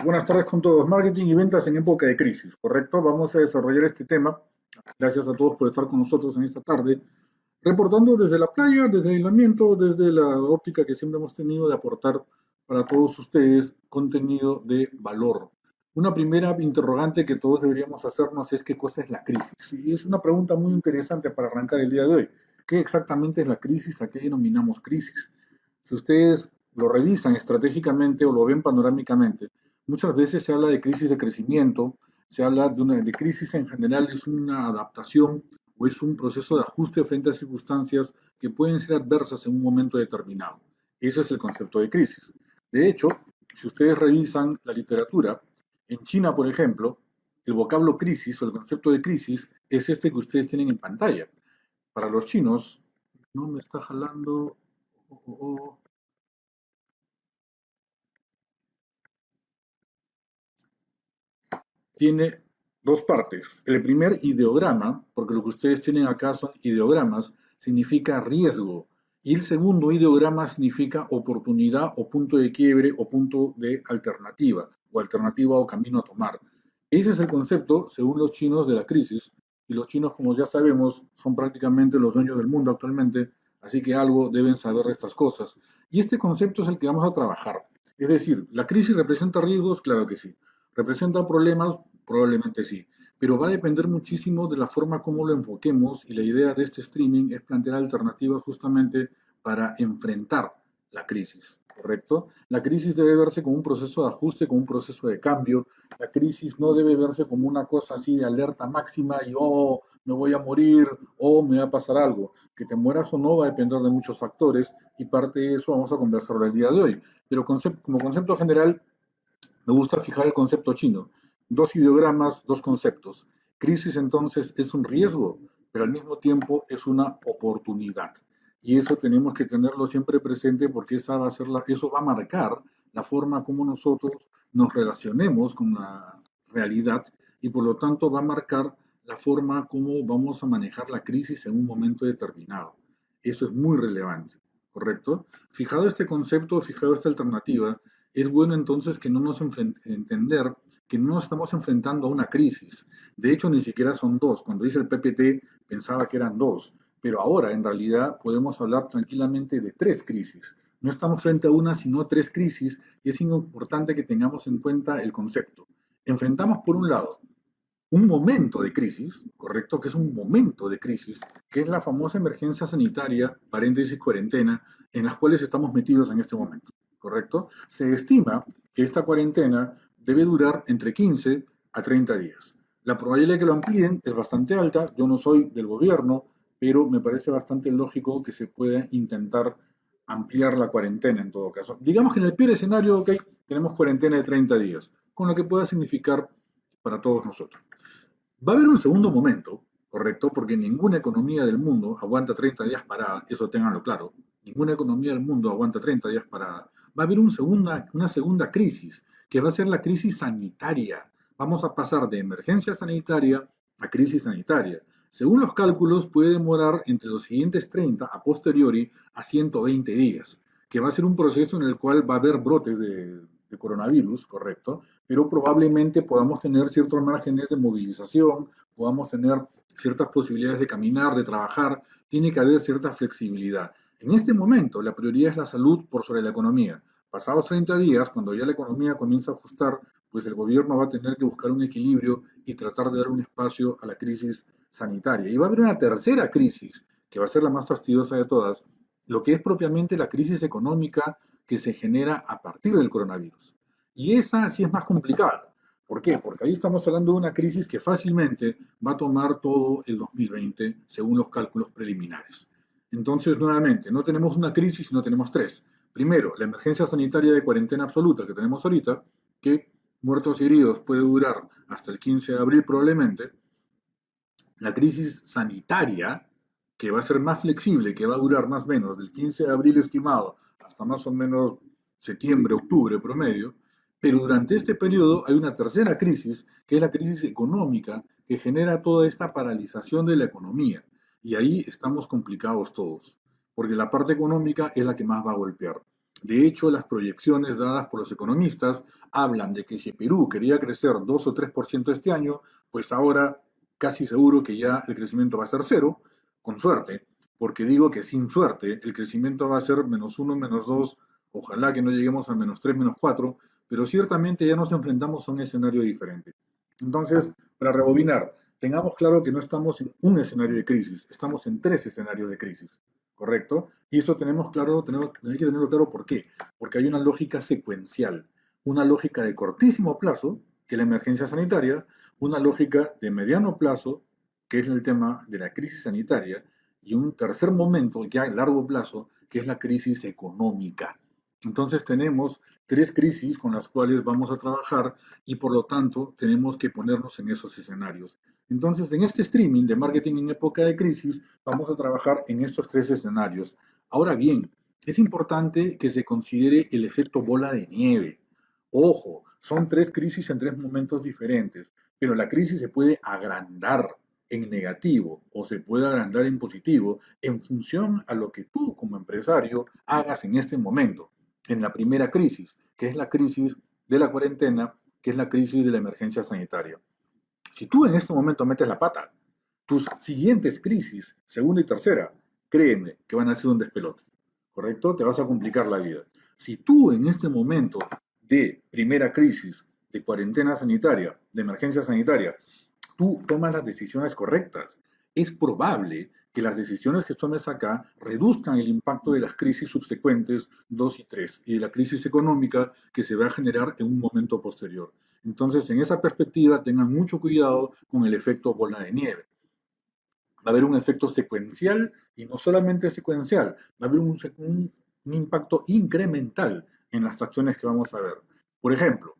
Buenas tardes con todos. Marketing y ventas en época de crisis, ¿correcto? Vamos a desarrollar este tema. Gracias a todos por estar con nosotros en esta tarde, reportando desde la playa, desde el aislamiento, desde la óptica que siempre hemos tenido de aportar para todos ustedes contenido de valor. Una primera interrogante que todos deberíamos hacernos es qué cosa es la crisis. Y es una pregunta muy interesante para arrancar el día de hoy. ¿Qué exactamente es la crisis? ¿A qué denominamos crisis? Si ustedes lo revisan estratégicamente o lo ven panorámicamente, muchas veces se habla de crisis de crecimiento, se habla de crisis en general, es una adaptación o es un proceso de ajuste frente a circunstancias que pueden ser adversas en un momento determinado. Ese es el concepto de crisis. De hecho, si ustedes revisan la literatura, en China, por ejemplo, el vocablo crisis o el concepto de crisis es este que ustedes tienen en pantalla. Para los chinos, no me está jalando. Oh, oh, oh. Tiene dos partes. El primer ideograma, porque lo que ustedes tienen acá son ideogramas, significa riesgo. Y el segundo ideograma significa oportunidad o punto de quiebre o punto de alternativa, o alternativa o camino a tomar. Ese es el concepto, según los chinos, de la crisis. Y los chinos, como ya sabemos, son prácticamente los dueños del mundo actualmente, así que algo deben saber de estas cosas. Y este concepto es el que vamos a trabajar. Es decir, ¿la crisis representa riesgos? Claro que sí. ¿Representa problemas? Probablemente sí, pero va a depender muchísimo de la forma como lo enfoquemos y la idea de este streaming es plantear alternativas justamente para enfrentar la crisis, ¿correcto? La crisis debe verse como un proceso de ajuste, como un proceso de cambio. La crisis no debe verse como una cosa así de alerta máxima y, oh, me voy a morir o me va a pasar algo. Que te mueras o no va a depender de muchos factores y parte de eso vamos a conversar el día de hoy. Pero como concepto general, me gusta fijar el concepto chino. Dos ideogramas, dos conceptos. Crisis entonces es un riesgo, pero al mismo tiempo es una oportunidad. Y eso tenemos que tenerlo siempre presente porque eso va a marcar la forma como nosotros nos relacionemos con la realidad y por lo tanto va a marcar la forma como vamos a manejar la crisis en un momento determinado. Eso es muy relevante, ¿correcto? Fijado este concepto, fijado esta alternativa, es bueno entonces que no nos entender que no nos estamos enfrentando a una crisis. De hecho, ni siquiera son dos. Cuando dice el PPT, pensaba que eran dos. Pero ahora, en realidad, podemos hablar tranquilamente de tres crisis. No estamos frente a una, sino tres crisis, y es importante que tengamos en cuenta el concepto. Enfrentamos, por un lado, un momento de crisis, ¿correcto? Que es un momento de crisis, que es la famosa emergencia sanitaria, paréntesis cuarentena, en las cuales estamos metidos en este momento, ¿correcto? Se estima que esta cuarentena debe durar entre 15 a 30 días. La probabilidad de que lo amplíen es bastante alta, yo no soy del gobierno, pero me parece bastante lógico que se pueda intentar ampliar la cuarentena en todo caso. Digamos que en el peor escenario, ok, tenemos cuarentena de 30 días, con lo que pueda significar para todos nosotros. Va a haber un segundo momento, ¿correcto? Porque ninguna economía del mundo aguanta 30 días parada, eso ténganlo claro. Ninguna economía del mundo aguanta 30 días parada. Va a haber una segunda crisis, que va a ser la crisis sanitaria. Vamos a pasar de emergencia sanitaria a crisis sanitaria. Según los cálculos, puede demorar entre los siguientes 30 a posteriori a 120 días, que va a ser un proceso en el cual va a haber brotes de coronavirus, ¿correcto? Pero probablemente podamos tener ciertos márgenes de movilización, podamos tener ciertas posibilidades de caminar, de trabajar, tiene que haber cierta flexibilidad. En este momento, la prioridad es la salud por sobre la economía. Pasados 30 días, cuando ya la economía comienza a ajustar, pues el gobierno va a tener que buscar un equilibrio y tratar de dar un espacio a la crisis sanitaria. Y va a haber una tercera crisis, que va a ser la más fastidiosa de todas, lo que es propiamente la crisis económica que se genera a partir del coronavirus. Y esa sí es más complicada. ¿Por qué? Porque ahí estamos hablando de una crisis que fácilmente va a tomar todo el 2020, según los cálculos preliminares. Entonces, nuevamente, no tenemos una crisis, sino tenemos tres. Primero, la emergencia sanitaria de cuarentena absoluta que tenemos ahorita, que muertos y heridos puede durar hasta el 15 de abril probablemente. La crisis sanitaria, que va a ser más flexible, que va a durar más o menos del 15 de abril estimado hasta más o menos septiembre, octubre promedio, pero durante este periodo hay una tercera crisis, que es la crisis económica, que genera toda esta paralización de la economía. Y ahí estamos complicados todos, porque la parte económica es la que más va a golpear. De hecho, las proyecciones dadas por los economistas hablan de que si Perú quería crecer 2 o 3% este año, pues ahora casi seguro que ya el crecimiento va a ser cero, con suerte, porque digo que sin suerte el crecimiento va a ser -1, -2, ojalá que no lleguemos a -3, -4, pero ciertamente ya nos enfrentamos a un escenario diferente. Entonces, para rebobinar, tengamos claro que no estamos en un escenario de crisis, estamos en tres escenarios de crisis, ¿correcto? Y eso hay que tenerlo claro, ¿por qué? Porque hay una lógica secuencial, una lógica de cortísimo plazo, que es la emergencia sanitaria, una lógica de mediano plazo, que es el tema de la crisis sanitaria, y un tercer momento, ya a largo plazo, que es la crisis económica. Entonces tenemos tres crisis con las cuales vamos a trabajar y por lo tanto tenemos que ponernos en esos escenarios. Entonces, en este streaming de marketing en época de crisis, vamos a trabajar en estos tres escenarios. Ahora bien, es importante que se considere el efecto bola de nieve. Ojo, son tres crisis en tres momentos diferentes, pero la crisis se puede agrandar en negativo o se puede agrandar en positivo en función a lo que tú como empresario hagas en este momento, en la primera crisis, que es la crisis de la cuarentena, que es la crisis de la emergencia sanitaria. Si tú en este momento metes la pata, tus siguientes crisis, segunda y tercera, créeme que van a ser un despelote, ¿correcto? Te vas a complicar la vida. Si tú en este momento de primera crisis, de cuarentena sanitaria, de emergencia sanitaria, tú tomas las decisiones correctas, es probable que las decisiones que tomes acá reduzcan el impacto de las crisis subsecuentes 2 y 3 y de la crisis económica que se va a generar en un momento posterior. Entonces, en esa perspectiva, tengan mucho cuidado con el efecto bola de nieve. Va a haber un efecto secuencial y no solamente secuencial, va a haber un impacto incremental en las acciones que vamos a ver. Por ejemplo,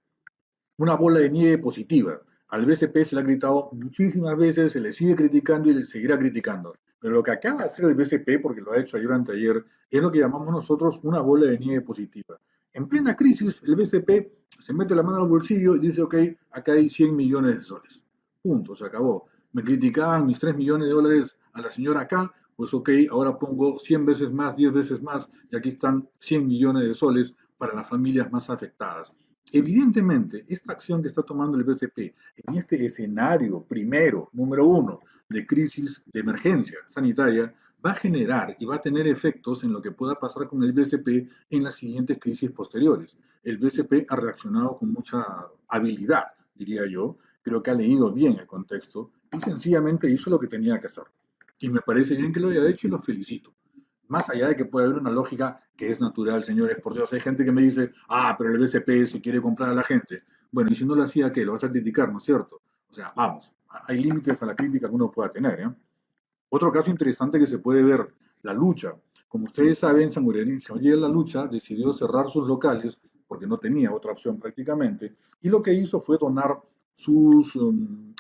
una bola de nieve positiva. Al BCP se le ha gritado muchísimas veces, se le sigue criticando y le seguirá criticando. Pero lo que acaba de hacer el BCP, porque lo ha hecho ayer o anteayer, es lo que llamamos nosotros una bola de nieve positiva. En plena crisis, el BCP se mete la mano al bolsillo y dice, ok, acá hay 100 millones de soles. Punto, se acabó. Me criticaban mis 3 millones de dólares a la señora acá, pues ok, ahora pongo 100 veces más, 10 veces más, y aquí están 100 millones de soles para las familias más afectadas. Evidentemente, esta acción que está tomando el BCP en este escenario primero, número uno, de crisis, de emergencia sanitaria, va a generar y va a tener efectos en lo que pueda pasar con el BCP en las siguientes crisis posteriores. El BCP ha reaccionado con mucha habilidad, diría yo, creo que ha leído bien el contexto y sencillamente hizo lo que tenía que hacer. Y me parece bien que lo haya hecho y lo felicito. Más allá de que puede haber una lógica que es natural, señores, por Dios, hay gente que me dice, pero el BCP se quiere comprar a la gente. Bueno, y si no lo hacía, ¿qué? Lo vas a criticar, ¿no es cierto? O sea, vamos, hay límites a la crítica que uno pueda tener, ¿eh? Otro caso interesante que se puede ver, la lucha. Como ustedes saben, San Miguel La Lucha decidió cerrar sus locales porque no tenía otra opción prácticamente, y lo que hizo fue donar sus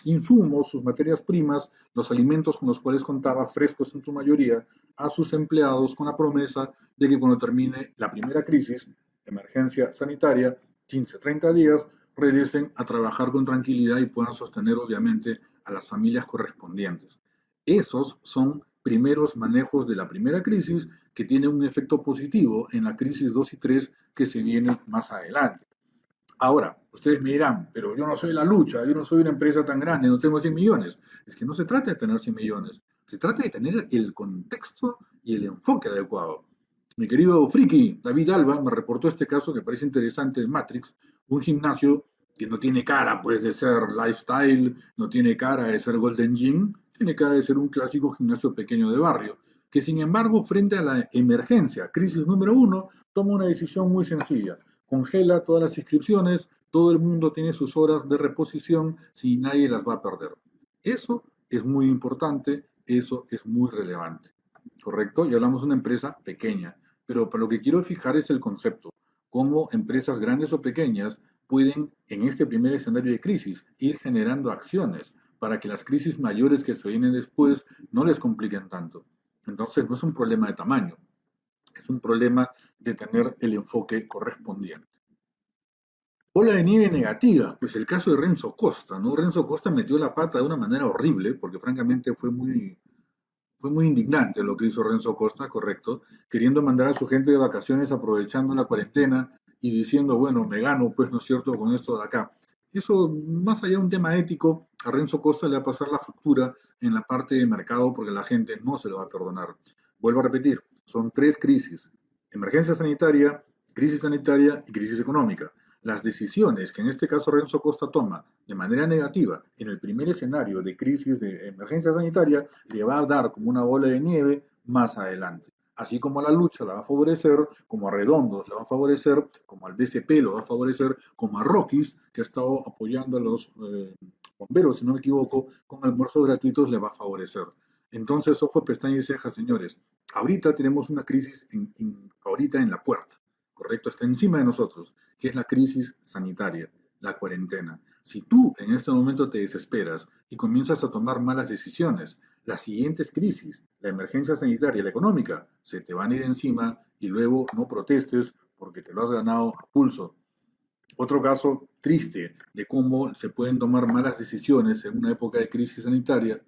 insumos, sus materias primas, los alimentos con los cuales contaba, frescos en su mayoría, a sus empleados con la promesa de que cuando termine la primera crisis, emergencia sanitaria, 15, 30 días, regresen a trabajar con tranquilidad y puedan sostener obviamente a las familias correspondientes. Esos son primeros manejos de la primera crisis que tienen un efecto positivo en la crisis 2 y 3 que se viene más adelante. Ahora, ustedes me dirán, pero yo no soy La Lucha, yo no soy una empresa tan grande, no tengo 100 millones. Es que no se trata de tener 100 millones, se trata de tener el contexto y el enfoque adecuado. Mi querido friki David Alba me reportó este caso que parece interesante de Matrix, un gimnasio que no tiene cara pues de ser lifestyle, no tiene cara de ser Golden Gym, tiene cara de ser un clásico gimnasio pequeño de barrio, que sin embargo frente a la emergencia, crisis número uno, toma una decisión muy sencilla, congela todas las inscripciones, todo el mundo tiene sus horas de reposición si nadie las va a perder. Eso es muy importante, eso es muy relevante, ¿correcto? Y hablamos de una empresa pequeña, pero para lo que quiero fijar es el concepto, cómo empresas grandes o pequeñas pueden, en este primer escenario de crisis, ir generando acciones para que las crisis mayores que se vienen después no les compliquen tanto. Entonces, no es un problema de tamaño, es un problema de tener el enfoque correspondiente. Bola de nieve negativa, pues el caso de Renzo Costa, ¿no? Renzo Costa metió la pata de una manera horrible, porque francamente fue muy, Fue muy indignante lo que hizo Renzo Costa, correcto, queriendo mandar a su gente de vacaciones aprovechando la cuarentena y diciendo, bueno, me gano, pues, ¿no es cierto?, con esto de acá. Eso, más allá de un tema ético, a Renzo Costa le va a pasar la factura en la parte de mercado porque la gente no se lo va a perdonar. Vuelvo a repetir, son tres crisis: emergencia sanitaria y crisis económica. Las decisiones que en este caso Renzo Costa toma de manera negativa en el primer escenario de crisis de emergencia sanitaria le va a dar como una bola de nieve más adelante. Así como a la lucha la va a favorecer, como a Redondos la va a favorecer, como al BCP lo va a favorecer, como a Rokis, que ha estado apoyando a los bomberos, si no me equivoco, con almuerzos gratuitos, le va a favorecer. Entonces, ojo, pestaña y ceja, señores. Ahorita tenemos una crisis ahorita en la puerta, ¿correcto? Está encima de nosotros, que es la crisis sanitaria, la cuarentena. Si tú en este momento te desesperas y comienzas a tomar malas decisiones, las siguientes crisis, la emergencia sanitaria y la económica, se te van a ir encima y luego no protestes porque te lo has ganado a pulso. Otro caso triste de cómo se pueden tomar malas decisiones en una época de crisis sanitaria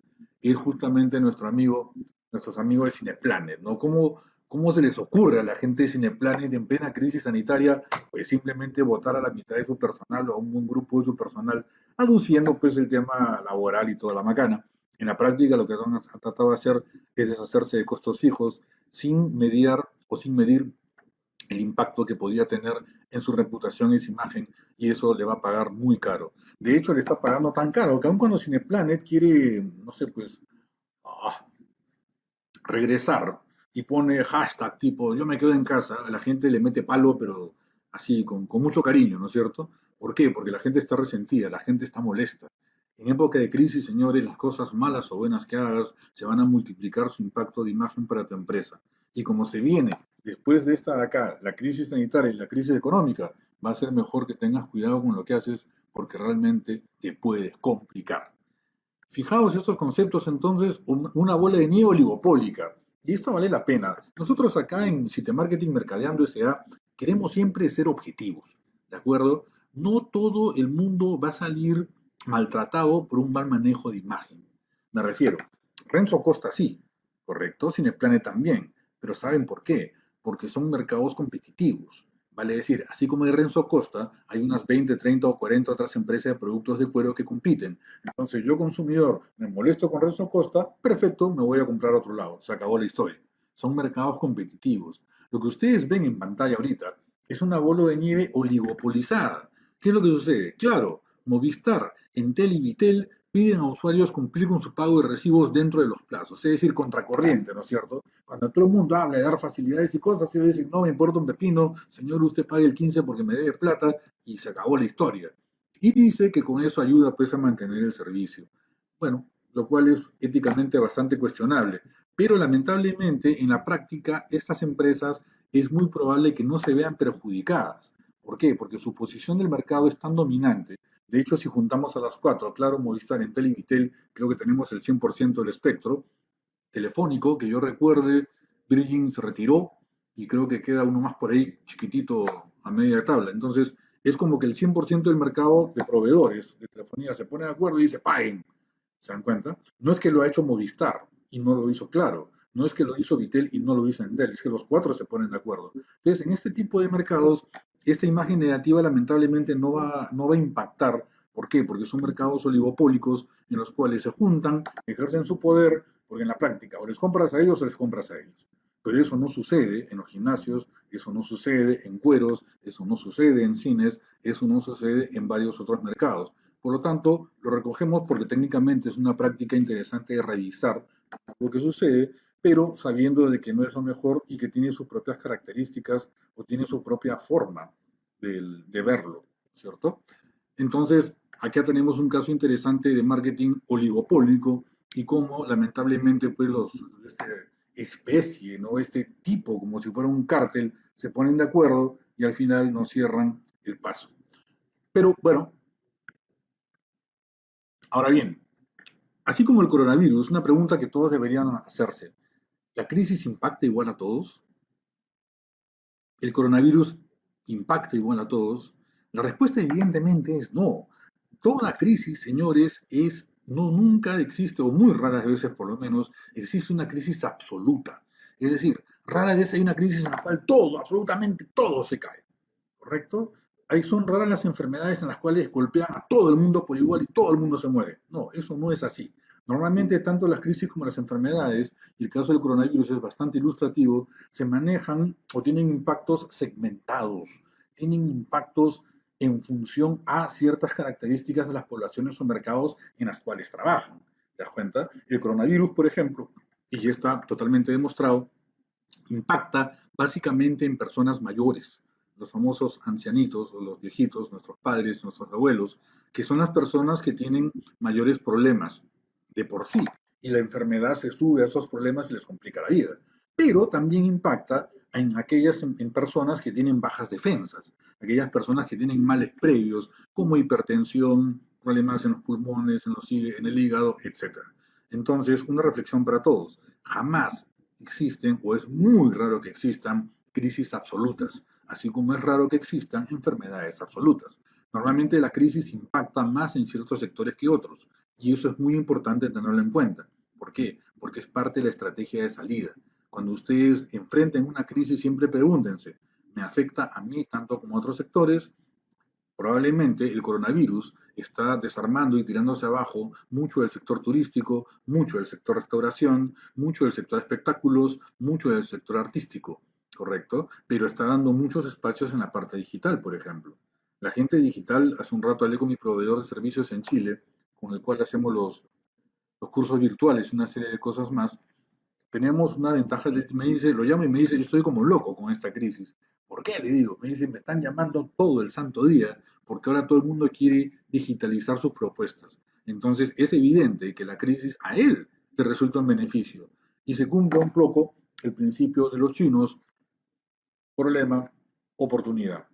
es justamente nuestros amigos de Cineplanet, ¿no? ¿Cómo se les ocurre a la gente de Cineplanet en plena crisis sanitaria, pues simplemente votar a la mitad de su personal o a un buen grupo de su personal, aduciendo pues el tema laboral y toda la macana? En la práctica lo que han tratado de hacer es deshacerse de costos fijos sin mediar o sin medir el impacto que podía tener en su reputación y su imagen, y eso le va a pagar muy caro. De hecho, le está pagando tan caro que aun cuando Cineplanet quiere, no sé, pues, ah, regresar y pone hashtag tipo yo me quedo en casa, la gente le mete palo, pero así, con mucho cariño, ¿no es cierto? ¿Por qué? Porque la gente está resentida, la gente está molesta. En época de crisis, señores, las cosas malas o buenas que hagas se van a multiplicar su impacto de imagen para tu empresa. Y como se viene después de esta de acá, la crisis sanitaria y la crisis económica, va a ser mejor que tengas cuidado con lo que haces porque realmente te puedes complicar. Fijaos estos conceptos entonces, una bola de nieve oligopólica. Y esto vale la pena. Nosotros acá en City Marketing Mercadeando S.A. queremos siempre ser objetivos, ¿de acuerdo? No todo el mundo va a salir maltratado por un mal manejo de imagen. Me refiero, Renzo Costa sí, correcto, Cineplanet también, pero ¿saben por qué? Porque son mercados competitivos. Vale decir, así como de Renzo Costa, hay unas 20, 30 o 40 otras empresas de productos de cuero que compiten. Entonces yo consumidor me molesto con Renzo Costa, perfecto, me voy a comprar a otro lado, se acabó la historia. Son mercados competitivos. Lo que ustedes ven en pantalla ahorita es una bola de nieve oligopolizada. ¿Qué es lo que sucede? Claro, Movistar, Entel y Vitel piden a usuarios cumplir con su pago de recibos dentro de los plazos, es decir, contracorriente, ¿no es cierto? Cuando todo el mundo habla de dar facilidades y cosas, ellos dicen, no me importa un pepino, señor, usted pague el 15 porque me debe plata y se acabó la historia. Y dice que con eso ayuda pues a mantener el servicio. Bueno, lo cual es éticamente bastante cuestionable. Pero lamentablemente en la práctica estas empresas es muy probable que no se vean perjudicadas. ¿Por qué? Porque su posición del mercado es tan dominante. De hecho, si juntamos a las cuatro, claro, Movistar, Entel y Vitel, creo que tenemos el 100% del espectro telefónico. Que yo recuerde, Virgin se retiró y creo que queda uno más por ahí chiquitito a media tabla. Entonces, es como que el 100% del mercado de proveedores de telefonía se pone de acuerdo y dice, paguen. ¿Se dan cuenta? No es que lo ha hecho Movistar y no lo hizo Claro. No es que lo hizo Vitel y no lo hizo Entel, es que los cuatro se ponen de acuerdo. Entonces, en este tipo de mercados, esta imagen negativa lamentablemente no va a impactar. ¿Por qué? Porque son mercados oligopólicos en los cuales se juntan, ejercen su poder, porque en la práctica o les compras a ellos o les compras a ellos. Pero eso no sucede en los gimnasios, eso no sucede en cueros, eso no sucede en cines, eso no sucede en varios otros mercados. Por lo tanto, lo recogemos porque técnicamente es una práctica interesante de revisar lo que sucede, pero sabiendo de que no es lo mejor y que tiene sus propias características o tiene su propia forma de verlo, ¿cierto? Entonces, acá tenemos un caso interesante de marketing oligopólico y cómo lamentablemente pues esta especie, ¿no? Este tipo, como si fuera un cártel, se ponen de acuerdo y al final nos cierran el paso. Pero bueno, ahora bien, así como el coronavirus, una pregunta que todos deberían hacerse. ¿La crisis impacta igual a todos? ¿El coronavirus impacta igual a todos? La respuesta evidentemente es no. Toda crisis, señores, es No, nunca existe, o muy raras veces por lo menos, existe una crisis absoluta. Es decir, rara vez hay una crisis en la cual todo, absolutamente todo se cae. ¿Correcto? Ahí son raras las enfermedades en las cuales golpean a todo el mundo por igual y todo el mundo se muere. No, eso no es así. Normalmente tanto las crisis como las enfermedades, y el caso del coronavirus es bastante ilustrativo, se manejan o tienen impactos segmentados, tienen impactos en función a ciertas características de las poblaciones o mercados en las cuales trabajan. ¿Te das cuenta? El coronavirus, por ejemplo, y ya está totalmente demostrado, impacta básicamente en personas mayores, los famosos ancianitos o los viejitos, nuestros padres, nuestros abuelos, que son las personas que tienen mayores problemas de por sí y la enfermedad se sube a esos problemas y les complica la vida. Pero también impacta en aquellas en personas que tienen bajas defensas, aquellas personas que tienen males previos como hipertensión, problemas en los pulmones, en el hígado, etc. Entonces, una reflexión para todos. Jamás existen, o es muy raro que existan, crisis absolutas, así como es raro que existan enfermedades absolutas. Normalmente la crisis impacta más en ciertos sectores que otros, y eso es muy importante tenerlo en cuenta. ¿Por qué? Porque es parte de la estrategia de salida. Cuando ustedes enfrenten una crisis, siempre pregúntense, ¿me afecta a mí tanto como a otros sectores? Probablemente el coronavirus está desarmando y tirándose abajo mucho del sector turístico, mucho del sector restauración, mucho del sector espectáculos, mucho del sector artístico, ¿correcto? Pero está dando muchos espacios en la parte digital, por ejemplo. La gente digital, hace un rato hablé con mi proveedor de servicios en Chile, con el cual hacemos los cursos virtuales y una serie de cosas más. Tenemos una ventaja, me dice, lo llamo y me dice, yo estoy como loco con esta crisis. ¿Por qué? Le digo, me dice, me están llamando todo el santo día, porque ahora todo el mundo quiere digitalizar sus propuestas. Entonces es evidente que la crisis a él le resulta un beneficio y se cumple un poco el principio de los chinos, problema, oportunidad,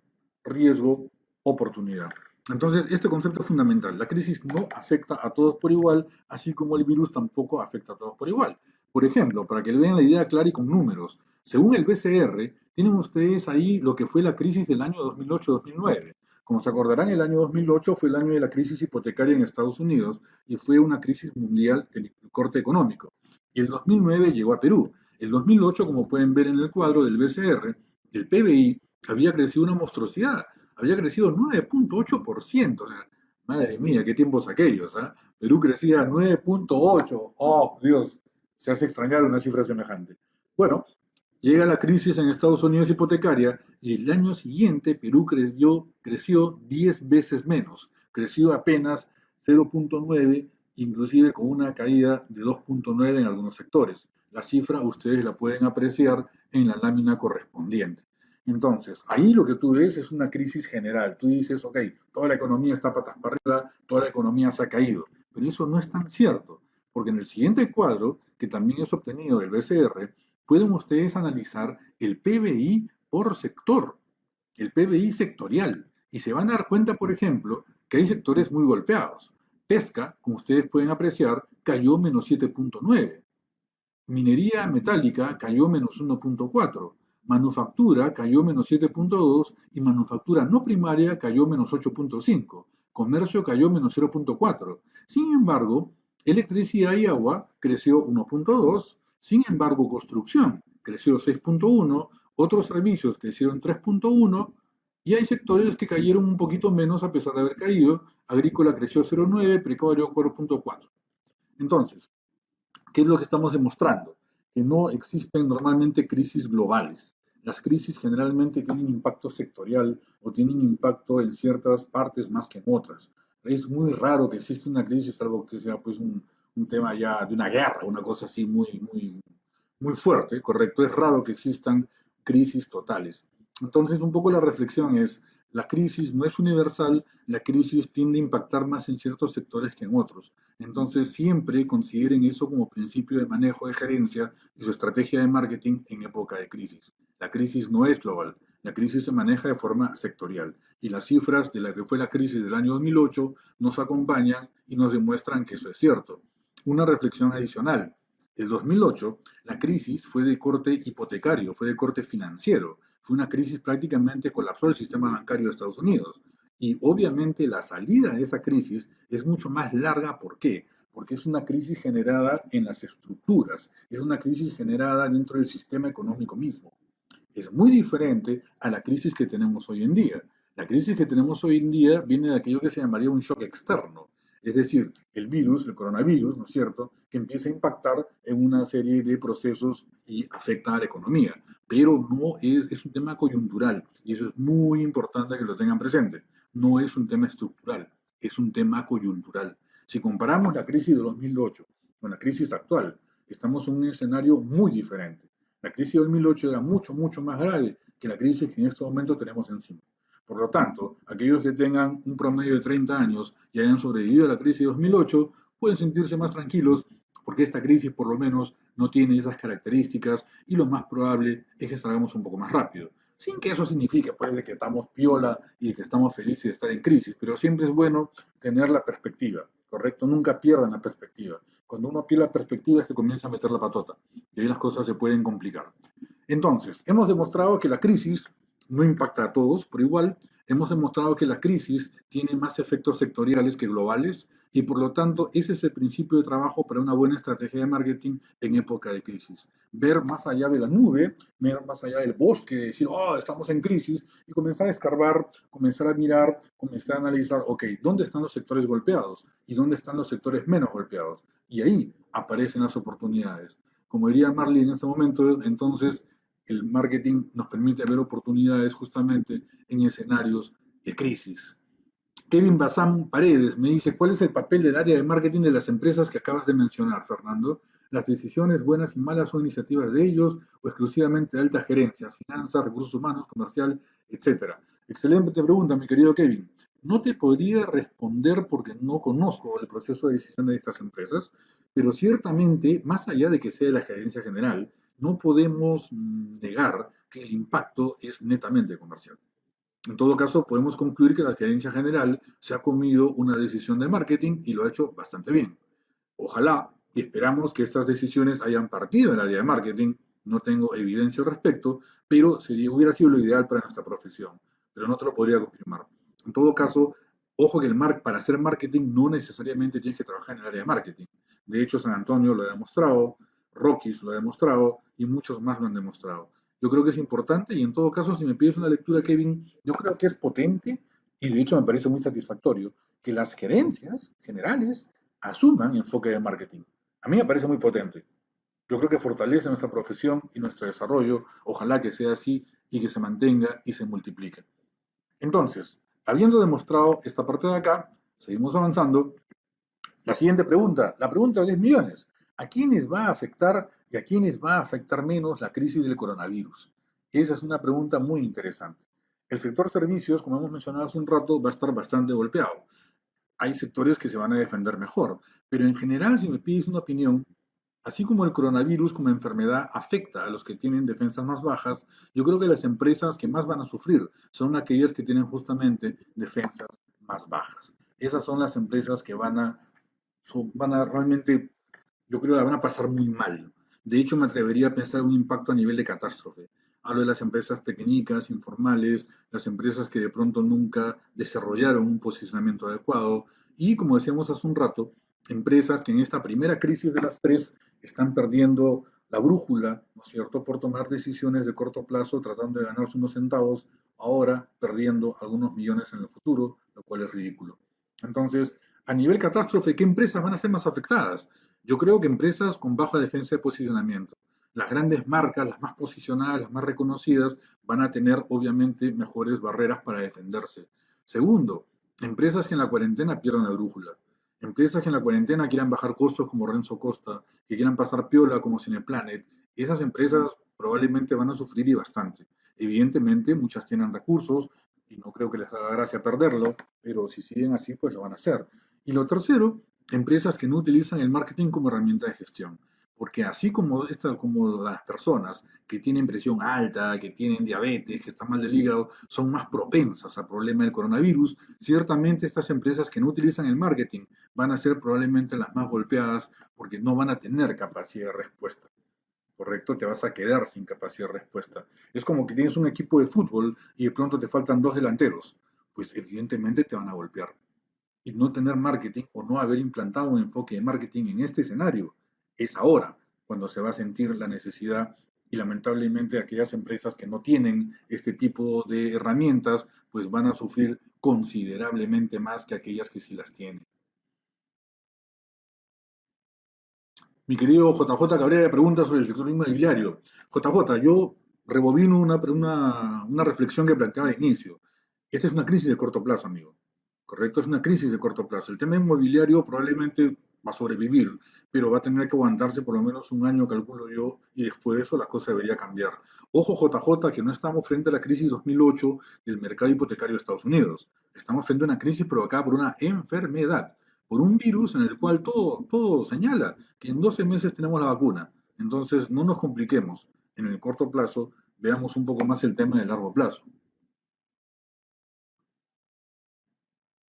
riesgo, oportunidad. Entonces, este concepto es fundamental. La crisis no afecta a todos por igual, así como el virus tampoco afecta a todos por igual. Por ejemplo, para que le vean la idea clara y con números, según el BCR, tienen ustedes ahí lo que fue la crisis del año 2008-2009. Como se acordarán, el año 2008 fue el año de la crisis hipotecaria en Estados Unidos y fue una crisis mundial de corte económico. Y el 2009 llegó a Perú. El 2008, como pueden ver en el cuadro del BCR, el PBI había crecido una monstruosidad, había crecido 9,8%. O sea, madre mía, qué tiempos aquellos, ¿eh? Perú crecía 9,8%. Oh, Dios, se hace extrañar una cifra semejante. Bueno, llega la crisis en Estados Unidos hipotecaria y el año siguiente Perú creció 10 veces menos, creció apenas 0,9, inclusive con una caída de 2,9 en algunos sectores. La cifra ustedes la pueden apreciar en la lámina correspondiente. Entonces, ahí lo que tú ves es una crisis general. Tú dices, ok, toda la economía está patas para arriba, toda la economía se ha caído. Pero eso no es tan cierto, porque en el siguiente cuadro, que también es obtenido del BCR, pueden ustedes analizar el PBI por sector, el PBI sectorial, y se van a dar cuenta, por ejemplo, que hay sectores muy golpeados. Pesca, como ustedes pueden apreciar, cayó menos 7,9. Minería metálica cayó menos 1,4. Manufactura cayó menos 7,2 y manufactura no primaria cayó menos 8,5. Comercio cayó menos 0,4. Sin embargo, electricidad y agua creció 1,2. Sin embargo, construcción creció 6,1. Otros servicios crecieron 3,1. Y hay sectores que cayeron un poquito menos a pesar de haber caído. Agrícola creció 0,9, precario 4,4. Entonces, ¿qué es lo que estamos demostrando? Que no existen normalmente crisis globales. Las crisis generalmente tienen impacto sectorial o tienen impacto en ciertas partes más que en otras. Es muy raro que exista una crisis, salvo que sea pues un tema ya de una guerra, una cosa así muy fuerte, ¿correcto? Es raro que existan crisis totales. Entonces, un poco la reflexión es, la crisis no es universal, la crisis tiende a impactar más en ciertos sectores que en otros. Entonces, siempre consideren eso como principio de manejo de gerencia y su estrategia de marketing en época de crisis. La crisis no es global, la crisis se maneja de forma sectorial y las cifras de la que fue la crisis del año 2008 nos acompañan y nos demuestran que eso es cierto. Una reflexión adicional. El 2008, la crisis fue de corte hipotecario, fue de corte financiero. Fue una crisis prácticamente colapsó el sistema bancario de Estados Unidos. Y obviamente la salida de esa crisis es mucho más larga. ¿Por qué? porque es una crisis generada en las estructuras, es una crisis generada dentro del sistema económico mismo. Es muy diferente a la crisis que tenemos hoy en día. La crisis que tenemos hoy en día viene de aquello que se llamaría un shock externo, es decir, el virus, el coronavirus, ¿no es cierto?, que empieza a impactar en una serie de procesos y afecta a la economía. Pero no es un tema coyuntural y eso es muy importante que lo tengan presente. No es un tema estructural, es un tema coyuntural. Si comparamos la crisis de 2008 con la crisis actual, estamos en un escenario muy diferente. La crisis de 2008 era mucho, mucho más grave que la crisis que en este momento tenemos encima. Por lo tanto, aquellos que tengan un promedio de 30 años y hayan sobrevivido a la crisis de 2008 pueden sentirse más tranquilos porque esta crisis por lo menos no tiene esas características y lo más probable es que salgamos un poco más rápido. Sin que eso signifique pues, de que estamos piola y de que estamos felices de estar en crisis, pero siempre es bueno tener la perspectiva, ¿correcto? Nunca pierdan la perspectiva. Cuando uno pierde la perspectiva es que comienza a meter la patota y ahí las cosas se pueden complicar. Entonces, hemos demostrado que la crisis no impacta a todos por igual, hemos demostrado que la crisis tiene más efectos sectoriales que globales y por lo tanto ese es el principio de trabajo para una buena estrategia de marketing en época de crisis. Ver más allá de la nube, ver más allá del bosque, decir, oh, estamos en crisis y comenzar a escarbar, comenzar a mirar, comenzar a analizar, ok, ¿dónde están los sectores golpeados y dónde están los sectores menos golpeados? Y ahí aparecen las oportunidades. Como diría Marley en este momento, entonces el marketing nos permite ver oportunidades justamente en escenarios de crisis. Kevin Bazán Paredes me dice, ¿cuál es el papel del área de marketing de las empresas que acabas de mencionar, Fernando? ¿Las decisiones buenas y malas son iniciativas de ellos o exclusivamente de altas gerencias, finanzas, recursos humanos, comercial, etcétera? Excelente pregunta, mi querido Kevin. No te podría responder porque no conozco el proceso de decisión de estas empresas, pero ciertamente, más allá de que sea la gerencia general, no podemos negar que el impacto es netamente comercial. En todo caso, podemos concluir que la gerencia general se ha comido una decisión de marketing y lo ha hecho bastante bien. Ojalá y esperamos que estas decisiones hayan partido del área de marketing. No tengo evidencia al respecto, pero hubiera sido lo ideal para nuestra profesión. Pero no te lo podría confirmar. En todo caso, ojo que para hacer marketing no necesariamente tienes que trabajar en el área de marketing. De hecho, San Antonio lo ha demostrado, Rockies lo ha demostrado y muchos más lo han demostrado. Yo creo que es importante y en todo caso, si me pides una lectura, Kevin, yo creo que es potente y de hecho me parece muy satisfactorio que las gerencias generales asuman enfoque de marketing. A mí me parece muy potente. Yo creo que fortalece nuestra profesión y nuestro desarrollo. Ojalá que sea así y que se mantenga y se multiplique. Entonces, habiendo demostrado esta parte de acá, seguimos avanzando. La siguiente pregunta, la pregunta de 10 millones. ¿A quiénes va a afectar y a quiénes va a afectar menos la crisis del coronavirus? Esa es una pregunta muy interesante. El sector servicios, como hemos mencionado hace un rato, va a estar bastante golpeado. Hay sectores que se van a defender mejor, pero en general, si me pides una opinión, así como el coronavirus como enfermedad afecta a los que tienen defensas más bajas, yo creo que las empresas que más van a sufrir son aquellas que tienen justamente defensas más bajas. Esas son las empresas que van a realmente, yo creo que la van a pasar muy mal. De hecho, me atrevería a pensar un impacto a nivel de catástrofe. Hablo de las empresas pequeñicas, informales, las empresas que de pronto nunca desarrollaron un posicionamiento adecuado y, como decíamos hace un rato, empresas que en esta primera crisis de las tres están perdiendo la brújula, ¿no es cierto?, por tomar decisiones de corto plazo, tratando de ganarse unos centavos, ahora perdiendo algunos millones en el futuro, lo cual es ridículo. Entonces, a nivel catástrofe, ¿qué empresas van a ser más afectadas? Yo creo que empresas con baja defensa de posicionamiento. Las grandes marcas, las más posicionadas, las más reconocidas, van a tener obviamente mejores barreras para defenderse. Segundo, empresas que en la cuarentena pierdan la brújula. Empresas que en la cuarentena quieran bajar costos como Renzo Costa, que quieran pasar piola como Cineplanet, esas empresas probablemente van a sufrir y bastante. Evidentemente, muchas tienen recursos y no creo que les haga gracia perderlo, pero si siguen así, pues lo van a hacer. Y lo tercero, empresas que no utilizan el marketing como herramienta de gestión. Porque así como las personas que tienen presión alta, que tienen diabetes, que están mal del hígado, son más propensas al problema del coronavirus, ciertamente estas empresas que no utilizan el marketing van a ser probablemente las más golpeadas porque no van a tener capacidad de respuesta. ¿Correcto? Te vas a quedar sin capacidad de respuesta. Es como que tienes un equipo de fútbol y de pronto te faltan dos delanteros. Pues evidentemente te van a golpear. y no tener marketing o no haber implantado un enfoque de marketing en este escenario. Es ahora cuando se va a sentir la necesidad y lamentablemente aquellas empresas que no tienen este tipo de herramientas pues van a sufrir considerablemente más que aquellas que sí las tienen. Mi querido JJ Cabrera pregunta sobre el sector inmobiliario. JJ, yo rebobino una reflexión que planteaba al inicio. Esta es una crisis de corto plazo, amigo. ¿Correcto? Es una crisis de corto plazo. El tema inmobiliario probablemente va a sobrevivir, pero va a tener que aguantarse por lo menos un año, calculo yo, y después de eso la cosa debería cambiar. Ojo, JJ, que no estamos frente a la crisis 2008 del mercado hipotecario de Estados Unidos. Estamos frente a una crisis provocada por una enfermedad, por un virus en el cual todo señala que en 12 meses tenemos la vacuna. Entonces, no nos compliquemos. En el corto plazo, veamos un poco más el tema del largo plazo.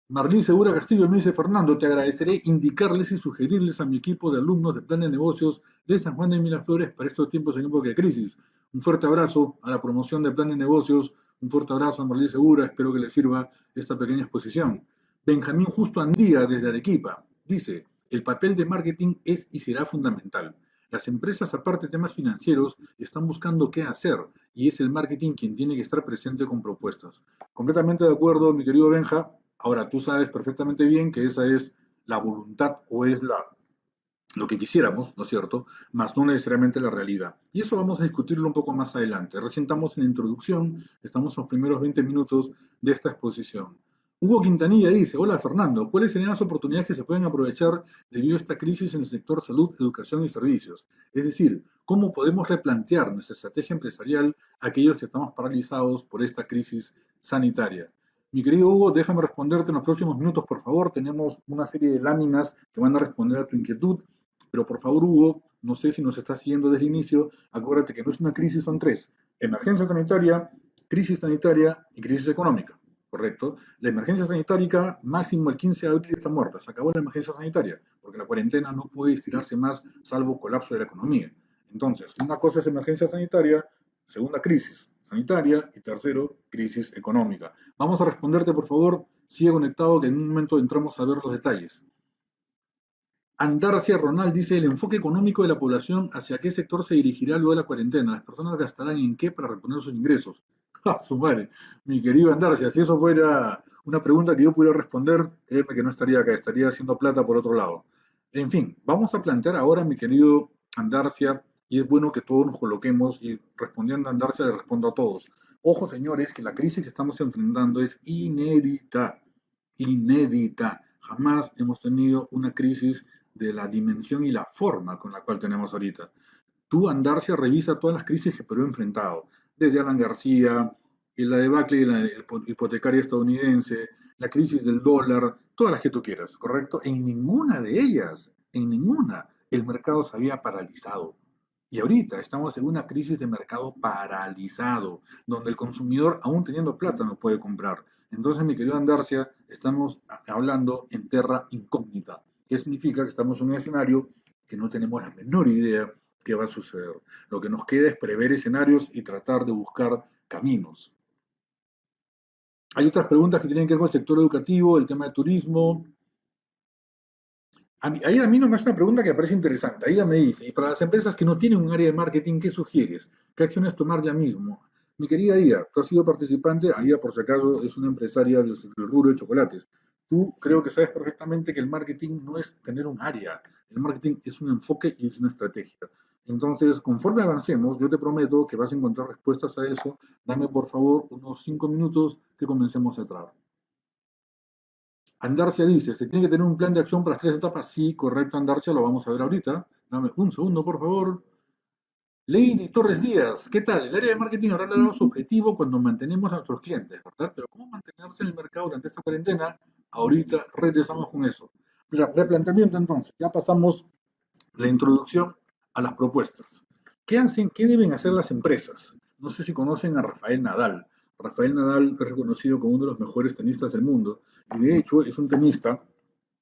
Marlí Segura Castillo me dice, Fernando, te agradeceré indicarles y sugerirles a mi equipo de alumnos de Plan de Negocios de San Juan de Miraflores para estos tiempos en época de crisis. Un fuerte abrazo a la promoción de Plan de Negocios, un fuerte abrazo a Marlí Segura, espero que les sirva esta pequeña exposición. Benjamín Justo Andía, desde Arequipa, dice, el papel de marketing es y será fundamental. Las empresas, aparte de temas financieros, están buscando qué hacer y es el marketing quien tiene que estar presente con propuestas. Completamente de acuerdo, mi querido Benja. Ahora, tú sabes perfectamente bien que esa es la voluntad o es lo que quisiéramos, ¿no es cierto? Más no necesariamente la realidad. Y eso vamos a discutirlo un poco más adelante. Recién estamos en la introducción, estamos en los primeros 20 minutos de esta exposición. Hugo Quintanilla dice, hola Fernando, ¿cuáles serían las oportunidades que se pueden aprovechar debido a esta crisis en el sector salud, educación y servicios? Es decir, ¿cómo podemos replantear nuestra estrategia empresarial a aquellos que estamos paralizados por esta crisis sanitaria? Mi querido Hugo, déjame responderte en los próximos minutos, por favor. Tenemos una serie de láminas que van a responder a tu inquietud. Pero por favor, Hugo, no sé si nos estás siguiendo desde el inicio, acuérdate que no es una crisis, son tres. Emergencia sanitaria y crisis económica. ¿Correcto? La emergencia sanitaria, máximo el 15 de abril está muerta. Se acabó la emergencia sanitaria, porque la cuarentena no puede estirarse más salvo colapso de la economía. Entonces, una cosa es emergencia sanitaria, segunda crisis sanitaria y tercero, crisis económica. Vamos a responderte, por favor. Sigue conectado que en un momento entramos a ver los detalles. Andarcia Ronald dice, el enfoque económico de la población, ¿hacia qué sector se dirigirá luego de la cuarentena? ¿Las personas gastarán en qué para reponer sus ingresos? ¡Ja, su madre! Mi querido Andarcia, si eso fuera una pregunta que yo pudiera responder, créeme que no estaría acá, estaría haciendo plata por otro lado. En fin, vamos a plantear ahora, mi querido Andarcia, y es bueno que todos nos coloquemos, y respondiendo a Andarcia le respondo a todos. Ojo, señores, que la crisis que estamos enfrentando es inédita, inédita. Jamás hemos tenido una crisis de la dimensión y la forma con la cual tenemos ahorita. Tú, Andarcia, revisa todas las crisis que Perú ha enfrentado, desde Alan García, la debacle de la hipotecaria estadounidense, la crisis del dólar, todas las que tú quieras, ¿correcto? En ninguna de ellas, en ninguna, el mercado se había paralizado. Y ahorita estamos en una crisis de mercado paralizado, donde el consumidor, aún teniendo plata, no puede comprar. Entonces, mi querido Andarcia, estamos hablando en terra incógnita. ¿Qué significa? Que estamos en un escenario que no tenemos la menor idea qué va a suceder. Lo que nos queda es prever escenarios y tratar de buscar caminos. Hay otras preguntas que tienen que ver con el sector educativo, el tema de turismo. A mí no me hace una pregunta que me parece interesante. Aida me dice, y para las empresas que no tienen un área de marketing, ¿qué sugieres? ¿Qué acciones tomar ya mismo? Mi querida Aida, tú has sido participante, Aida por si acaso es una empresaria del rubro de chocolates. Tú creo que sabes perfectamente que el marketing no es tener un área, el marketing es un enfoque y es una estrategia. Entonces, conforme avancemos, yo te prometo que vas a encontrar respuestas a eso. Dame por favor unos 5 minutos que comencemos a entrar. Andarcia dice, ¿se tiene que tener un plan de acción para las tres etapas? Sí, correcto, Andarcia, lo vamos a ver ahorita. Dame un segundo, por favor. Lady Torres Díaz, ¿qué tal? El área de marketing habrá logrado su objetivo cuando mantenemos a nuestros clientes, ¿verdad? Pero ¿cómo mantenerse en el mercado durante esta cuarentena? Ahorita regresamos con eso. Replanteamiento entonces, ya pasamos la introducción a las propuestas. ¿Qué hacen? ¿Qué deben hacer las empresas? No sé si conocen a Rafael Nadal. Rafael Nadal es reconocido como uno de los mejores tenistas del mundo y de hecho es un tenista.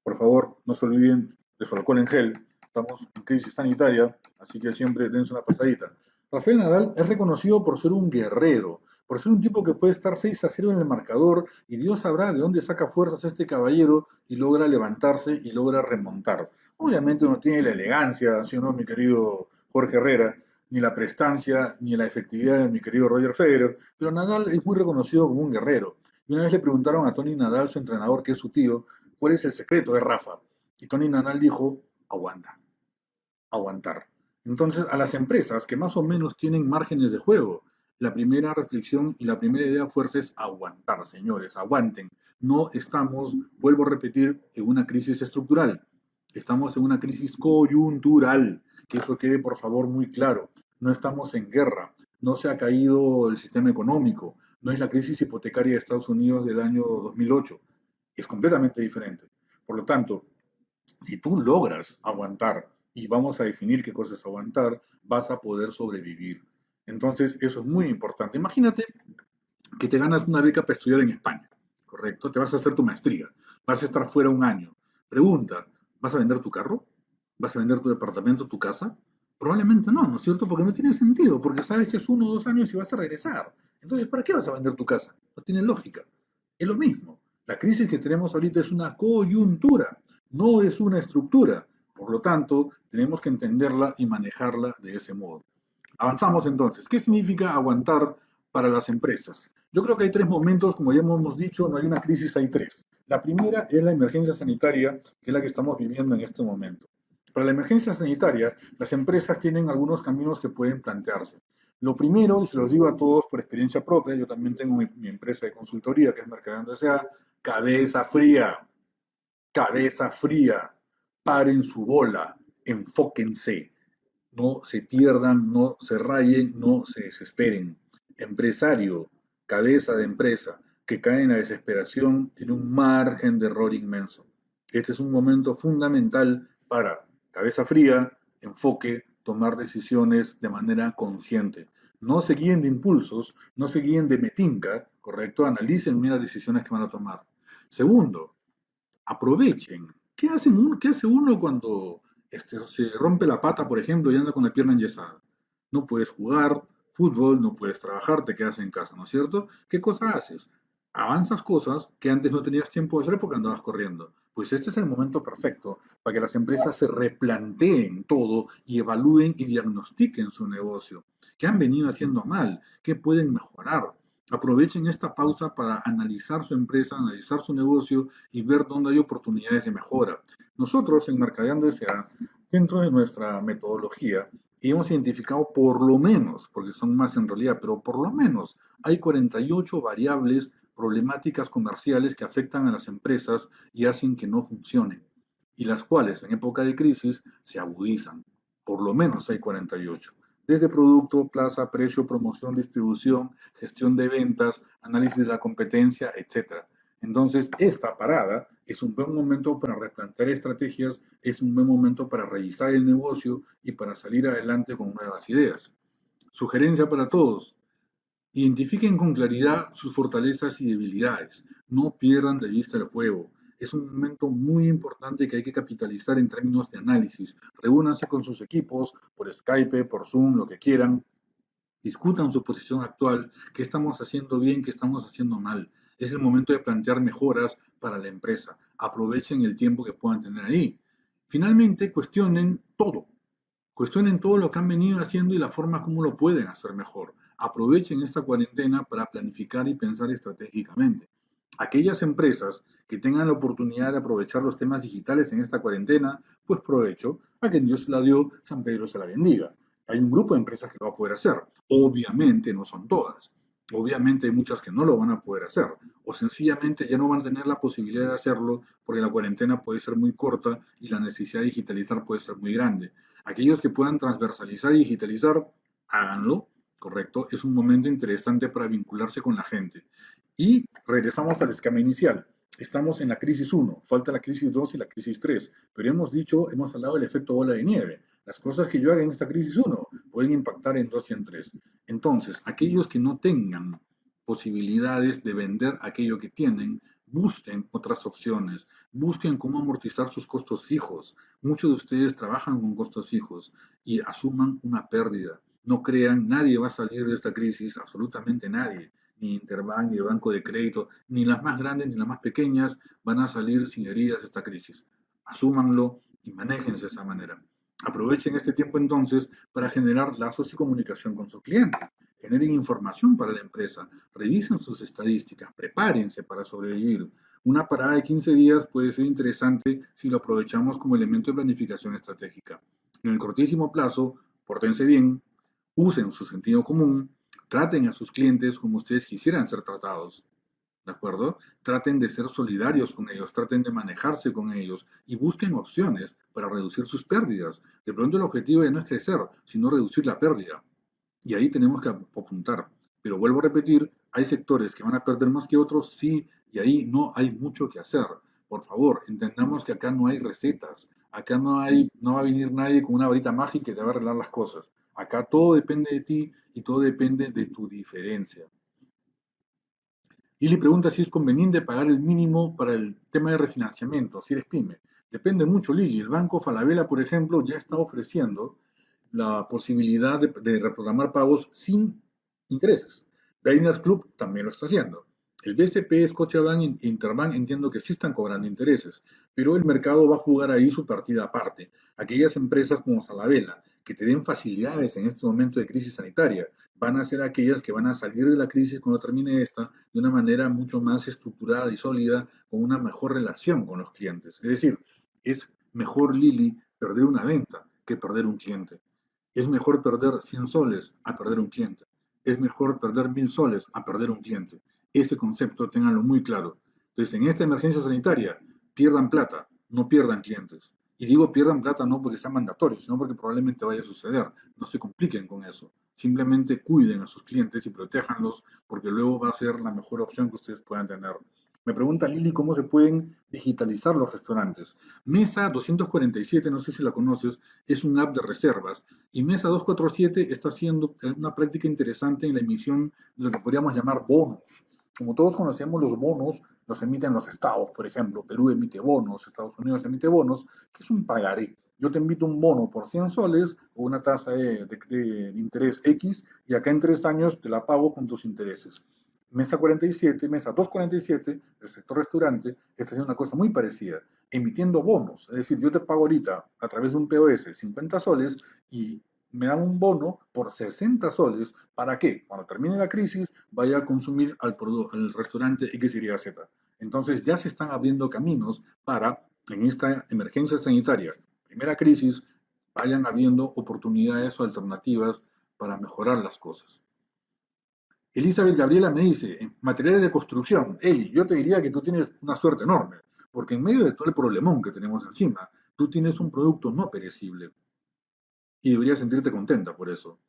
Por favor, no se olviden de su alcohol en gel. Estamos en crisis sanitaria, así que siempre dense una pasadita. Rafael Nadal es reconocido por ser un guerrero, por ser un tipo que puede estar 6-0 en el marcador y Dios sabrá de dónde saca fuerzas este caballero y logra levantarse y logra remontar. Obviamente no tiene la elegancia, ¿sí o no, mi querido Jorge Herrera, ni la prestancia, ni la efectividad de mi querido Roger Federer, pero Nadal es muy reconocido como un guerrero. Y una vez le preguntaron a Tony Nadal, su entrenador, que es su tío, cuál es el secreto de Rafa. Y Tony Nadal dijo, aguanta, aguantar. Entonces, a las empresas que más o menos tienen márgenes de juego, la primera reflexión y la primera idea fuerza es aguantar, señores, aguanten. No estamos, vuelvo a repetir, en una crisis estructural. Estamos en una crisis coyuntural. Que eso quede, por favor, muy claro. No estamos en guerra. No se ha caído el sistema económico. No es la crisis hipotecaria de Estados Unidos del año 2008. Es completamente diferente. Por lo tanto, si tú logras aguantar, y vamos a definir qué cosa es aguantar, vas a poder sobrevivir. Entonces, eso es muy importante. Imagínate que te ganas una beca para estudiar en España, ¿correcto? Te vas a hacer tu maestría, vas a estar fuera un año. Pregunta, ¿vas a vender tu carro? ¿Vas a vender tu departamento, tu casa? Probablemente no, ¿no es cierto? Porque no tiene sentido, porque sabes que es 1 o 2 años y vas a regresar. Entonces, ¿para qué vas a vender tu casa? No tiene lógica. Es lo mismo. La crisis que tenemos ahorita es una coyuntura, no es una estructura. Por lo tanto, tenemos que entenderla y manejarla de ese modo. Avanzamos entonces. ¿Qué significa aguantar para las empresas? Yo creo que hay 3 momentos, como ya hemos dicho, no hay una crisis, hay 3. La primera es la emergencia sanitaria, que es la que estamos viviendo en este momento. Para la emergencia sanitaria, las empresas tienen algunos caminos que pueden plantearse. Lo primero, y se los digo a todos por experiencia propia, yo también tengo mi empresa de consultoría, que es Mercadeando S.A., cabeza fría, cabeza fría, paren su bola, enfóquense, no se pierdan, no se rayen, no se desesperen. Empresario, cabeza de empresa, que cae en la desesperación, tiene un margen de error inmenso. Este es un momento fundamental para cabeza fría, enfoque, tomar decisiones de manera consciente. No se guíen de impulsos, no se guíen de metinca, ¿correcto? Analicen bien las decisiones que van a tomar. Segundo, aprovechen. ¿Qué hace uno cuando se rompe la pata, por ejemplo, y anda con la pierna enyesada? No puedes jugar fútbol, no puedes trabajar, te quedas en casa, ¿no es cierto? ¿Qué cosa haces? Avanzas cosas que antes no tenías tiempo de hacer porque andabas corriendo. Pues este es el momento perfecto para que las empresas se replanteen todo y evalúen y diagnostiquen su negocio. ¿Qué han venido haciendo mal? ¿Qué pueden mejorar? Aprovechen esta pausa para analizar su empresa, analizar su negocio y ver dónde hay oportunidades de mejora. Nosotros en Mercadeando S.A., dentro de nuestra metodología, hemos identificado por lo menos, porque son más en realidad, pero por lo menos hay 48 variables problemáticas comerciales que afectan a las empresas y hacen que no funcionen, y las cuales en época de crisis se agudizan. Por lo menos hay 48. Desde producto, plaza, precio, promoción, distribución, gestión de ventas, análisis de la competencia, etc. Entonces, esta parada es un buen momento para replantear estrategias, es un buen momento para revisar el negocio y para salir adelante con nuevas ideas. Sugerencia para todos: identifiquen con claridad sus fortalezas y debilidades. No pierdan de vista el juego. Es un momento muy importante que hay que capitalizar en términos de análisis. Reúnanse con sus equipos por Skype, por Zoom, lo que quieran. Discutan su posición actual, qué estamos haciendo bien, qué estamos haciendo mal. Es el momento de plantear mejoras para la empresa. Aprovechen el tiempo que puedan tener ahí. Finalmente, cuestionen todo lo que han venido haciendo y la forma como lo pueden hacer mejor. Aprovechen esta cuarentena para planificar y pensar estratégicamente. Aquellas empresas que tengan la oportunidad de aprovechar los temas digitales en esta cuarentena, pues provecho. A quien Dios se la dio, San Pedro se la bendiga. Hay un grupo de empresas que lo va a poder hacer. Obviamente no son todas. Obviamente hay muchas que no lo van a poder hacer. O sencillamente ya no van a tener la posibilidad de hacerlo porque la cuarentena puede ser muy corta y la necesidad de digitalizar puede ser muy grande. Aquellos que puedan transversalizar y digitalizar, háganlo, ¿correcto? Es un momento interesante para vincularse con la gente. Y regresamos al esquema inicial. Estamos en la crisis 1, falta la crisis 2 y la crisis 3, pero hemos hablado del efecto bola de nieve. Las cosas que yo haga en esta crisis 1 pueden impactar en 2 y en 3. Entonces, aquellos que no tengan posibilidades de vender aquello que tienen, busquen otras opciones, busquen cómo amortizar sus costos fijos. Muchos de ustedes trabajan con costos fijos y asuman una pérdida. No crean, nadie va a salir de esta crisis, absolutamente nadie. ni Interbank, ni el Banco de Crédito, ni las más grandes ni las más pequeñas van a salir sin heridas de esta crisis. Asúmanlo y manéjense de esa manera. Aprovechen este tiempo entonces para generar lazos y comunicación con su cliente. Generen información para la empresa, revisen sus estadísticas, prepárense para sobrevivir. Una parada de 15 días puede ser interesante si lo aprovechamos como elemento de planificación estratégica. En el cortísimo plazo, pórtense bien, usen su sentido común, traten a sus clientes como ustedes quisieran ser tratados. ¿De acuerdo? Traten de ser solidarios con ellos, traten de manejarse con ellos y busquen opciones para reducir sus pérdidas. De pronto el objetivo ya no es crecer, sino reducir la pérdida. Y ahí tenemos que apuntar. Pero vuelvo a repetir, hay sectores que van a perder más que otros, sí, y ahí no hay mucho que hacer. Por favor, entendamos que acá no hay recetas, acá no va a venir nadie con una varita mágica que te va a arreglar las cosas. Acá todo depende de ti y todo depende de tu diferencia. Y le pregunta si es conveniente pagar el mínimo para el tema de refinanciamiento, si eres pyme. Depende mucho, Lili. El Banco Falabella, por ejemplo, ya está ofreciendo la posibilidad de reprogramar pagos sin intereses. Diners Club también lo está haciendo. El BCP, Scotiabank e Interbank entiendo que sí están cobrando intereses, pero el mercado va a jugar ahí su partida aparte. Aquellas empresas como Falabella que te den facilidades en este momento de crisis sanitaria van a ser aquellas que van a salir de la crisis cuando termine esta de una manera mucho más estructurada y sólida, con una mejor relación con los clientes. Es decir, es mejor, Lili, perder una venta que perder un cliente. Es mejor perder 100 soles a perder un cliente. Es mejor perder 1000 soles a perder un cliente. Ese concepto ténganlo muy claro. Entonces, en esta emergencia sanitaria, pierdan plata, no pierdan clientes. Y digo pierdan plata no porque sea mandatorio, sino porque probablemente vaya a suceder. No se compliquen con eso. Simplemente cuiden a sus clientes y protéjanlos porque luego va a ser la mejor opción que ustedes puedan tener. Me pregunta Lili cómo se pueden digitalizar los restaurantes. Mesa 247, no sé si la conoces, es un app de reservas y Mesa 247 está haciendo una práctica interesante en la emisión de lo que podríamos llamar bonos. Como todos conocemos, los bonos los emiten los estados, por ejemplo, Perú emite bonos, Estados Unidos emite bonos, que es un pagaré. Yo te emito un bono por 100 soles o una tasa de interés X y acá en 3 años te la pago con tus intereses. Mesa 47, Mesa 247, el sector restaurante, está haciendo una cosa muy parecida, emitiendo bonos. Es decir, yo te pago ahorita a través de un POS 50 soles y me dan un bono por 60 soles para que cuando termine la crisis vaya a consumir al restaurante XYZ. Entonces ya se están abriendo caminos para, en esta emergencia sanitaria, primera crisis, vayan habiendo oportunidades o alternativas para mejorar las cosas. Elizabeth Gabriela me dice, en materiales de construcción, Eli, yo te diría que tú tienes una suerte enorme, porque en medio de todo el problemón que tenemos encima, tú tienes un producto no perecible y deberías sentirte contenta por eso.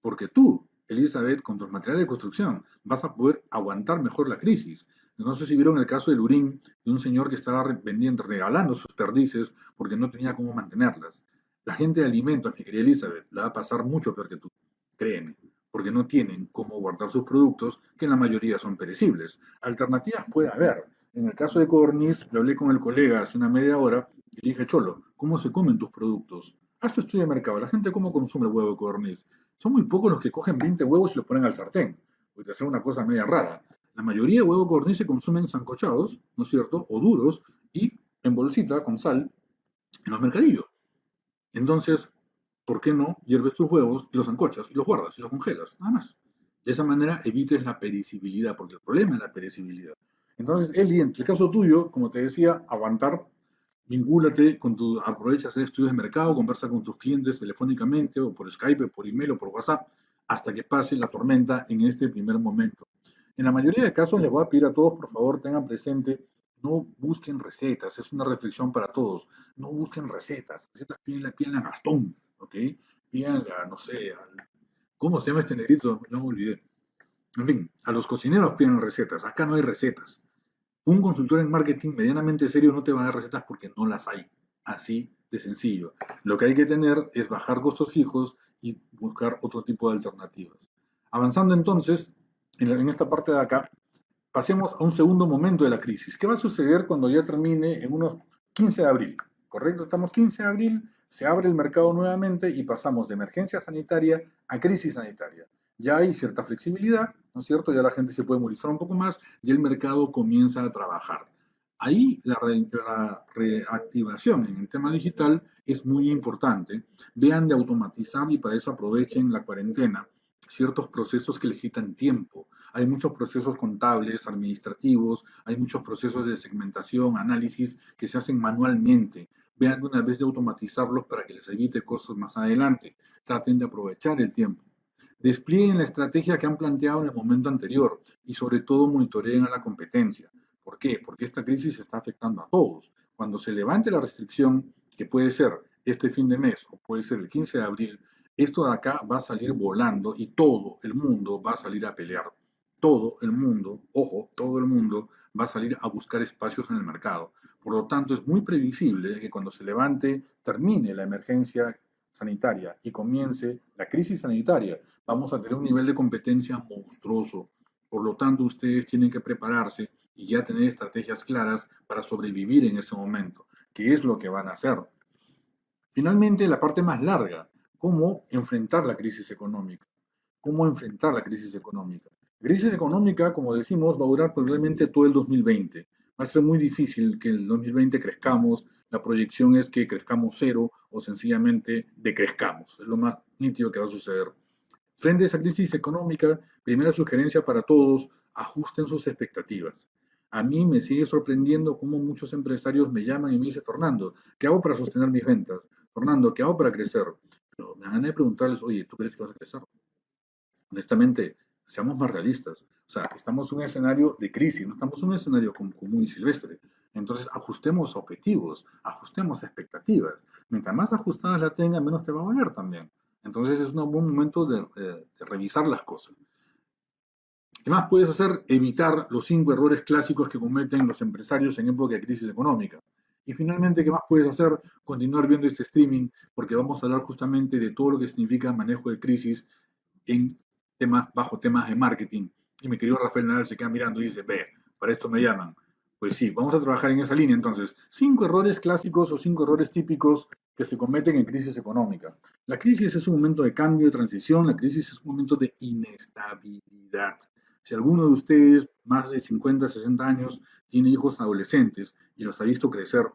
Porque tú, Elizabeth, con tus materiales de construcción, vas a poder aguantar mejor la crisis. No sé si vieron el caso de Lurín, de un señor que estaba vendiendo, regalando sus perdices porque no tenía cómo mantenerlas. La gente de alimentos, mi querida Elizabeth, la va a pasar mucho peor que tú. Créeme, porque no tienen cómo guardar sus productos, que en la mayoría son perecibles. Alternativas puede haber. En el caso de Codorniz, le hablé con el colega hace una media hora y le dije, Cholo, ¿cómo se comen tus productos? Haz tu estudio de mercado. La gente cómo consume el huevo de codorniz. Son muy pocos los que cogen 20 huevos y los ponen al sartén. Porque hacer una cosa media rara. La mayoría de huevos de codorniz se consumen sancochados, ¿no es cierto? O duros y en bolsita con sal en los mercadillos. Entonces, ¿por qué no hierves tus huevos y los sancochas y los guardas y los congelas? Nada más. De esa manera evites la perecibilidad, porque el problema es la perecibilidad. Entonces, Eli, en el caso tuyo, como te decía, aguantar, vincúlate con tu, aprovecha hacer estudios de mercado, conversa con tus clientes telefónicamente o por Skype, por email o por WhatsApp, hasta que pase la tormenta en este primer momento. En la mayoría de casos les voy a pedir a todos, por favor, tengan presente, no busquen recetas, es una reflexión para todos, no busquen recetas, pídanle a Gastón, ¿ok? Pídanle a, no sé, ¿cómo se llama este negrito? No me olvidé. En fin, a los cocineros piden recetas, acá no hay recetas. Un consultor en marketing medianamente serio no te va a dar recetas porque no las hay. Así de sencillo. Lo que hay que tener es bajar costos fijos y buscar otro tipo de alternativas. Avanzando entonces, en esta parte de acá, pasemos a un segundo momento de la crisis. ¿Qué va a suceder cuando ya termine en unos 15 de abril? ¿Correcto? Estamos 15 de abril, se abre el mercado nuevamente y pasamos de emergencia sanitaria a crisis sanitaria. Ya hay cierta flexibilidad, ¿no es cierto? Ya la gente se puede movilizar un poco más y el mercado comienza a trabajar. Ahí la reactivación en el tema digital es muy importante. Vean de automatizar y para eso aprovechen la cuarentena ciertos procesos que les quitan tiempo. Hay muchos procesos contables, administrativos, hay muchos procesos de segmentación, análisis que se hacen manualmente. Vean de una vez de automatizarlos para que les evite costos más adelante. Traten de aprovechar el tiempo. Desplieguen la estrategia que han planteado en el momento anterior y sobre todo monitoreen a la competencia. ¿Por qué? Porque esta crisis está afectando a todos. Cuando se levante la restricción, que puede ser este fin de mes o puede ser el 15 de abril, esto de acá va a salir volando y todo el mundo va a salir a pelear. Todo el mundo, ojo, todo el mundo va a salir a buscar espacios en el mercado. Por lo tanto, es muy previsible que cuando se levante, termine la emergencia sanitaria y comience la crisis sanitaria, vamos a tener un nivel de competencia monstruoso. Por lo tanto, ustedes tienen que prepararse y ya tener estrategias claras para sobrevivir en ese momento. ¿Qué es lo que van a hacer? Finalmente, la parte más larga, cómo enfrentar la crisis económica. ¿Cómo enfrentar la crisis económica? La crisis económica, como decimos, va a durar probablemente todo el 2020. Va a ser muy difícil que el 2020 crezcamos. La proyección es que crezcamos cero o sencillamente decrezcamos. Es lo más nítido que va a suceder. Frente a esa crisis económica, primera sugerencia para todos, ajusten sus expectativas. A mí me sigue sorprendiendo cómo muchos empresarios me llaman y me dicen, Fernando, ¿qué hago para sostener mis ventas? Fernando, ¿qué hago para crecer? Pero me van a preguntarles, oye, ¿tú crees que vas a crecer? Honestamente, seamos más realistas. O sea, estamos en un escenario de crisis, no estamos en un escenario común y silvestre. Entonces, ajustemos objetivos, ajustemos expectativas. Mientras más ajustadas la tenga, menos te va a valer también. Entonces, es un buen momento de revisar las cosas. ¿Qué más puedes hacer? Evitar los 5 errores clásicos que cometen los empresarios en época de crisis económica. Y finalmente, ¿qué más puedes hacer? Continuar viendo este streaming, porque vamos a hablar justamente de todo lo que significa manejo de crisis en temas, bajo temas de marketing. Y mi querido Rafael Nadal se queda mirando y dice, ve, para esto me llaman. Pues sí, vamos a trabajar en esa línea entonces. 5 errores clásicos o 5 errores típicos que se cometen en crisis económica. La crisis es un momento de cambio, de transición, la crisis es un momento de inestabilidad. Si alguno de ustedes, más de 50, 60 años, tiene hijos adolescentes y los ha visto crecer,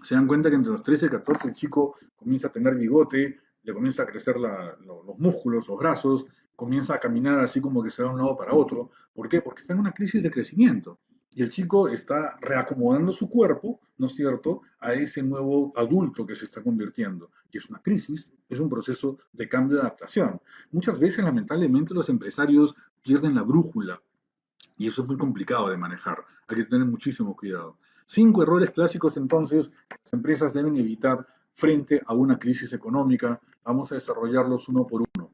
se dan cuenta que entre los 13 y 14 el chico comienza a tener bigote, le comienza a crecer los músculos, los brazos, comienza a caminar así como que se va de un lado para otro. ¿Por qué? Porque está en una crisis de crecimiento. Y el chico está reacomodando su cuerpo, ¿no es cierto?, a ese nuevo adulto que se está convirtiendo. Y es una crisis, es un proceso de cambio de adaptación. Muchas veces, lamentablemente, los empresarios pierden la brújula y eso es muy complicado de manejar. Hay que tener muchísimo cuidado. 5 errores clásicos, entonces, que las empresas deben evitar frente a una crisis económica. Vamos a desarrollarlos uno por uno.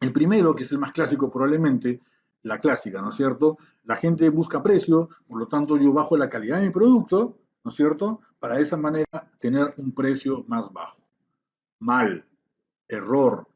El primero, que es el más clásico probablemente, la clásica, ¿no es cierto? La gente busca precio, por lo tanto yo bajo la calidad de mi producto, ¿no es cierto? Para de esa manera tener un precio más bajo. Mal, error,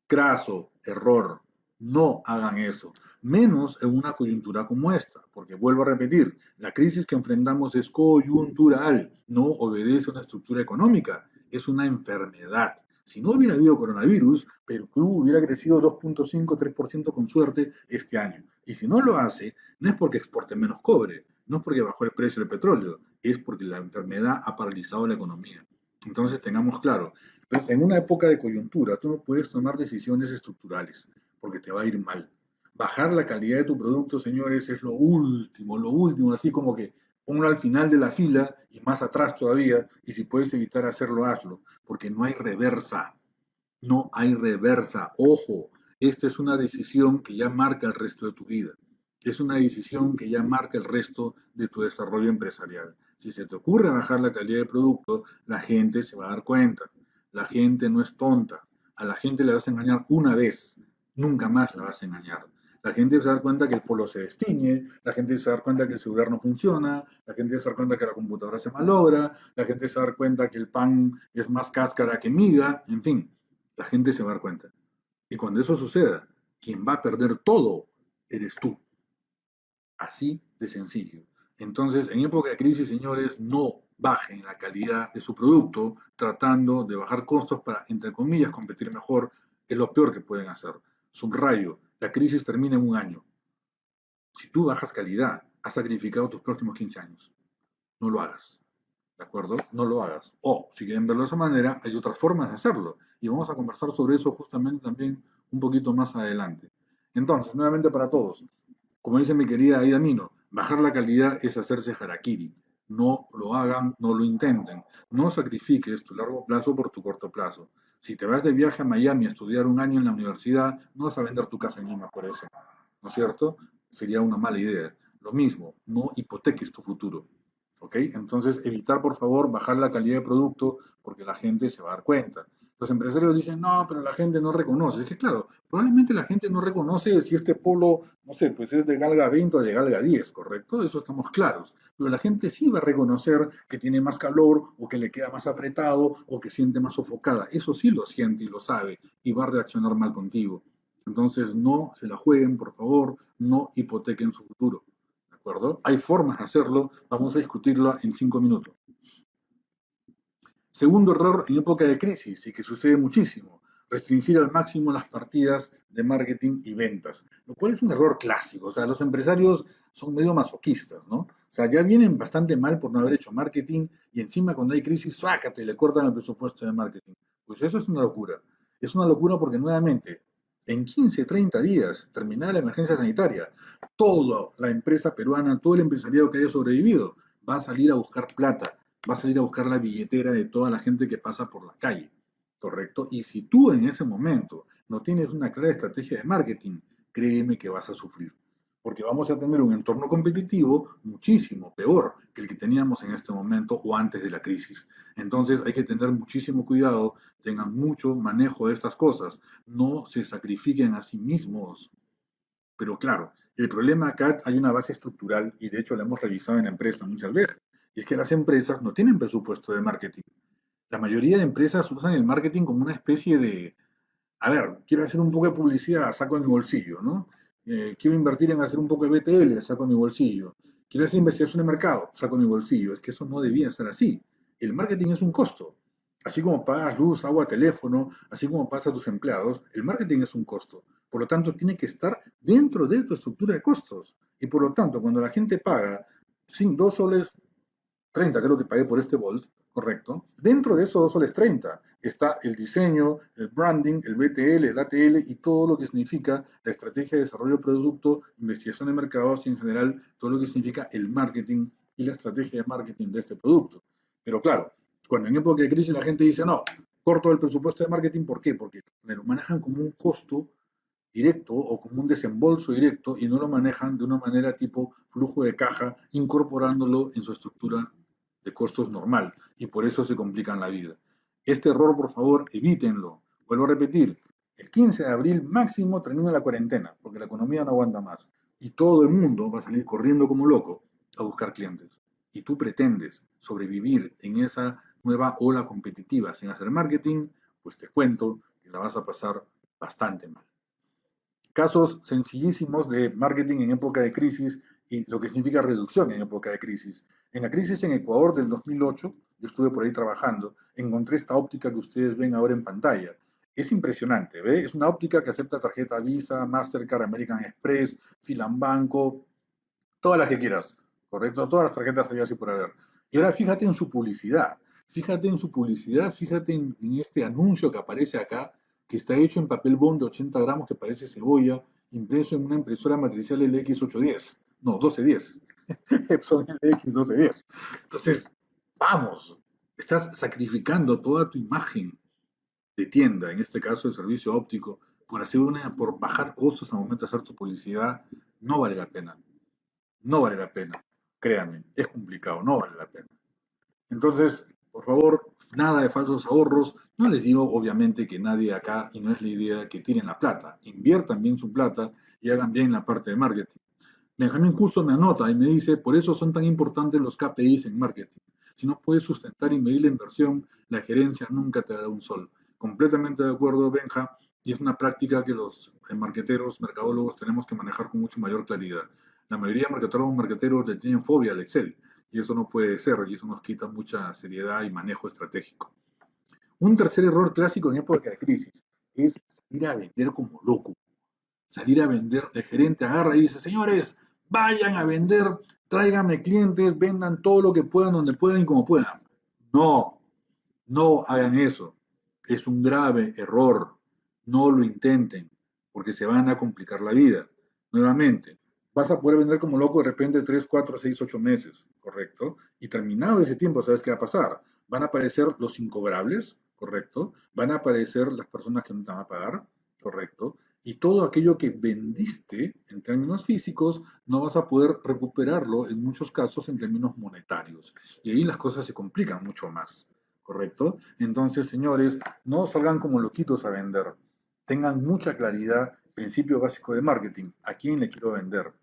craso, error. No hagan eso, menos en una coyuntura como esta, porque vuelvo a repetir, la crisis que enfrentamos es coyuntural, no obedece a una estructura económica, es una enfermedad. Si no hubiera habido coronavirus, Perú hubiera crecido 2.5-3% con suerte este año. Y si no lo hace, no es porque exporte menos cobre, no es porque bajó el precio del petróleo, es porque la enfermedad ha paralizado la economía. Entonces tengamos claro, entonces, en una época de coyuntura, tú no puedes tomar decisiones estructurales, porque te va a ir mal. Bajar la calidad de tu producto, señores, es lo último, así como que ponlo al final de la fila y más atrás todavía, y si puedes evitar hacerlo, hazlo, porque no hay reversa, no hay reversa. Ojo, esta es una decisión que ya marca el resto de tu vida. Es una decisión que ya marca el resto de tu desarrollo empresarial. Si se te ocurre bajar la calidad de producto, la gente se va a dar cuenta. La gente no es tonta. A la gente le vas a engañar una vez, nunca más la vas a engañar. La gente se va a dar cuenta que el polo se destiñe, la gente se va a dar cuenta que el celular no funciona, la gente se va a dar cuenta que la computadora se malogra, la gente se va a dar cuenta que el pan es más cáscara que miga, en fin, la gente se va a dar cuenta. Y cuando eso suceda, quien va a perder todo eres tú. Así de sencillo. Entonces, en época de crisis, señores, no bajen la calidad de su producto tratando de bajar costos para, entre comillas, competir mejor. Es lo peor que pueden hacer. Subrayo, la crisis termina en un año. Si tú bajas calidad, has sacrificado tus próximos 15 años. No lo hagas. ¿De acuerdo? No lo hagas. O, si quieren verlo de esa manera, hay otras formas de hacerlo. Y vamos a conversar sobre eso justamente también un poquito más adelante. Entonces, nuevamente para todos, como dice mi querida Aida Mino, bajar la calidad es hacerse harakiri. No lo hagan, no lo intenten. No sacrifiques tu largo plazo por tu corto plazo. Si te vas de viaje a Miami a estudiar un año en la universidad, no vas a vender tu casa en Lima por eso. ¿No es cierto? Sería una mala idea. Lo mismo, no hipoteques tu futuro. ¿Ok? Entonces, evitar, por favor, bajar la calidad de producto porque la gente se va a dar cuenta. Los empresarios dicen, no, pero la gente no reconoce. Es que, claro, probablemente la gente no reconoce si este polo, no sé, pues es de Galga 20 o de Galga 10, ¿correcto? De eso estamos claros. Pero la gente sí va a reconocer que tiene más calor o que le queda más apretado o que siente más sofocada. Eso sí lo siente y lo sabe y va a reaccionar mal contigo. Entonces, no se la jueguen, por favor, no hipotequen su futuro. ¿De acuerdo? Hay formas de hacerlo, vamos a discutirlo en 5 minutos. Segundo error en época de crisis y que sucede muchísimo, restringir al máximo las partidas de marketing y ventas, lo cual es un error clásico. O sea, los empresarios son medio masoquistas, ¿no? O sea, ya vienen bastante mal por no haber hecho marketing y encima cuando hay crisis, ¡sácate! Le cortan el presupuesto de marketing. Pues eso es una locura. Es una locura porque nuevamente, en 15, 30 días, terminada la emergencia sanitaria, toda la empresa peruana, todo el empresariado que haya sobrevivido, va a salir a buscar plata, va a salir a buscar la billetera de toda la gente que pasa por la calle, ¿correcto? Y si tú en ese momento no tienes una clara estrategia de marketing, créeme que vas a sufrir, porque vamos a tener un entorno competitivo muchísimo peor que el que teníamos en este momento o antes de la crisis. Entonces hay que tener muchísimo cuidado, tengan mucho manejo de estas cosas, no se sacrifiquen a sí mismos. Pero claro, el problema acá hay una base estructural y de hecho la hemos revisado en la empresa muchas veces. Y es que las empresas no tienen presupuesto de marketing. La mayoría de empresas usan el marketing como una especie de, a ver, quiero hacer un poco de publicidad, saco de mi bolsillo, ¿no? Quiero invertir en hacer un poco de BTL, saco de mi bolsillo. Quiero hacer investigación de mercado, saco de mi bolsillo. Es que eso no debía ser así. El marketing es un costo. Así como pagas luz, agua, teléfono, así como pagas a tus empleados, el marketing es un costo. Por lo tanto, tiene que estar dentro de tu estructura de costos. Y por lo tanto, cuando la gente paga 2 soles 30 creo que pagué por este Volt, correcto. Dentro de esos 2 soles 30 está el diseño, el branding, el BTL, el ATL y todo lo que significa la estrategia de desarrollo de producto, investigación de mercados y en general todo lo que significa el marketing y la estrategia de marketing de este producto. Pero claro, cuando en época de crisis la gente dice, no, corto el presupuesto de marketing, ¿por qué? Porque lo manejan como un costo directo o como un desembolso directo y no lo manejan de una manera tipo flujo de caja, incorporándolo en su estructura de costos normal y por eso se complican la vida. Este error, por favor, evítenlo. Vuelvo a repetir, el 15 de abril máximo termina la cuarentena porque la economía no aguanta más y todo el mundo va a salir corriendo como loco a buscar clientes. Y tú pretendes sobrevivir en esa nueva ola competitiva sin hacer marketing, pues te cuento que la vas a pasar bastante mal. Casos sencillísimos de marketing en época de crisis y lo que significa reducción en época de crisis. En la crisis en Ecuador del 2008, yo estuve por ahí trabajando, encontré esta óptica que ustedes ven ahora en pantalla. Es impresionante, ¿ve? Es una óptica que acepta tarjeta Visa, Mastercard, American Express, Filambanco, todas las que quieras, ¿correcto? Todas las tarjetas había así por haber. Y ahora fíjate en su publicidad, fíjate en su publicidad, fíjate en este anuncio que aparece acá, que está hecho en papel bond de 80 gramos que parece cebolla, impreso en una impresora matricial LX810, no, 1210, Epson LX1210. Entonces, vamos, estás sacrificando toda tu imagen de tienda, en este caso de servicio óptico, por bajar costos al momento de hacer tu publicidad, no vale la pena. No vale la pena. Créanme, es complicado, no vale la pena. Entonces, por favor, nada de falsos ahorros. No les digo, obviamente, que nadie acá, y no es la idea, que tiren la plata. Inviertan bien su plata y hagan bien la parte de marketing. Benjamín justo me anota y me dice, por eso son tan importantes los KPIs en marketing. Si no puedes sustentar y medir la inversión, la gerencia nunca te dará un sol. Completamente de acuerdo, Benja, y es una práctica que los marketeros, mercadólogos tenemos que manejar con mucho mayor claridad. La mayoría de marketeros le tienen fobia al Excel, y eso no puede ser, y eso nos quita mucha seriedad y manejo estratégico. Un tercer error clásico en época de crisis es ir a vender como loco. Salir a vender, el gerente agarra y dice, señores, vayan a vender, tráiganme clientes, vendan todo lo que puedan, donde puedan y como puedan. No, no hagan eso. Es un grave error. No lo intenten, porque se van a complicar la vida. Nuevamente, vas a poder vender como loco de repente 3, 4, 6, 8 meses, ¿correcto? Y terminado ese tiempo, ¿sabes qué va a pasar? Van a aparecer los incobrables, ¿correcto? Van a aparecer las personas que no te van a pagar, ¿correcto? Y todo aquello que vendiste en términos físicos no vas a poder recuperarlo en muchos casos en términos monetarios. Y ahí las cosas se complican mucho más, ¿correcto? Entonces, señores, no salgan como loquitos a vender. Tengan mucha claridad, principio básico de marketing. ¿A quién le quiero vender?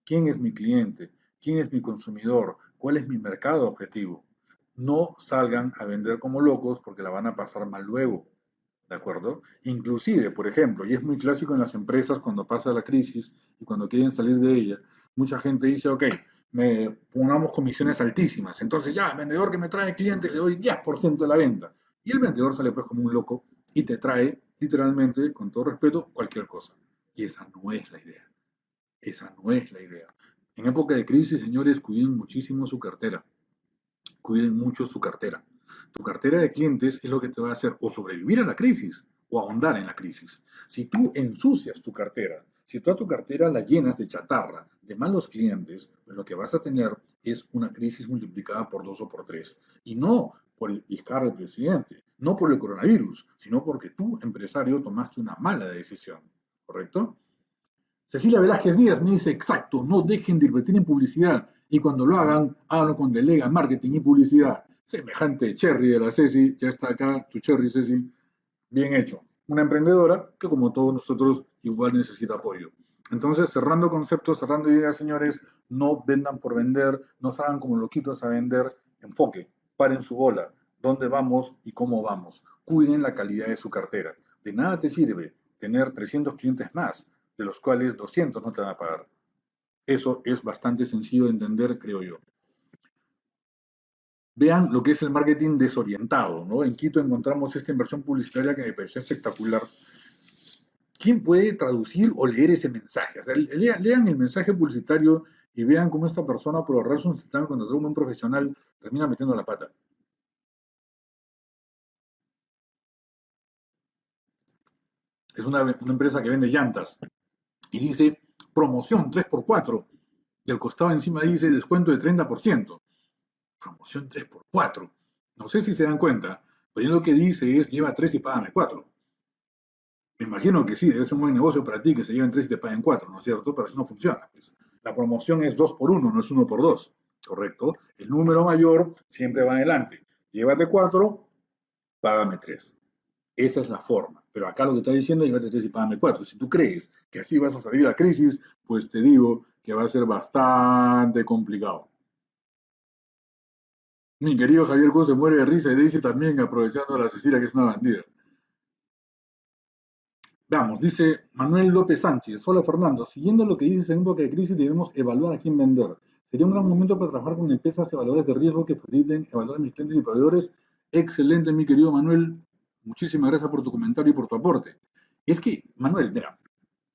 ¿Quién es mi cliente? ¿Quién es mi consumidor? ¿Cuál es mi mercado objetivo? No salgan a vender como locos porque la van a pasar mal luego. ¿De acuerdo? Inclusive, por ejemplo, y es muy clásico en las empresas cuando pasa la crisis y cuando quieren salir de ella, mucha gente dice, ok, me pongamos comisiones altísimas, entonces ya, vendedor que me trae cliente le doy 10% de la venta. Y el vendedor sale pues como un loco y te trae, literalmente, con todo respeto, cualquier cosa. Y esa no es la idea. Esa no es la idea. En época de crisis, señores, cuiden muchísimo su cartera. Cuiden mucho su cartera. Tu cartera de clientes es lo que te va a hacer o sobrevivir a la crisis o ahondar en la crisis. Si tú ensucias tu cartera, si tú a tu cartera la llenas de chatarra, de malos clientes, pues lo que vas a tener es una crisis multiplicada por 2 o por 3. Y no por el piscar al presidente, no por el coronavirus, sino porque tú, empresario, tomaste una mala decisión. ¿Correcto? Cecilia Velázquez Díaz me dice, exacto, no dejen de invertir en publicidad y cuando lo hagan, háganlo con Delega, marketing y publicidad. Semejante Cherry de la Ceci, ya está acá, tu Cherry Ceci, bien hecho. Una emprendedora que como todos nosotros igual necesita apoyo. Entonces, cerrando conceptos, cerrando ideas, señores, no vendan por vender, no salgan como loquitos a vender, enfoque, paren su bola, dónde vamos y cómo vamos. Cuiden la calidad de su cartera. De nada te sirve tener 300 clientes más, de los cuales 200 no te van a pagar. Eso es bastante sencillo de entender, creo yo. Vean lo que es el marketing desorientado, ¿no? En Quito encontramos esta inversión publicitaria que me pareció espectacular. ¿Quién puede traducir o leer ese mensaje? O sea, lean el mensaje publicitario y vean cómo esta persona, por ahorrarse un certamen cuando trae un profesional, termina metiendo la pata. Es una empresa que vende llantas y dice promoción 3x4 y al costado encima dice descuento de 30%. Promoción 3x4. No sé si se dan cuenta, pero lo que dice es lleva 3 y págame 4. Me imagino que sí, debe ser un buen negocio para ti que se lleven 3 y te paguen 4, ¿no es cierto? Pero así no funciona. Pues. La promoción es 2x1, no es 1x2, ¿correcto? El número mayor siempre va adelante. Llévate 4, págame 3. Esa es la forma. Pero acá lo que está diciendo es llévate 3 y págame 4. Si tú crees que así vas a salir de la crisis, pues te digo que va a ser bastante complicado. Mi querido Javier Cruz se muere de risa y dice también aprovechando a la Cecilia que es una bandida. Veamos, dice Manuel López Sánchez. Hola Fernando, siguiendo lo que dices en época de crisis debemos evaluar a quién vender. Sería un gran momento para trabajar con empresas evaluadores de riesgo que faciliten evaluar a mis clientes y proveedores. Excelente, mi querido Manuel. Muchísimas gracias por tu comentario y por tu aporte. Es que, Manuel, mira,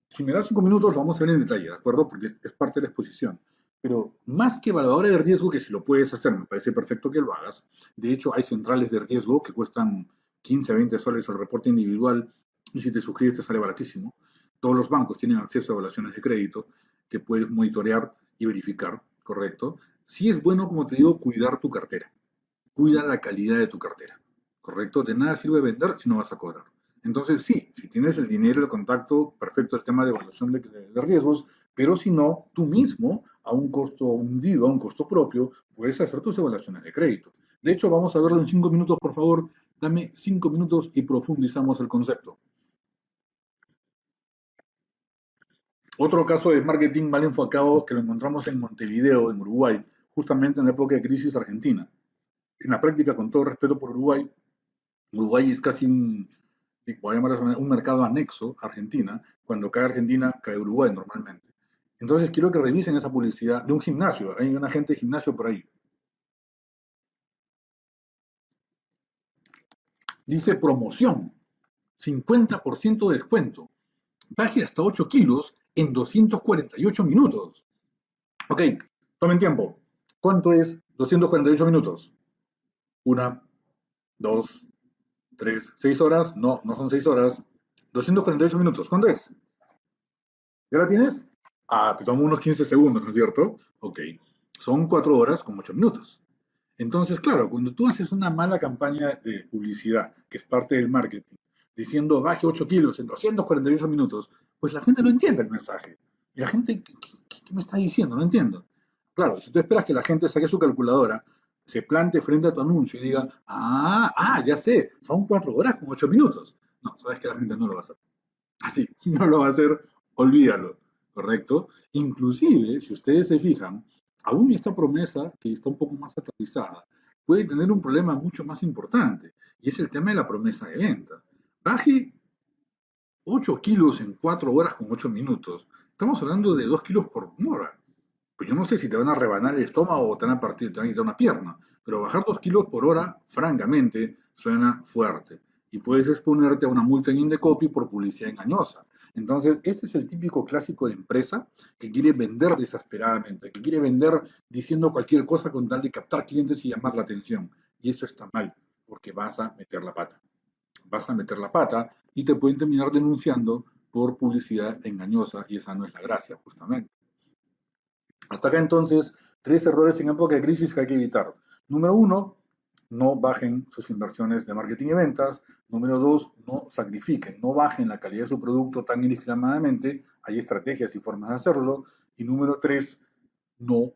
si me das 5 minutos lo vamos a ver en detalle, ¿de acuerdo? Porque es parte de la exposición. Pero más que evaluadores de riesgo, que si lo puedes hacer, me parece perfecto que lo hagas. De hecho, hay centrales de riesgo que cuestan 15 a 20 soles el reporte individual y si te suscribes te sale baratísimo. Todos los bancos tienen acceso a evaluaciones de crédito que puedes monitorear y verificar, ¿correcto? Sí es bueno, como te digo, cuidar tu cartera. Cuida la calidad de tu cartera, ¿correcto? De nada sirve vender si no vas a cobrar. Entonces, sí, si tienes el dinero y el contacto, perfecto el tema de evaluación de riesgos, pero si no, tú mismo, a un costo hundido, a un costo propio, puedes hacer tus evaluaciones de crédito. De hecho, vamos a verlo en 5 minutos, por favor. Dame 5 minutos y profundizamos el concepto. Otro caso de marketing mal enfocado que lo encontramos en Montevideo, en Uruguay, justamente en la época de crisis argentina. En la práctica, con todo respeto por Uruguay, Uruguay es casi un mercado anexo a Argentina. Cuando cae Argentina, cae Uruguay normalmente. Entonces quiero que revisen esa publicidad de un gimnasio. Hay un agente de gimnasio por ahí. Dice promoción, 50% de descuento. Baje hasta 8 kilos en 248 minutos. Ok, tomen tiempo. ¿Cuánto es 248 minutos? Una, dos, tres, 6 horas. No, no son 6 horas. 248 minutos. ¿Cuánto es? ¿Ya la tienes? Ah, te tomó unos 15 segundos, ¿no es cierto? Ok. Son 4 horas con 8 minutos. Entonces, claro, cuando tú haces una mala campaña de publicidad, que es parte del marketing, diciendo baje 8 kilos en 248 minutos, pues la gente no entiende el mensaje. Y la gente, ¿qué me está diciendo? No entiendo. Claro, si tú esperas que la gente saque su calculadora, se plante frente a tu anuncio y diga, ya sé, son 4 horas con 8 minutos. No, sabes que la gente no lo va a hacer. Así, no lo va a hacer, olvídalo, ¿correcto? Inclusive, si ustedes se fijan, aún esta promesa, que está un poco más aterrizada, puede tener un problema mucho más importante, y es el tema de la promesa de venta. Baje 8 kilos en 4 horas con 8 minutos. Estamos hablando de 2 kilos por hora. Pues yo no sé si te van a rebanar el estómago o te van a partir, te van a quitar una pierna, pero bajar 2 kilos por hora, francamente, suena fuerte. Y puedes exponerte a una multa en Indecopi por publicidad engañosa. Entonces, este es el típico clásico de empresa que quiere vender desesperadamente, que quiere vender diciendo cualquier cosa con tal de captar clientes y llamar la atención. Y eso está mal, porque vas a meter la pata. Vas a meter la pata y te pueden terminar denunciando por publicidad engañosa y esa no es la gracia, justamente. Hasta acá entonces, 3 errores en época de crisis que hay que evitar. Número uno, no bajen sus inversiones de marketing y ventas. Número dos, no sacrifiquen, no bajen la calidad de su producto tan indiscriminadamente. Hay estrategias y formas de hacerlo. Y número tres, no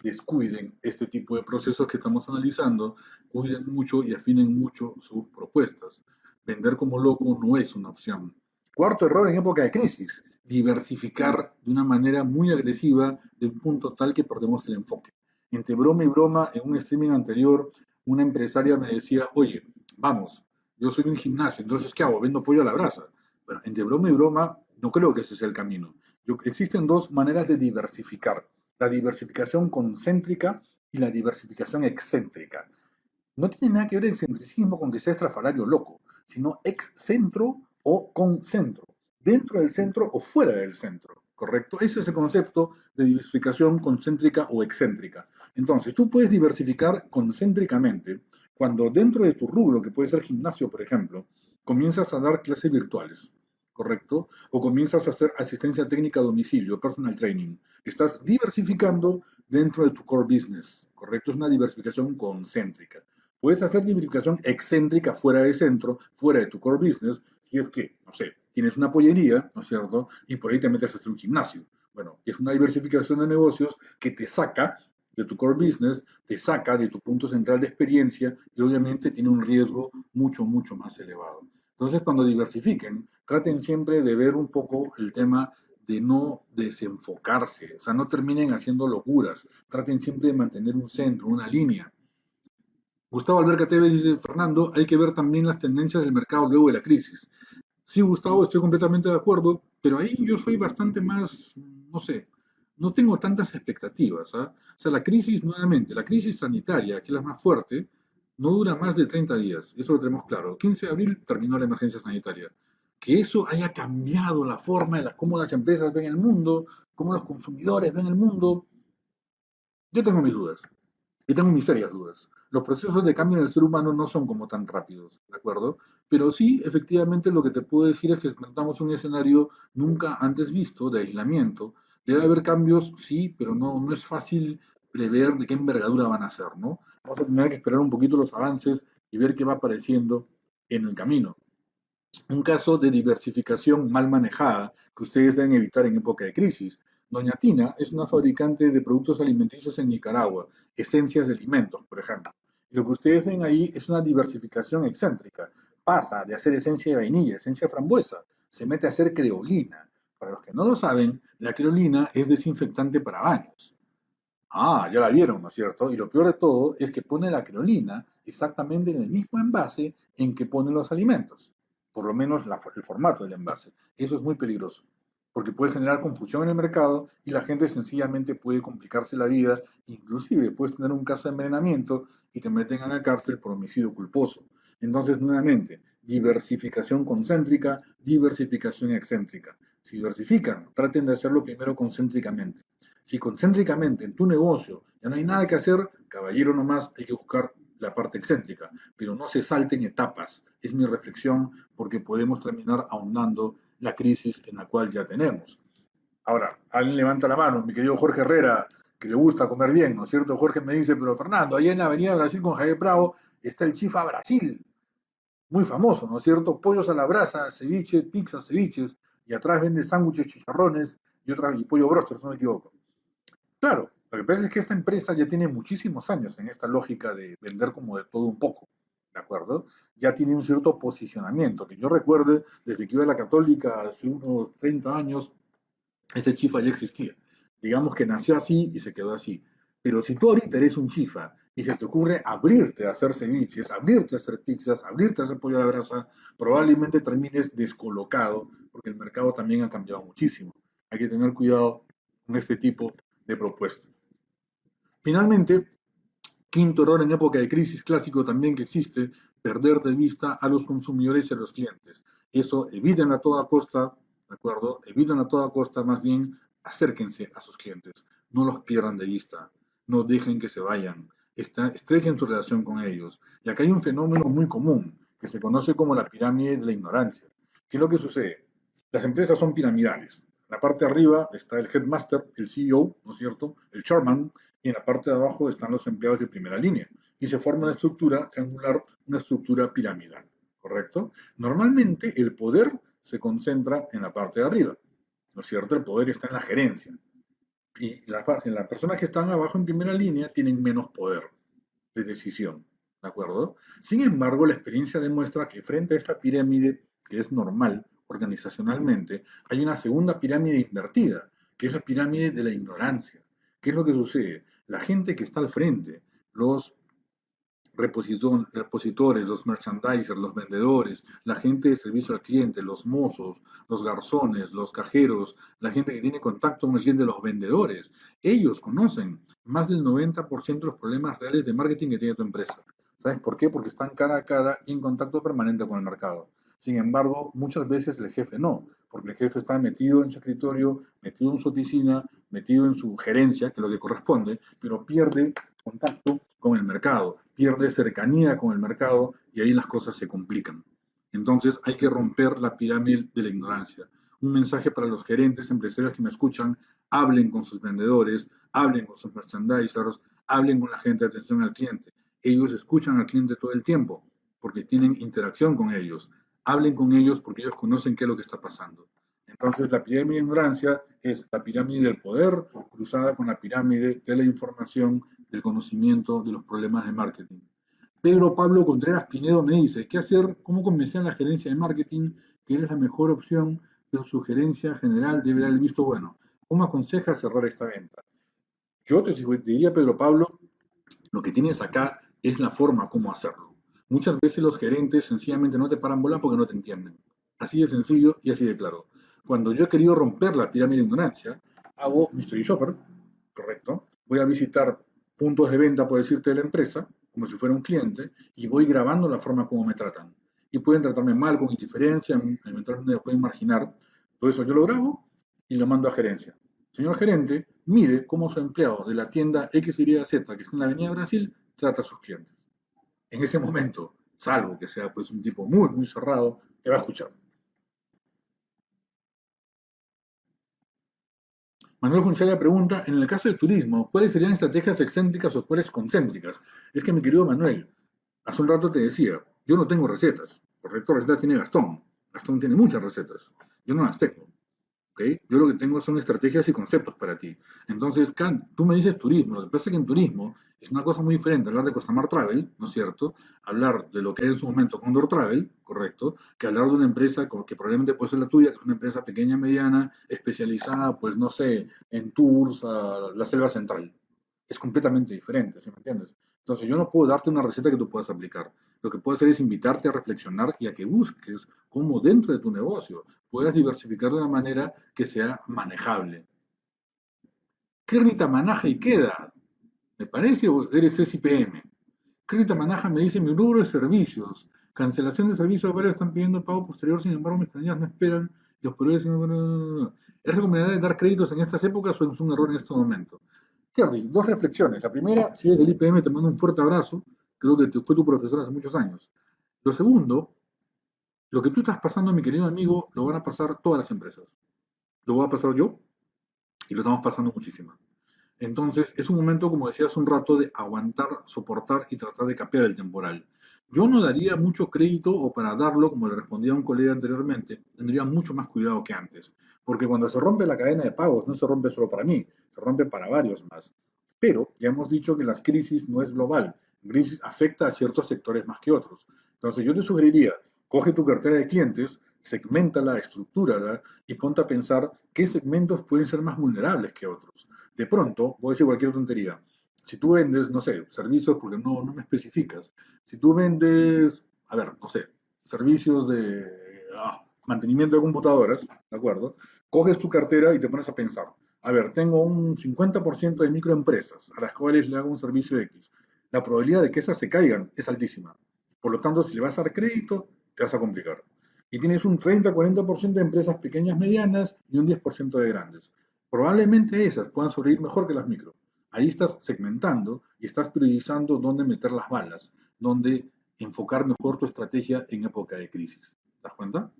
descuiden este tipo de procesos que estamos analizando, cuiden mucho y afinen mucho sus propuestas. Vender como loco no es una opción. Cuarto error en época de crisis, diversificar de una manera muy agresiva de un punto tal que perdemos el enfoque. Entre broma y broma, en un streaming anterior, una empresaria me decía, oye, vamos, yo soy un gimnasio, entonces ¿qué hago? Vendo pollo a la brasa. Bueno, entre broma y broma, no creo que ese sea el camino. Existen dos maneras de diversificar: la diversificación concéntrica y la diversificación excéntrica. No tiene nada que ver el excentricismo con que sea estrafalario loco, sino excentro o concentro, dentro del centro o fuera del centro, ¿correcto? Ese es el concepto de diversificación concéntrica o excéntrica. Entonces, tú puedes diversificar concéntricamente cuando dentro de tu rubro, que puede ser gimnasio, por ejemplo, comienzas a dar clases virtuales, ¿correcto? O comienzas a hacer asistencia técnica a domicilio, personal training. Estás diversificando dentro de tu core business, ¿correcto? Es una diversificación concéntrica. Puedes hacer diversificación excéntrica fuera del centro, fuera de tu core business, si es que, no sé, tienes una pollería, ¿no es cierto? Y por ahí te metes a hacer un gimnasio. Bueno, es una diversificación de negocios que te saca de tu core business, te saca de tu punto central de experiencia y obviamente tiene un riesgo mucho, mucho más elevado. Entonces, cuando diversifiquen, traten siempre de ver un poco el tema de no desenfocarse, o sea, no terminen haciendo locuras, traten siempre de mantener un centro, una línea. Gustavo Alberca TV dice, Fernando, hay que ver también las tendencias del mercado luego de la crisis. Sí, Gustavo, estoy completamente de acuerdo, pero ahí yo soy bastante más, no sé, no tengo tantas expectativas. ¿Ah? O sea, la crisis, nuevamente, la crisis sanitaria, que es la más fuerte, no dura más de 30 días, eso lo tenemos claro. El 15 de abril terminó la emergencia sanitaria. Que eso haya cambiado la forma de cómo las empresas ven el mundo, cómo los consumidores ven el mundo, yo tengo mis dudas. Y tengo mis serias dudas. Los procesos de cambio en el ser humano no son como tan rápidos, ¿de acuerdo? Pero sí, efectivamente, lo que te puedo decir es que enfrentamos un escenario nunca antes visto de aislamiento. Debe haber cambios, sí, pero no es fácil prever de qué envergadura van a ser, ¿no? Vamos a tener que esperar un poquito los avances y ver qué va apareciendo en el camino. Un caso de diversificación mal manejada que ustedes deben evitar en época de crisis. Doña Tina es una fabricante de productos alimenticios en Nicaragua, esencias de alimentos, por ejemplo. Y lo que ustedes ven ahí es una diversificación excéntrica. Pasa de hacer esencia de vainilla, esencia de frambuesa, se mete a hacer creolina. Para los que no lo saben, la creolina es desinfectante para baños. Ah, ya la vieron, ¿no es cierto? Y lo peor de todo es que pone la creolina exactamente en el mismo envase en que pone los alimentos, por lo menos el formato del envase. Eso es muy peligroso, porque puede generar confusión en el mercado y la gente sencillamente puede complicarse la vida, inclusive puedes tener un caso de envenenamiento y te meten a la cárcel por homicidio culposo. Entonces, nuevamente, diversificación concéntrica, diversificación excéntrica. Si diversifican, traten de hacerlo primero concéntricamente. Si concéntricamente en tu negocio ya no hay nada que hacer, caballero nomás, hay que buscar la parte excéntrica, pero no se salten etapas. Es mi reflexión porque podemos terminar ahondando la crisis en la cual ya tenemos. Ahora, alguien levanta la mano, mi querido Jorge Herrera, que le gusta comer bien, ¿no es cierto? Jorge me dice, pero Fernando, allá en la Avenida Brasil con Javier Bravo está el Chifa Brasil, muy famoso, ¿no es cierto? Pollos a la brasa, ceviche, pizza, ceviches, y atrás vende sándwiches, chicharrones y pollo broster, si no me equivoco. Claro, lo que pasa es que esta empresa ya tiene muchísimos años en esta lógica de vender como de todo un poco, ¿de acuerdo? Ya tiene un cierto posicionamiento, que yo recuerde, desde que iba a la Católica hace unos 30 años, ese chifa ya existía. Digamos que nació así y se quedó así. Pero si tú ahorita eres un chifa y se te ocurre abrirte a hacer ceviches, abrirte a hacer pizzas, abrirte a hacer pollo a la brasa, probablemente termines descolocado, porque el mercado también ha cambiado muchísimo. Hay que tener cuidado con este tipo de propuestas. Finalmente, quinto error en época de crisis clásico también que existe, perder de vista a los consumidores y a los clientes. Eso eviten a toda costa, ¿de acuerdo? Eviten a toda costa, más bien acérquense a sus clientes, no los pierdan de vista, no dejen que se vayan, estrechen su relación con ellos. Y acá hay un fenómeno muy común que se conoce como la pirámide de la ignorancia. ¿Qué es lo que sucede? Las empresas son piramidales. En la parte de arriba está el headmaster, el CEO, ¿no es cierto? El chairman, y en la parte de abajo están los empleados de primera línea. Y se forma una estructura triangular, una estructura piramidal, ¿correcto? Normalmente el poder se concentra en la parte de arriba, ¿no es cierto? El poder está en la gerencia. Y las personas que están abajo en primera línea tienen menos poder de decisión, ¿de acuerdo? Sin embargo, la experiencia demuestra que frente a esta pirámide, que es normal organizacionalmente, hay una segunda pirámide invertida, que es la pirámide de la ignorancia. ¿Qué es lo que sucede? La gente que está al frente, los repositores, los merchandisers, los vendedores, la gente de servicio al cliente, los mozos, los garzones, los cajeros, la gente que tiene contacto con el cliente, los vendedores. Ellos conocen más del 90% de los problemas reales de marketing que tiene tu empresa. ¿Sabes por qué? Porque están cara a cara y en contacto permanente con el mercado. Sin embargo, muchas veces el jefe no, porque el jefe está metido en su escritorio, metido en su oficina, metido en su gerencia, que es lo que corresponde, pero pierde contacto con el mercado, pierde cercanía con el mercado y ahí las cosas se complican. Entonces hay que romper la pirámide de la ignorancia. Un mensaje para los gerentes, empresarios que me escuchan, hablen con sus vendedores, hablen con sus merchandisers, hablen con la gente de atención al cliente. Ellos escuchan al cliente todo el tiempo porque tienen interacción con ellos. Hablen con ellos porque ellos conocen qué es lo que está pasando. Entonces, la pirámide de ignorancia es la pirámide del poder cruzada con la pirámide de la información, del conocimiento, de los problemas de marketing. Pedro Pablo Contreras Pinedo me dice, ¿qué hacer? ¿Cómo convencer a la gerencia de marketing que eres la mejor opción, pero su gerencia general debe dar el visto bueno? ¿Cómo aconseja cerrar esta venta? Yo te diría, Pedro Pablo, lo que tienes acá es la forma como hacerlo. Muchas veces los gerentes sencillamente no te paran bola porque no te entienden. Así de sencillo y así de claro. Cuando yo he querido romper la pirámide de ignorancia, hago mystery shopper, correcto. Voy a visitar puntos de venta, por decirte, de la empresa, como si fuera un cliente, y voy grabando la forma como me tratan. Y pueden tratarme mal, con indiferencia, eventualmente me pueden marginar. Todo eso yo lo grabo y lo mando a gerencia. Señor gerente, mire cómo su empleado de la tienda XYZ que está en la Avenida Brasil trata a sus clientes. En ese momento, salvo que sea pues un tipo muy, muy cerrado, te va a escuchar. Manuel Junchaya pregunta, en el caso del turismo, ¿cuáles serían estrategias excéntricas o cuáles concéntricas? Es que mi querido Manuel, hace un rato te decía, yo no tengo recetas, correcto, recetas tiene Gastón, Gastón tiene muchas recetas, yo no las tengo. ¿Okay? Yo lo que tengo son estrategias y conceptos para ti. Entonces, tú me dices turismo. Lo que pasa es que en turismo es una cosa muy diferente hablar de Costamar Travel, ¿no es cierto? Hablar de lo que es en su momento Condor Travel, ¿correcto? Que hablar de una empresa que probablemente puede ser la tuya, que es una empresa pequeña, mediana, especializada, pues no sé, en tours a la selva central. Es completamente diferente, ¿sí me entiendes? Entonces, yo no puedo darte una receta que tú puedas aplicar. Lo que puedo hacer es invitarte a reflexionar y a que busques cómo dentro de tu negocio puedas diversificar de una manera que sea manejable. ¿Qué Rita Manaja y queda? ¿Me parece o eres SIPM? ¿Qué Rita Manaja me dice mi rubro de servicios? Cancelación de servicios, varios están pidiendo pago posterior, sin embargo mis clientes no esperan Los proveedores, ¿es recomendable dar créditos en estas épocas o es un error en este momento? Kerry, dos reflexiones. La primera, si eres del IPM, te mando un fuerte abrazo. Creo que fue tu profesor hace muchos años. Lo segundo, lo que tú estás pasando, mi querido amigo, lo van a pasar todas las empresas. Lo voy a pasar yo y lo estamos pasando muchísimo. Entonces, es un momento, como decía hace un rato, de aguantar, soportar y tratar de capear el temporal. Yo no daría mucho crédito, o para darlo, como le respondía a un colega anteriormente, tendría mucho más cuidado que antes. Porque cuando se rompe la cadena de pagos, no se rompe solo para mí, se rompe para varios más. Pero ya hemos dicho que las crisis no es global. La crisis afecta a ciertos sectores más que otros. Entonces, yo te sugeriría, coge tu cartera de clientes, segmentala, estructúrala y ponte a pensar qué segmentos pueden ser más vulnerables que otros. De pronto, voy a decir cualquier tontería. Si tú vendes, no sé, servicios, porque no me especificas. Si tú vendes, a ver, no sé, servicios de mantenimiento de computadoras, ¿de acuerdo? Coges tu cartera y te pones a pensar. A ver, tengo un 50% de microempresas a las cuales le hago un servicio X. La probabilidad de que esas se caigan es altísima. Por lo tanto, si le vas a dar crédito, te vas a complicar. Y tienes un 30-40% de empresas pequeñas, medianas y un 10% de grandes. Probablemente esas puedan sobrevivir mejor que las micro. Ahí estás segmentando y estás priorizando dónde meter las balas, dónde enfocar mejor tu estrategia en época de crisis. ¿Te das cuenta?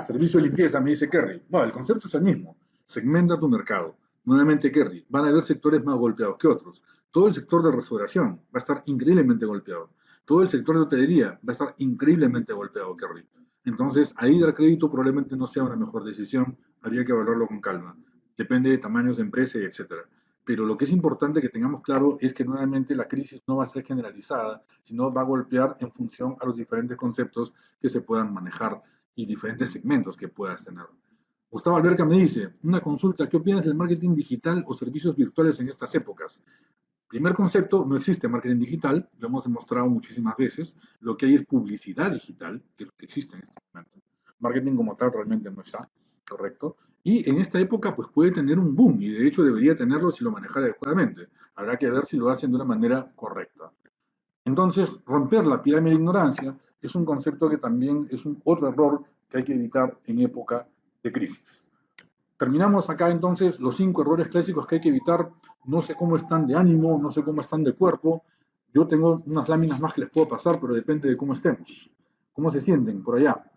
Servicio de limpieza, me dice Kerry. No, el concepto es el mismo. Segmenta tu mercado. Nuevamente, Kerry, van a haber sectores más golpeados que otros. Todo el sector de restauración va a estar increíblemente golpeado. Todo el sector de hotelería va a estar increíblemente golpeado, Kerry. Entonces, ahí dar crédito probablemente no sea una mejor decisión. Habría que evaluarlo con calma. Depende de tamaños de empresa y etcétera. Pero lo que es importante que tengamos claro es que nuevamente la crisis no va a ser generalizada, sino va a golpear en función a los diferentes conceptos que se puedan manejar y diferentes segmentos que puedas tener. Gustavo Alberca me dice, una consulta, ¿qué opinas del marketing digital o servicios virtuales en estas épocas? Primer concepto, no existe marketing digital, lo hemos demostrado muchísimas veces, lo que hay es publicidad digital, que es lo que existe en este momento. Marketing como tal realmente no está, ¿correcto? Y en esta época pues puede tener un boom, y de hecho debería tenerlo si lo manejara adecuadamente. Habrá que ver si lo hacen de una manera correcta. Entonces, romper la pirámide de ignorancia es un concepto que también es otro error que hay que evitar en época de crisis. Terminamos acá entonces los 5 errores clásicos que hay que evitar. No sé cómo están de ánimo, no sé cómo están de cuerpo. Yo tengo unas láminas más que les puedo pasar, pero depende de cómo estemos. ¿Cómo se sienten por allá?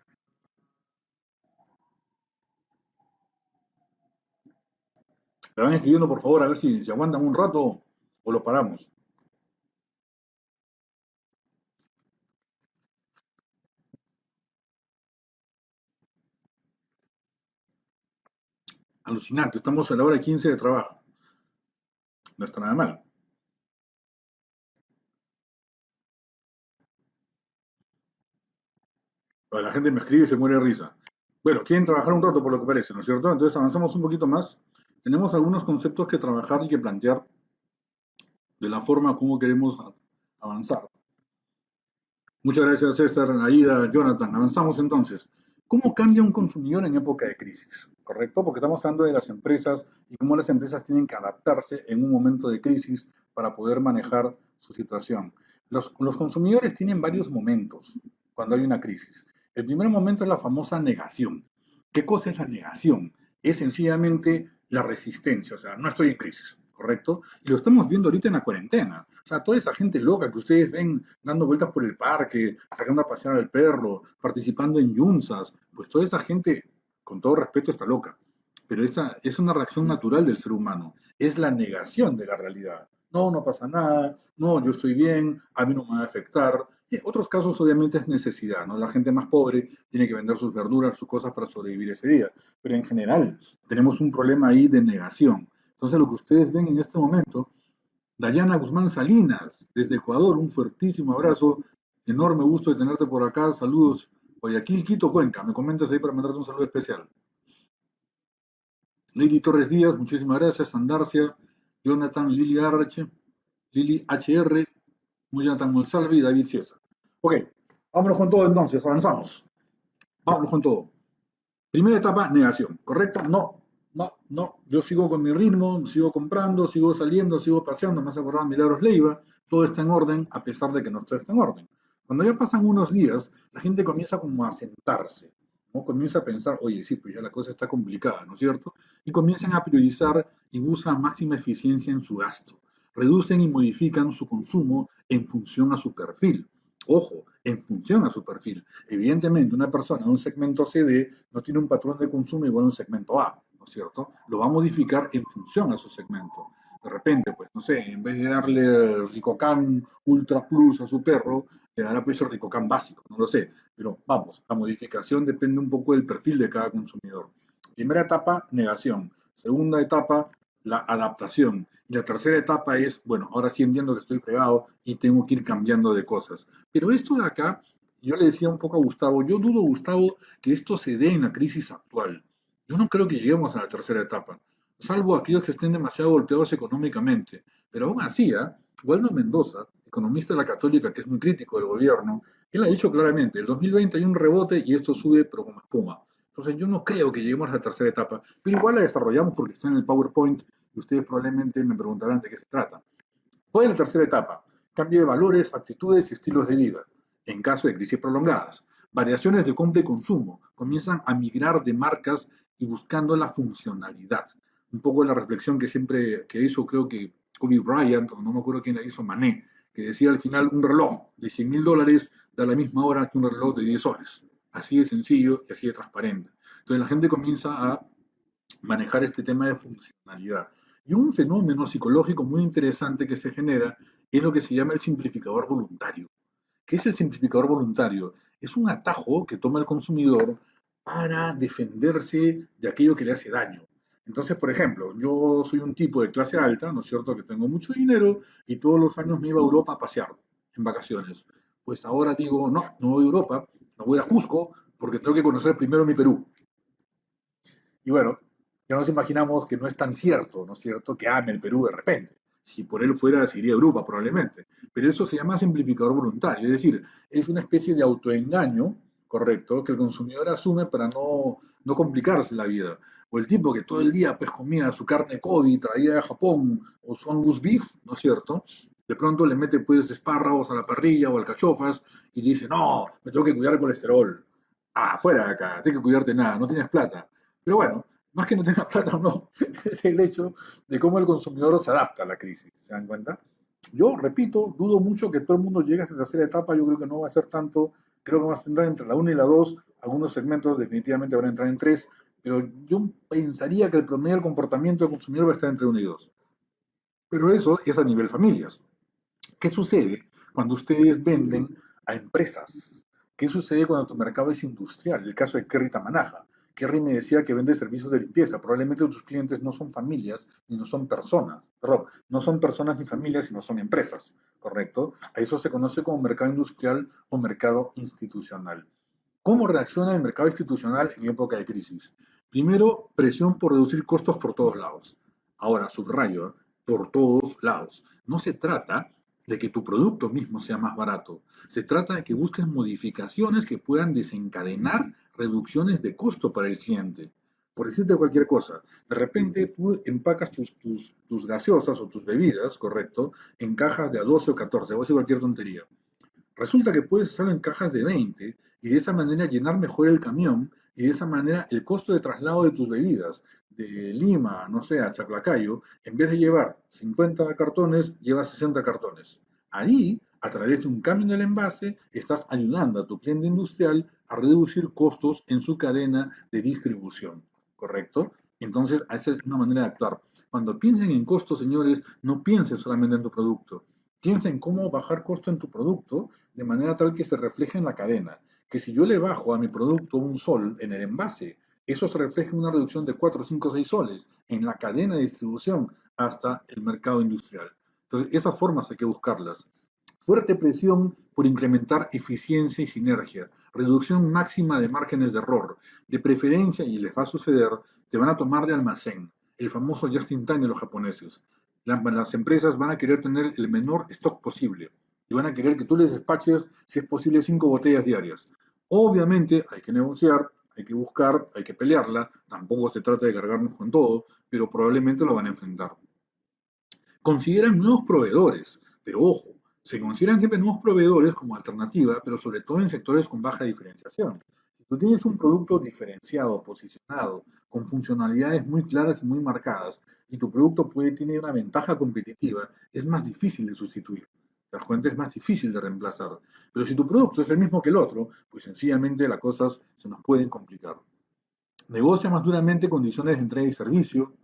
Me van escribiendo por favor a ver si aguantan un rato o lo paramos. Alucinante, estamos a la hora 15 de trabajo. No está nada mal. La gente me escribe y se muere de risa. Bueno, quieren trabajar un rato por lo que parece, ¿no es cierto? Entonces avanzamos un poquito más. Tenemos algunos conceptos que trabajar y que plantear de la forma como queremos avanzar. Muchas gracias, César, Aida, Jonathan. Avanzamos entonces. ¿Cómo cambia un consumidor en época de crisis? ¿Correcto? Porque estamos hablando de las empresas y cómo las empresas tienen que adaptarse en un momento de crisis para poder manejar su situación. Los consumidores tienen varios momentos cuando hay una crisis. El primer momento es la famosa negación. ¿Qué cosa es la negación? Es sencillamente la resistencia, o sea, no estoy en crisis, ¿correcto? Y lo estamos viendo ahorita en la cuarentena. O sea, toda esa gente loca que ustedes ven dando vueltas por el parque, sacando a pasear al perro, participando en yunzas, pues toda esa gente, con todo respeto, está loca. Pero esa es una reacción natural del ser humano. Es la negación de la realidad. No, no pasa nada, no, yo estoy bien, a mí no me va a afectar. Y en otros casos, obviamente, es necesidad, ¿no? La gente más pobre tiene que vender sus verduras, sus cosas para sobrevivir ese día. Pero en general, tenemos un problema ahí de negación. Entonces, lo que ustedes ven en este momento, Dayana Guzmán Salinas, desde Ecuador, un fuertísimo abrazo, enorme gusto de tenerte por acá, saludos, Guayaquil, Quito, Cuenca, me comentas ahí para mandarte un saludo especial. Lady Torres Díaz, muchísimas gracias, Andarcia, Jonathan, Lili Arch, Lili HR, Jonathan Monsalve y David Ciesa. Ok, vámonos con todo entonces, avanzamos. Vámonos con todo. Primera etapa, negación, ¿correcto? No, no, yo sigo con mi ritmo, sigo comprando, sigo saliendo, sigo paseando, me has acordado de Milagros Leiva, todo está en orden a pesar de que no todo está en orden. Cuando ya pasan unos días, la gente comienza como a sentarse, ¿no? Comienza a pensar, oye, sí, pues ya la cosa está complicada, ¿no es cierto? Y comienzan a priorizar y buscan máxima eficiencia en su gasto. Reducen y modifican su consumo en función a su perfil. Ojo, en función a su perfil. Evidentemente, una persona de un segmento CD no tiene un patrón de consumo igual a un segmento A, ¿no es cierto? Lo va a modificar en función a su segmento. De repente, pues, no sé, en vez de darle Ricocan Ultra Plus a su perro, le dará pues el Ricocan básico, no lo sé. Pero vamos, la modificación depende un poco del perfil de cada consumidor. Primera etapa, negación. Segunda etapa, la adaptación. Y la tercera etapa es, bueno, ahora sí entiendo que estoy fregado y tengo que ir cambiando de cosas. Pero esto de acá, yo le decía un poco a Gustavo, yo dudo, Gustavo, que esto se dé en la crisis actual. Yo no creo que lleguemos a la tercera etapa, salvo aquellos que estén demasiado golpeados económicamente. Pero aún así, Waldo Mendoza, economista de la Católica, que es muy crítico del gobierno, él ha dicho claramente, el 2020 hay un rebote y esto sube pero como espuma. Entonces yo no creo que lleguemos a la tercera etapa, pero igual la desarrollamos porque está en el PowerPoint y ustedes probablemente me preguntarán de qué se trata. ¿Cuál es la tercera etapa? Cambio de valores, actitudes y estilos de vida, en caso de crisis prolongadas. Variaciones de compra y consumo comienzan a migrar de marcas y buscando la funcionalidad. Un poco la reflexión que siempre que hizo, creo que Kobe Bryant, o no me acuerdo quién la hizo, Mané, que decía al final un reloj de $100.000 da la misma hora que un reloj de 10 soles. Así de sencillo y así de transparente. Entonces la gente comienza a manejar este tema de funcionalidad. Y un fenómeno psicológico muy interesante que se genera es lo que se llama el simplificador voluntario. ¿Qué es el simplificador voluntario? Es un atajo que toma el consumidor para defenderse de aquello que le hace daño. Entonces, por ejemplo, yo soy un tipo de clase alta, ¿no es cierto?, que tengo mucho dinero y todos los años me iba a Europa a pasear en vacaciones. Pues ahora digo, no, no voy a Europa, no voy a Cusco porque tengo que conocer primero mi Perú. Y bueno, ya nos imaginamos que no es tan cierto, ¿no es cierto?, que ame el Perú de repente. Si por él fuera, se iría a Europa probablemente. Pero eso se llama simplificador voluntario, es decir, es una especie de autoengaño, correcto, que el consumidor asume para no complicarse la vida. O el tipo que todo el día pues comía su carne Kobe traída de Japón, o su Angus beef, ¿no es cierto? De pronto le mete pues espárragos a la parrilla o alcachofas y dice, no, me tengo que cuidar el colesterol. Ah, fuera de acá, tienes que cuidarte nada, no tienes plata. Pero bueno, más que no tenga plata o no, es el hecho de cómo el consumidor se adapta a la crisis. ¿Se dan cuenta? Yo, repito, dudo mucho que todo el mundo llegue a esta tercera etapa. Yo creo que no va a ser tanto. Creo que vamos a entrar entre la 1 y la 2. Algunos segmentos definitivamente van a entrar en 3. Pero yo pensaría que el promedio del comportamiento del consumidor va a estar entre 1 y 2. Pero eso es a nivel familias. ¿Qué sucede cuando ustedes venden a empresas? ¿Qué sucede cuando tu mercado es industrial? El caso de Kerry Tamanaja. Kerry me decía que vende servicios de limpieza. Probablemente tus clientes no son familias ni no son personas. Perdón, no son personas ni familias, sino son empresas. ¿Correcto? A eso se conoce como mercado industrial o mercado institucional. ¿Cómo reacciona el mercado institucional en época de crisis? Primero, presión por reducir costos por todos lados. Ahora, subrayo, por todos lados. No se trata de que tu producto mismo sea más barato. Se trata de que busques modificaciones que puedan desencadenar reducciones de costo para el cliente. Por decirte cualquier cosa, de repente tú empacas tus gaseosas o tus bebidas, correcto, en cajas de a 12 o 14, o sea, cualquier tontería. Resulta que puedes hacerlo en cajas de 20 y de esa manera llenar mejor el camión y de esa manera el costo de traslado de tus bebidas de Lima, no sé, a Chaclacayo, en vez de llevar 50 cartones, llevas 60 cartones. Ahí, a través de un cambio en el envase, estás ayudando a tu cliente industrial a reducir costos en su cadena de distribución, ¿correcto? Entonces, esa es una manera de actuar. Cuando piensen en costos, señores, no piensen solamente en tu producto. Piensa en cómo bajar costo en tu producto de manera tal que se refleje en la cadena. Que si yo le bajo a mi producto un sol en el envase, eso se refleja en una reducción de 4, 5, 6 soles en la cadena de distribución hasta el mercado industrial. Entonces, esas formas hay que buscarlas. Fuerte presión por incrementar eficiencia y sinergia. Reducción máxima de márgenes de error. De preferencia, y les va a suceder, te van a tomar de almacén. El famoso just in time de los japoneses. Las empresas van a querer tener el menor stock posible y van a querer que tú les despaches, si es posible, 5 botellas diarias. Obviamente hay que negociar, hay que buscar, hay que pelearla, tampoco se trata de cargarnos con todo, pero probablemente lo van a enfrentar. Consideran nuevos proveedores, pero ojo, se consideran siempre nuevos proveedores como alternativa, pero sobre todo en sectores con baja diferenciación. Si tú tienes un producto diferenciado, posicionado, con funcionalidades muy claras y muy marcadas, y tu producto tiene una ventaja competitiva, es más difícil de sustituir. La gente es más difícil de reemplazar. Pero si tu producto es el mismo que el otro, pues sencillamente las cosas se nos pueden complicar. Negocia más duramente condiciones de entrega y servicio,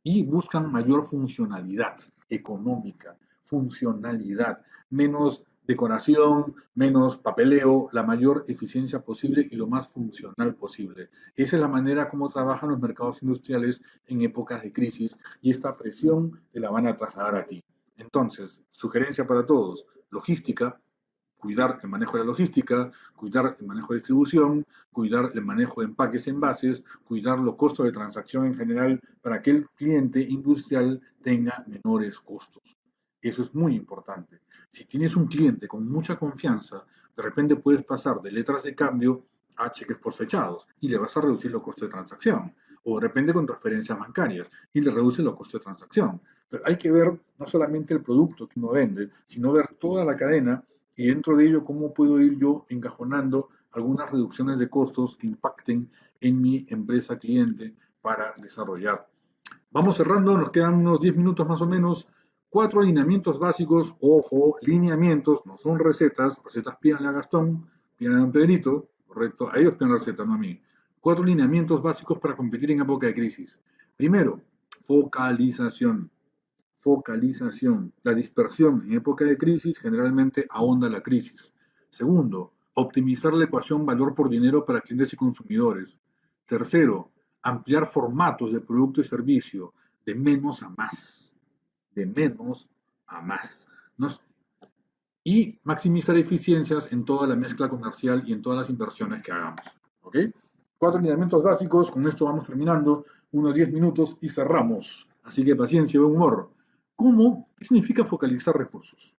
y buscan mayor funcionalidad económica, funcionalidad, menos decoración, menos papeleo, la mayor eficiencia posible y lo más funcional posible. Esa es la manera como trabajan los mercados industriales en épocas de crisis y esta presión te la van a trasladar a ti. Entonces, sugerencia para todos, logística, cuidar el manejo de la logística, cuidar el manejo de distribución, cuidar el manejo de empaques, envases, cuidar los costos de transacción en general para que el cliente industrial tenga menores costos. Eso es muy importante. Si tienes un cliente con mucha confianza, de repente puedes pasar de letras de cambio a cheques por fechados y le vas a reducir los costos de transacción. O de repente con transferencias bancarias y le reduces los costos de transacción. Pero hay que ver no solamente el producto que uno vende, sino ver toda la cadena y dentro de ello cómo puedo ir yo encajonando algunas reducciones de costos que impacten en mi empresa cliente para desarrollar. Vamos cerrando, nos quedan unos 10 minutos más o menos. 4 lineamientos básicos, ojo, lineamientos, no son recetas, recetas pídanle a Gastón, pídanle a don Pedrito, correcto, a ellos piden la receta, no a mí. 4 lineamientos básicos para competir en época de crisis. Primero, focalización. Focalización. La dispersión en época de crisis generalmente ahonda la crisis. Segundo, optimizar la ecuación valor por dinero para clientes y consumidores. Tercero, ampliar formatos de producto y servicio de menos a más. De menos a más. Y maximizar eficiencias en toda la mezcla comercial y en todas las inversiones que hagamos. ¿Ok? 4 lineamientos básicos, con esto vamos terminando, unos 10 minutos y cerramos. Así que paciencia, buen humor. ¿Qué significa focalizar recursos?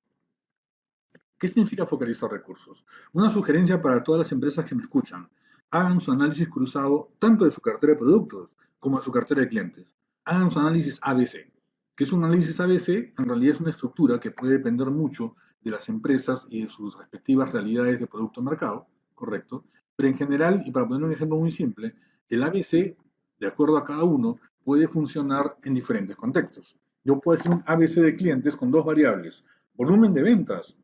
¿Qué significa focalizar recursos? Una sugerencia para todas las empresas que me escuchan. Hagan su análisis cruzado tanto de su cartera de productos como de su cartera de clientes. Hagan su análisis ABC. ¿Qué es un análisis ABC? En realidad es una estructura que puede depender mucho de las empresas y de sus respectivas realidades de producto mercado, ¿correcto? Pero en general, y para poner un ejemplo muy simple, el ABC, de acuerdo a cada uno, puede funcionar en diferentes contextos. Yo puedo hacer un ABC de clientes con dos variables, volumen de ventas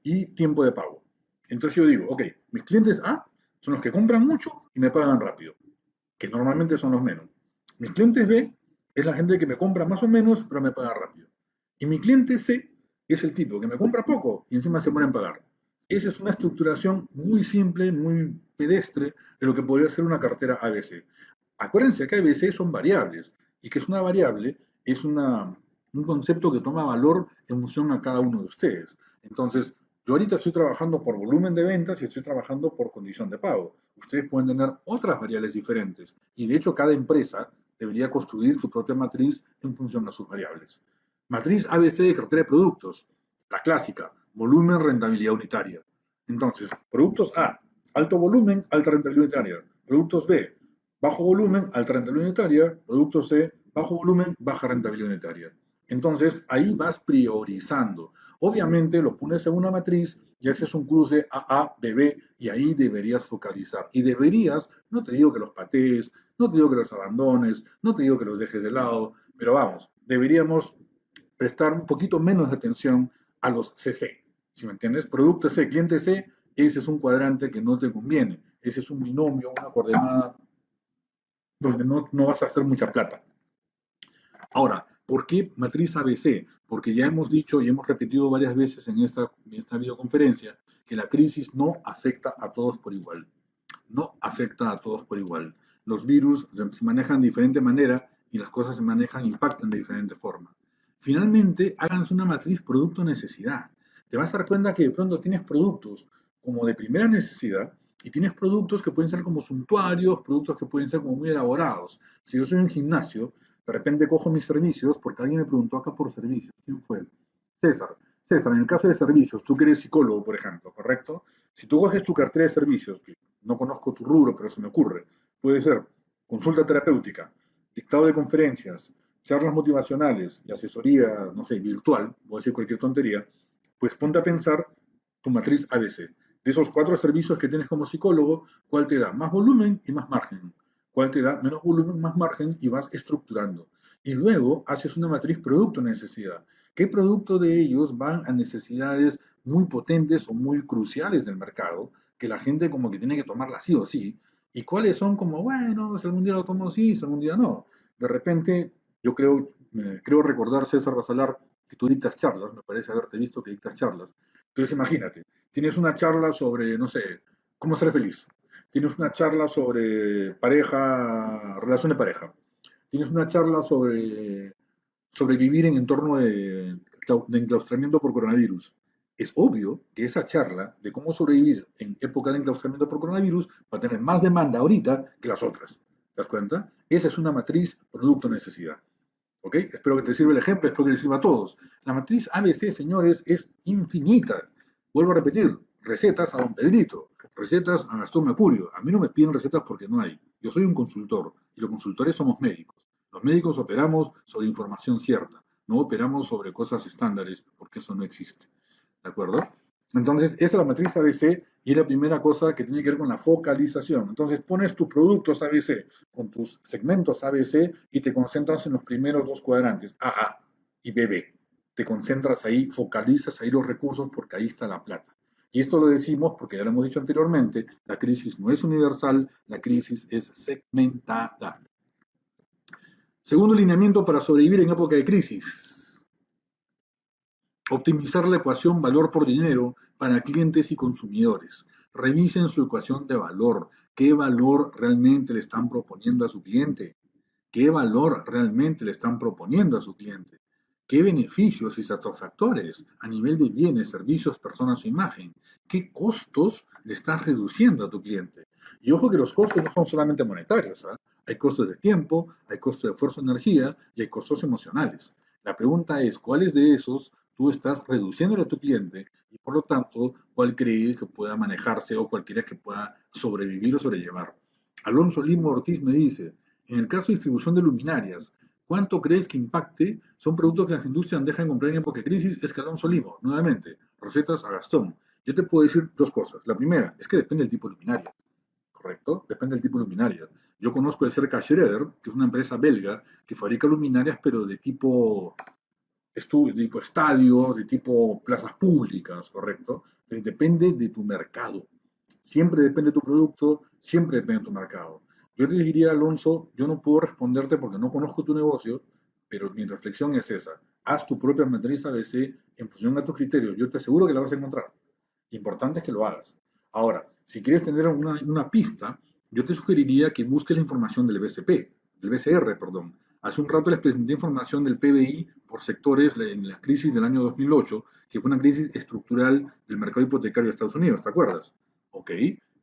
y tiempo de pago. Entonces yo digo, ok, mis clientes A son los que compran mucho y me pagan rápido, que normalmente son los menos. Mis clientes B es la gente que me compra más o menos, pero me paga rápido. Y mi cliente C es el tipo que me compra poco y encima se pone a pagar. Esa es una estructuración muy simple, muy pedestre de lo que podría ser una cartera ABC. Acuérdense que ABC son variables y que es una variable, es un concepto que toma valor en función a cada uno de ustedes. Entonces, yo ahorita estoy trabajando por volumen de ventas y estoy trabajando por condición de pago. Ustedes pueden tener otras variables diferentes y de hecho cada empresa debería construir su propia matriz en función a sus variables. Matriz ABC de cartera de productos. La clásica, volumen, rentabilidad unitaria. Entonces, productos A, alto volumen, alta rentabilidad unitaria. Productos B, bajo volumen, alta rentabilidad unitaria. Productos C, bajo volumen, baja rentabilidad unitaria. Entonces, ahí vas priorizando. Obviamente lo pones en una matriz y haces un cruce AA, BB y ahí deberías focalizar. Y deberías, no te digo que los patees, no te digo que los abandones, no te digo que los dejes de lado, pero vamos, deberíamos prestar un poquito menos de atención a los CC. ¿Sí me entiendes? Producto C, cliente C, ese es un cuadrante que no te conviene. Ese es un binomio, una coordenada donde no vas a hacer mucha plata. Ahora, ¿por qué matriz ABC? Porque ya hemos dicho y hemos repetido varias veces en esta videoconferencia que la crisis no afecta a todos por igual. No afecta a todos por igual. Los virus se manejan de diferente manera y las cosas se manejan, impactan de diferente forma. Finalmente, háganse una matriz producto-necesidad. Te vas a dar cuenta que de pronto tienes productos como de primera necesidad y tienes productos que pueden ser como suntuarios, productos que pueden ser como muy elaborados. Si yo soy un gimnasio, de repente cojo mis servicios porque alguien me preguntó acá por servicios. ¿Quién fue? César. César, en el caso de servicios, tú que eres psicólogo, por ejemplo, ¿correcto? Si tú coges tu cartera de servicios, que no conozco tu rubro, pero se me ocurre, puede ser consulta terapéutica, dictado de conferencias, charlas motivacionales y asesoría, no sé, virtual, voy a decir cualquier tontería, pues ponte a pensar tu matriz ABC. De esos 4 servicios que tienes como psicólogo, ¿cuál te da más volumen y más margen? ¿Cuál te da menos volumen, más margen y vas estructurando? Y luego haces una matriz producto-necesidad. ¿Qué producto de ellos van a necesidades muy potentes o muy cruciales del mercado que la gente como que tiene que tomarla sí o sí? ¿Y cuáles son como, bueno, si algún día lo tomo sí, si algún día no? De repente, yo creo recordar, César Basalar, que tú dictas charlas, me parece haberte visto que dictas charlas. Entonces imagínate, tienes una charla sobre, no sé, cómo ser feliz. Tienes una charla sobre pareja, relación de pareja. Tienes una charla sobre sobrevivir en entorno de enclaustramiento por coronavirus. Es obvio que esa charla de cómo sobrevivir en época de enclaustramiento por coronavirus va a tener más demanda ahorita que las otras. ¿Te das cuenta? Esa es una matriz producto-necesidad. ¿Ok? Espero que te sirva el ejemplo, espero que les sirva a todos. La matriz ABC, señores, es infinita. Vuelvo a repetir, recetas a don Pedrito, recetas a Gastón Mercurio. A mí no me piden recetas porque no hay. Yo soy un consultor y los consultores somos médicos. Los médicos operamos sobre información cierta, no operamos sobre cosas estándares porque eso no existe. ¿De acuerdo? Entonces, esa es la matriz ABC y es la primera cosa que tiene que ver con la focalización. Entonces, pones tus productos ABC con tus segmentos ABC y te concentras en los primeros 2 cuadrantes, AA y BB. Te concentras ahí, focalizas ahí los recursos porque ahí está la plata. Y esto lo decimos porque ya lo hemos dicho anteriormente, la crisis no es universal, la crisis es segmentada. Segundo lineamiento para sobrevivir en época de crisis. Optimizar la ecuación valor por dinero para clientes y consumidores. Revisen su ecuación de valor. ¿Qué valor realmente le están proponiendo a su cliente? ¿Qué valor realmente le están proponiendo a su cliente? ¿Qué beneficios y satisfactores a nivel de bienes, servicios, personas o imagen? ¿Qué costos le estás reduciendo a tu cliente? Y ojo que los costos no son solamente monetarios. ¿eh? Hay costos de tiempo, hay costos de esfuerzo, energía y hay costos emocionales. La pregunta es, ¿cuáles de esos tú estás reduciendo a tu cliente y por lo tanto, cuál crees que pueda manejarse o cuál crees que pueda sobrevivir o sobrellevar? Alonso Limo Ortiz me dice, en el caso de distribución de luminarias, ¿cuánto crees que impacte? Son productos que las industrias dejan de comprar en época de crisis. Es que Alonso Limo, nuevamente, recetas a Gastón. Yo te puedo decir 2 cosas. La primera es que depende del tipo de luminaria, ¿correcto? Depende del tipo de luminaria. Yo conozco de cerca a Schroeder, que es una empresa belga que fabrica luminarias, pero de tipo estadio, de tipo plazas públicas, ¿correcto? Pero depende de tu mercado. Siempre depende de tu producto, siempre depende de tu mercado. Yo te diría, Alonso, yo no puedo responderte porque no conozco tu negocio, pero mi reflexión es esa. Haz tu propia matriz ABC en función a tus criterios. Yo te aseguro que la vas a encontrar. Importante es que lo hagas. Ahora, si quieres tener una pista, yo te sugeriría que busques la información del BCP, del BCR, perdón. Hace un rato les presenté información del PBI por sectores en la crisis del año 2008, que fue una crisis estructural del mercado hipotecario de Estados Unidos, ¿te acuerdas? Ok,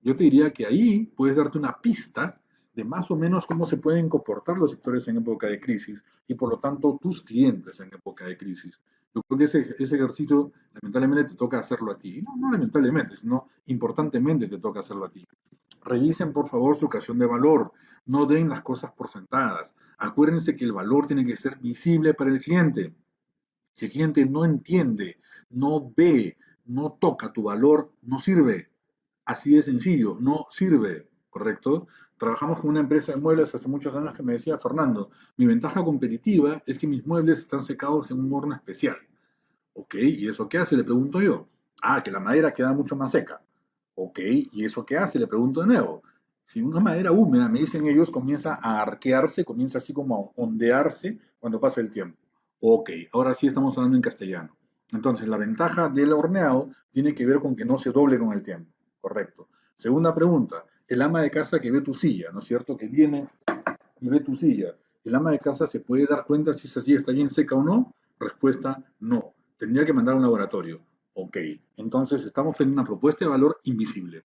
yo te diría que ahí puedes darte una pista de más o menos cómo se pueden comportar los sectores en época de crisis y por lo tanto tus clientes en época de crisis. Yo creo que ese ejercicio lamentablemente te toca hacerlo a ti. No, no lamentablemente, sino importantemente te toca hacerlo a ti. Revisen por favor su ocasión de valor. No den las cosas por sentadas. Acuérdense que el valor tiene que ser visible para el cliente. Si el cliente no entiende, no ve, no toca tu valor, no sirve. Así de sencillo, no sirve, ¿correcto? Trabajamos con una empresa de muebles hace muchos años que me decía, Fernando, mi ventaja competitiva es que mis muebles están secados en un horno especial. Ok, ¿y eso qué hace? Le pregunto yo. Ah, que la madera queda mucho más seca. Ok, ¿y eso qué hace? Le pregunto de nuevo. Si una madera húmeda, me dicen ellos, comienza a arquearse, comienza así como a ondearse cuando pasa el tiempo. Ok, ahora sí estamos hablando en castellano. Entonces, la ventaja del horneado tiene que ver con que no se doble con el tiempo. Correcto. Segunda pregunta, el ama de casa que ve tu silla, ¿no es cierto? Que viene y ve tu silla. ¿El ama de casa se puede dar cuenta si esa silla está bien seca o no? Respuesta, no. Tendría que mandar a un laboratorio. Ok, entonces estamos en una propuesta de valor invisible.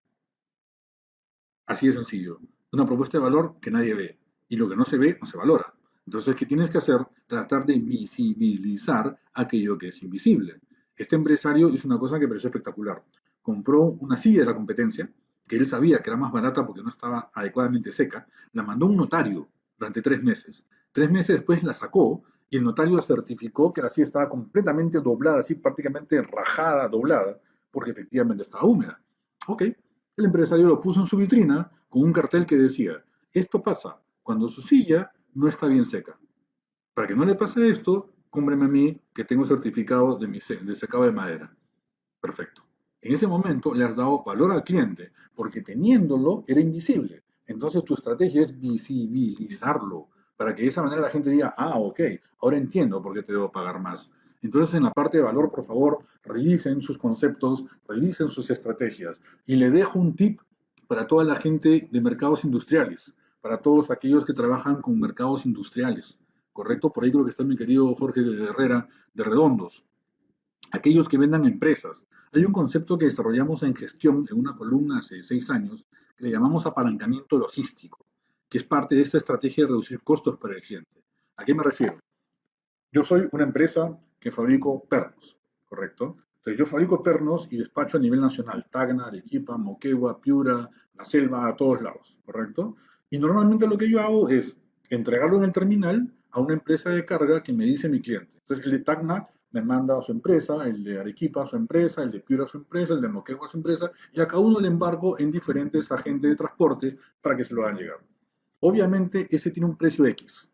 Así de sencillo. Una propuesta de valor que nadie ve. Y lo que no se ve, no se valora. Entonces, ¿qué tienes que hacer? Tratar de visibilizar aquello que es invisible. Este empresario hizo una cosa que me pareció espectacular. Compró una silla de la competencia, que él sabía que era más barata porque no estaba adecuadamente seca, la mandó a un notario durante 3 meses. 3 meses después la sacó y el notario certificó que la silla estaba completamente doblada, así prácticamente rajada, doblada, porque efectivamente estaba húmeda. Ok, el empresario lo puso en su vitrina con un cartel que decía, esto pasa cuando su silla no está bien seca. Para que no le pase esto, cómpreme a mí que tengo certificado de secado de madera. Perfecto. En ese momento le has dado valor al cliente, porque teniéndolo era invisible. Entonces tu estrategia es visibilizarlo, para que de esa manera la gente diga, ah, ok, ahora entiendo por qué te debo pagar más. Entonces en la parte de valor, por favor, revisen sus conceptos, revisen sus estrategias. Y le dejo un tip para toda la gente de mercados industriales, para todos aquellos que trabajan con mercados industriales. ¿Correcto? Por ahí creo que está mi querido Jorge Herrera de Redondos, aquellos que vendan empresas. Hay un concepto que desarrollamos en gestión en una columna hace 6 años que le llamamos apalancamiento logístico, que es parte de esta estrategia de reducir costos para el cliente. ¿A qué me refiero? Yo soy una empresa que fabrico pernos, ¿correcto? Entonces yo fabrico pernos y despacho a nivel nacional, Tacna, Arequipa, Moquegua, Piura, La Selva, a todos lados, ¿correcto? Y normalmente lo que yo hago es entregarlo en el terminal a una empresa de carga que me dice mi cliente. Entonces el de Tacna me manda a su empresa, el de Arequipa a su empresa, el de Piura a su empresa, el de Moquegua a su empresa, y a cada uno le embargo en diferentes agentes de transporte para que se lo hagan llegar. Obviamente ese tiene un precio X,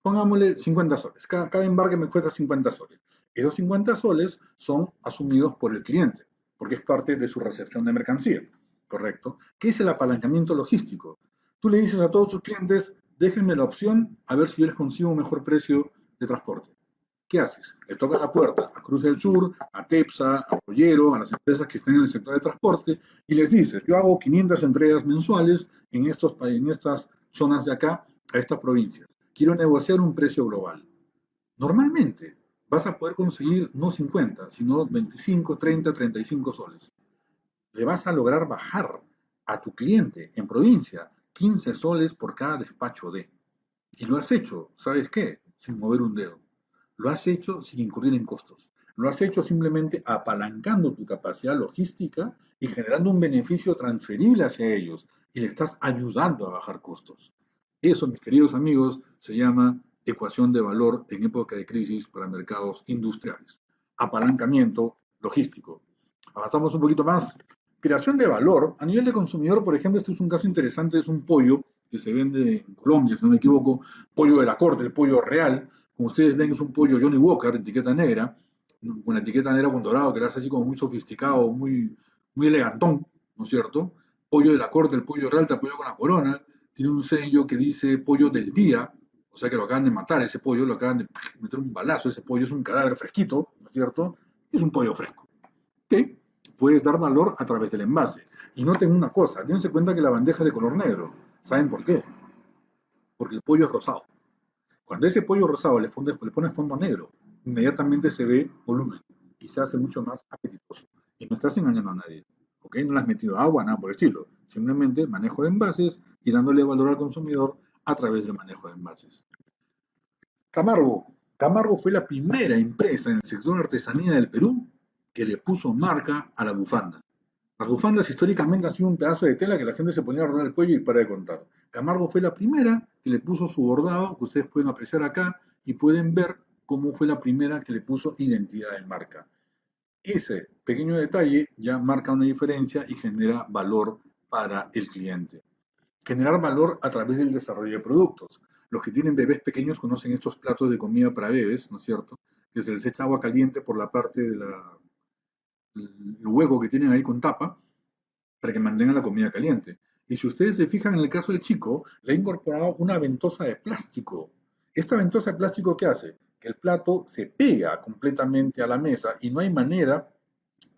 pongámosle 50 soles. Cada embarque me cuesta 50 soles. Esos 50 soles son asumidos por el cliente, porque es parte de su recepción de mercancía, ¿correcto? ¿Qué es el apalancamiento logístico? Tú le dices a todos tus clientes, déjenme la opción a ver si yo les consigo un mejor precio de transporte. ¿Qué haces? Le tocas la puerta a Cruz del Sur, a Tepsa, a Pollero, a las empresas que están en el sector de transporte y les dices, yo hago 500 entregas mensuales en estas zonas de acá, a estas provincias. Quiero negociar un precio global. Normalmente vas a poder conseguir no 50, sino 25, 30, 35 soles. Le vas a lograr bajar a tu cliente en provincia 15 soles por cada despacho de. Y lo has hecho, ¿sabes qué? Sin mover un dedo. Lo has hecho sin incurrir en costos. Lo has hecho simplemente apalancando tu capacidad logística y generando un beneficio transferible hacia ellos. Y le estás ayudando a bajar costos. Eso, mis queridos amigos, se llama ecuación de valor en época de crisis para mercados industriales. Apalancamiento logístico. Avanzamos un poquito más. Creación de valor. A nivel de consumidor, por ejemplo, este es un caso interesante, es un pollo que se vende en Colombia, si no me equivoco, pollo de la corte, el pollo real. Como ustedes ven, es un pollo Johnny Walker, etiqueta negra, con la etiqueta negra con dorado, que le hace así como muy sofisticado, muy elegantón, ¿no es cierto? Pollo de la corte, el pollo real, te pollo con la corona, tiene un sello que dice pollo del día, o sea que lo acaban de matar ese pollo, lo acaban de meter un balazo, ese pollo es un cadáver fresquito, ¿no es cierto? Es un pollo fresco. ¿Ok? Puedes dar valor a través del envase. Y noten una cosa, dense cuenta que la bandeja es de color negro. ¿Saben por qué? Porque el pollo es rosado. Cuando ese pollo rosado le pones fondo negro, inmediatamente se ve volumen y se hace mucho más apetitoso. Y no estás engañando a nadie. ¿Ok? No le has metido agua, nada por el estilo. Simplemente manejo de envases y dándole valor al consumidor a través del manejo de envases. Camargo. Camargo fue la primera empresa en el sector de artesanía del Perú que le puso marca a la bufanda. Las bufandas históricamente han sido un pedazo de tela que la gente se ponía a rodar el cuello y para de contar. Camargo fue la primera que le puso su bordado, que ustedes pueden apreciar acá, y pueden ver cómo fue la primera que le puso identidad de marca. Ese pequeño detalle ya marca una diferencia y genera valor para el cliente. Generar valor a través del desarrollo de productos. Los que tienen bebés pequeños conocen estos platos de comida para bebés, ¿no es cierto? Que se les echa agua caliente por la parte del hueco que tienen ahí con tapa para que mantengan la comida caliente. Y si ustedes se fijan en el caso del chico, le ha incorporado una ventosa de plástico. Esta ventosa de plástico, ¿qué hace? Que el plato se pega completamente a la mesa y no hay manera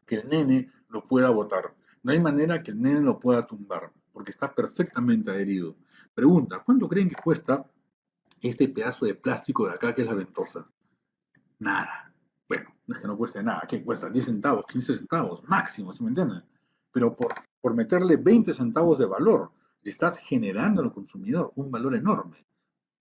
que el nene lo pueda botar. No hay manera que el nene lo pueda tumbar, porque está perfectamente adherido. Pregunta, ¿cuánto creen que cuesta este pedazo de plástico de acá que es la ventosa? Nada. Bueno, no es que no cueste nada. ¿Qué cuesta? 10 centavos, 15 centavos, máximo, ¿sí me entienden? Pero por meterle 20 centavos de valor, le estás generando al consumidor un valor enorme.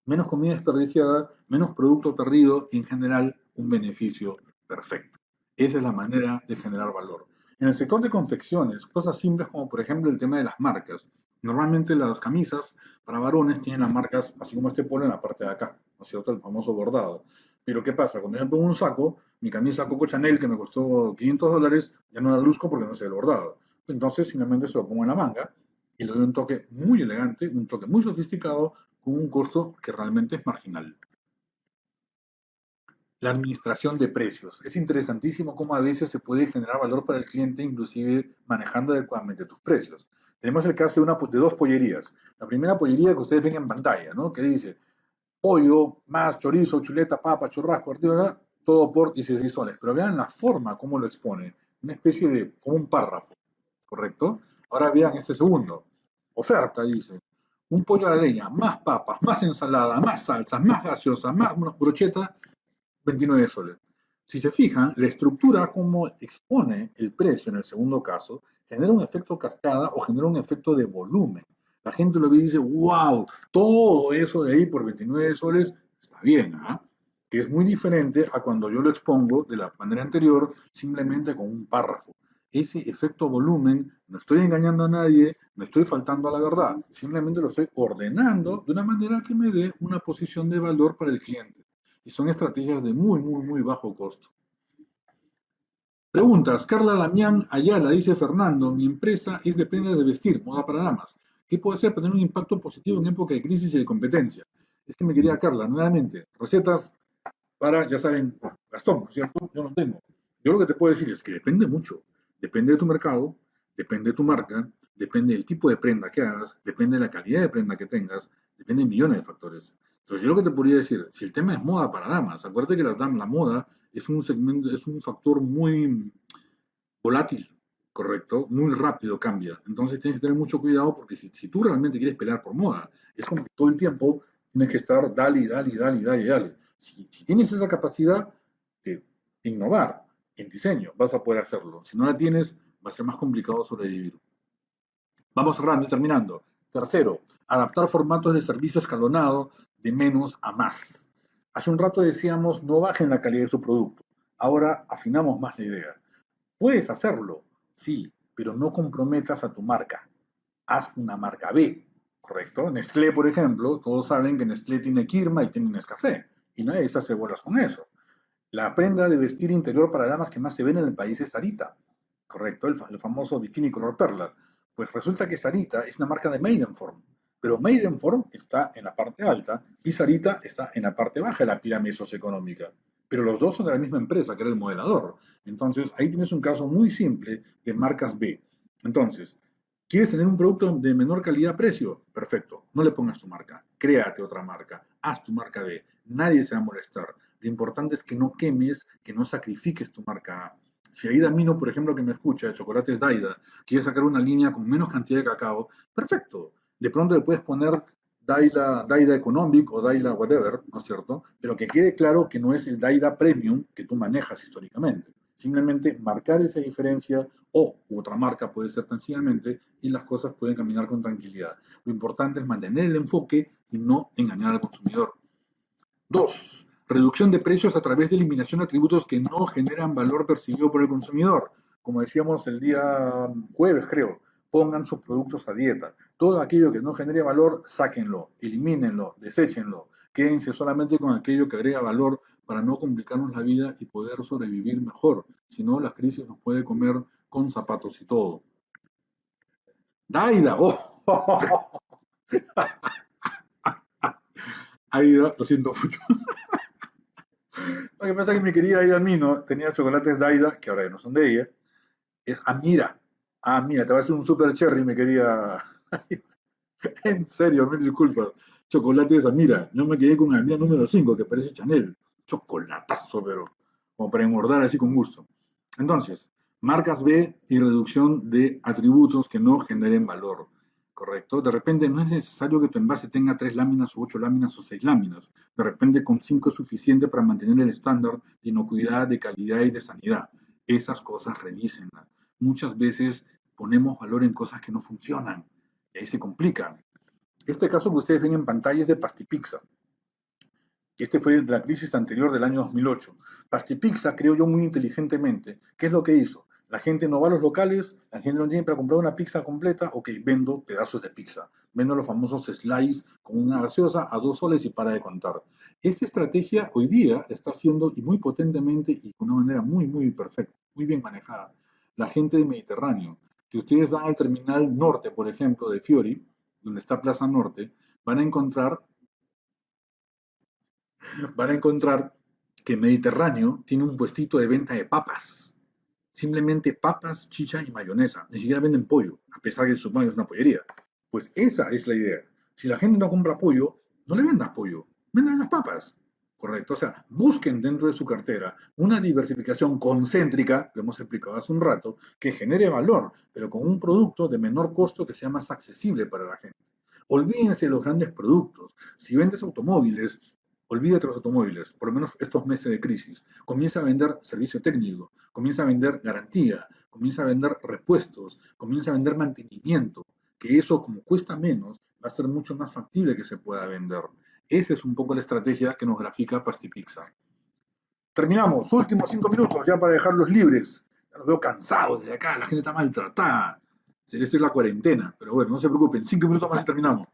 Menos comida desperdiciada, menos producto perdido, y en general un beneficio perfecto. Esa es la manera de generar valor. En el sector de confecciones, cosas simples como por ejemplo el tema de las marcas. Normalmente las camisas para varones tienen las marcas, así como este polo en la parte de acá, ¿no es cierto? El famoso bordado. Pero ¿qué pasa? Cuando yo me pongo un saco, mi camisa Coco Chanel, que me costó $500, ya no la luzco porque no sé el bordado. Entonces simplemente se lo pongo en la manga y le doy un toque muy elegante, un toque muy sofisticado, con un costo que realmente es marginal. La administración de precios. Es interesantísimo cómo a veces se puede generar valor para el cliente, inclusive manejando adecuadamente tus precios. Tenemos el caso de dos pollerías. La primera pollería que ustedes ven en pantalla, ¿no? Que dice pollo, más chorizo, chuleta, papa, churrasco, ¿verdad? Todo por 16 soles. Pero vean la forma como lo expone. Una especie de, como un párrafo, ¿correcto? Ahora vean este segundo. Oferta, dice. Un pollo a la leña, más papas, más ensalada, más salsas, más gaseosa, más brocheta, 29 soles. Si se fijan, la estructura como expone el precio en el segundo caso genera un efecto cascada o genera un efecto de volumen. La gente lo ve y dice, wow, todo eso de ahí por 29 soles está bien, ¿ah? Que es muy diferente a cuando yo lo expongo de la manera anterior simplemente con un párrafo. Ese efecto volumen, no estoy engañando a nadie, no estoy faltando a la verdad, simplemente lo estoy ordenando de una manera que me dé una posición de valor para el cliente. Y son estrategias de muy, muy, muy bajo costo. Preguntas. Carla Damián Ayala, dice Fernando, mi empresa es de prendas de vestir, moda para damas. ¿Qué puedo hacer para tener un impacto positivo en época de crisis y de competencia? Es que me quería Carla, nuevamente, recetas para, ya saben, Gastón, ¿cierto? Yo no tengo. Yo lo que te puedo decir es que depende mucho. Depende de tu mercado, depende de tu marca, depende del tipo de prenda que hagas, depende de la calidad de prenda que tengas, depende de millones de factores. Entonces, yo lo que te podría decir, si el tema es moda para damas, acuérdate que la moda es un segmento, es un factor muy volátil, ¿correcto? Muy rápido cambia. Entonces tienes que tener mucho cuidado porque si tú realmente quieres pelear por moda, es como que todo el tiempo tienes que estar dale, dale, dale, dale, dale. Si tienes esa capacidad de innovar en diseño, vas a poder hacerlo. Si no la tienes, va a ser más complicado sobrevivir. Vamos cerrando y terminando. Tercero, adaptar formatos de servicio escalonado de menos a más. Hace un rato decíamos, no bajen la calidad de su producto. Ahora afinamos más la idea. Puedes hacerlo, sí, pero no comprometas a tu marca. Haz una marca B, ¿correcto? Nestlé, por ejemplo, todos saben que Nestlé tiene Kirma y tiene Nescafé, y nadie se hace bolas con eso. La prenda de vestir interior para damas que más se ven en el país es Sarita, ¿correcto? El famoso bikini color perla. Pues resulta que Sarita es una marca de Maidenform, pero Maidenform está en la parte alta y Sarita está en la parte baja de la pirámide socioeconómica. Pero los dos son de la misma empresa, que era el modelador. Entonces, ahí tienes un caso muy simple de marcas B. Entonces, ¿quieres tener un producto de menor calidad-precio? Perfecto, no le pongas tu marca, créate otra marca, haz tu marca B, nadie se va a molestar. Lo importante es que no quemes, que no sacrifiques tu marca A. Si Aida Mino, por ejemplo, que me escucha, de Chocolates Daida, quiere sacar una línea con menos cantidad de cacao, perfecto. De pronto le puedes poner Daida Economic o Daida whatever, ¿no es cierto? Pero que quede claro que no es el Daida Premium que tú manejas históricamente. Simplemente marcar esa diferencia o otra marca puede ser sencillamente y las cosas pueden caminar con tranquilidad. Lo importante es mantener el enfoque y no engañar al consumidor. Dos, reducción de precios a través de eliminación de atributos que no generan valor percibido por el consumidor. Como decíamos el día jueves, creo, pongan sus productos a dieta. Todo aquello que no genere valor, sáquenlo, elimínenlo, deséchenlo. Quédense solamente con aquello que agrega valor para no complicarnos la vida y poder sobrevivir mejor. Si no, la crisis nos puede comer con zapatos y todo. Daida, oh. Aida, lo siento mucho. Lo que pasa es que mi querida Aida Mino tenía chocolates Daida, que ahora ya no son de ella, es Amira. Ah, mira, te va a hacer un super cherry, mi querida. En serio, mil disculpas. Chocolates Amira. Yo me quedé con Amira número 5 que parece Chanel. Chocolatazo, pero como para engordar así con gusto. Entonces, marcas B y reducción de atributos que no generen valor. ¿Correcto? De repente no es necesario que tu envase tenga 3 láminas o 8 láminas o 6 láminas. De repente con 5 es suficiente para mantener el estándar de inocuidad, de calidad y de sanidad. Esas cosas revísenlas. Muchas veces ponemos valor en cosas que no funcionan y ahí se complica. Este caso que ustedes ven en pantalla es de Pastipizza. Este fue de la crisis anterior del año 2008. Pastipizza, creo yo muy inteligentemente, ¿qué es lo que hizo? La gente no va a los locales, la gente no tiene para comprar una pizza completa, ok, vendo pedazos de pizza. Vendo los famosos slices con una gaseosa a 2 soles y para de contar. Esta estrategia hoy día la está haciendo y muy potentemente y de una manera muy, muy perfecta, muy bien manejada. La gente del Mediterráneo. Si ustedes van al terminal norte, por ejemplo, de Fiori, donde está Plaza Norte, van a encontrar, van a encontrar que Mediterráneo tiene un puestito de venta de papas. Simplemente papas, chicha y mayonesa. Ni siquiera venden pollo, a pesar de que supongo que es una pollería. Pues esa es la idea. Si la gente no compra pollo, no le vendas pollo, vendan las papas. Correcto. O sea, busquen dentro de su cartera una diversificación concéntrica, lo hemos explicado hace un rato, que genere valor, pero con un producto de menor costo que sea más accesible para la gente. Olvídense de los grandes productos. Si vendes automóviles, olvídate de los automóviles, por lo menos estos meses de crisis. Comienza a vender servicio técnico, comienza a vender garantía, comienza a vender repuestos, comienza a vender mantenimiento, que eso como cuesta menos, va a ser mucho más factible que se pueda vender. Esa es un poco la estrategia que nos grafica Pastipizza. Terminamos, últimos 5 minutos ya para dejarlos libres. Ya los veo cansados desde acá, la gente está maltratada. Se les es la cuarentena, pero bueno, no se preocupen, 5 minutos más y terminamos.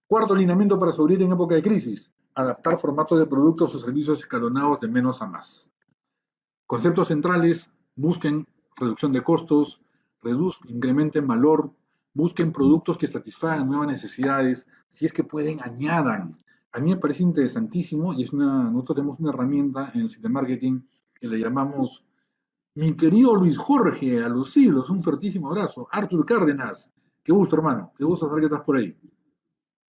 Cuarto lineamiento para sobrevivir en época de crisis, adaptar formatos de productos o servicios escalonados de menos a más. Conceptos centrales, busquen reducción de costos, incrementen valor, busquen productos que satisfagan nuevas necesidades, si es que pueden, añadan. A mí me parece interesantísimo y nosotros tenemos una herramienta en el sitio de marketing que le llamamos mi querido Luis Jorge, a los siglos, un fuertísimo abrazo. Artur Cárdenas, qué gusto hermano, qué gusto saber que estás por ahí.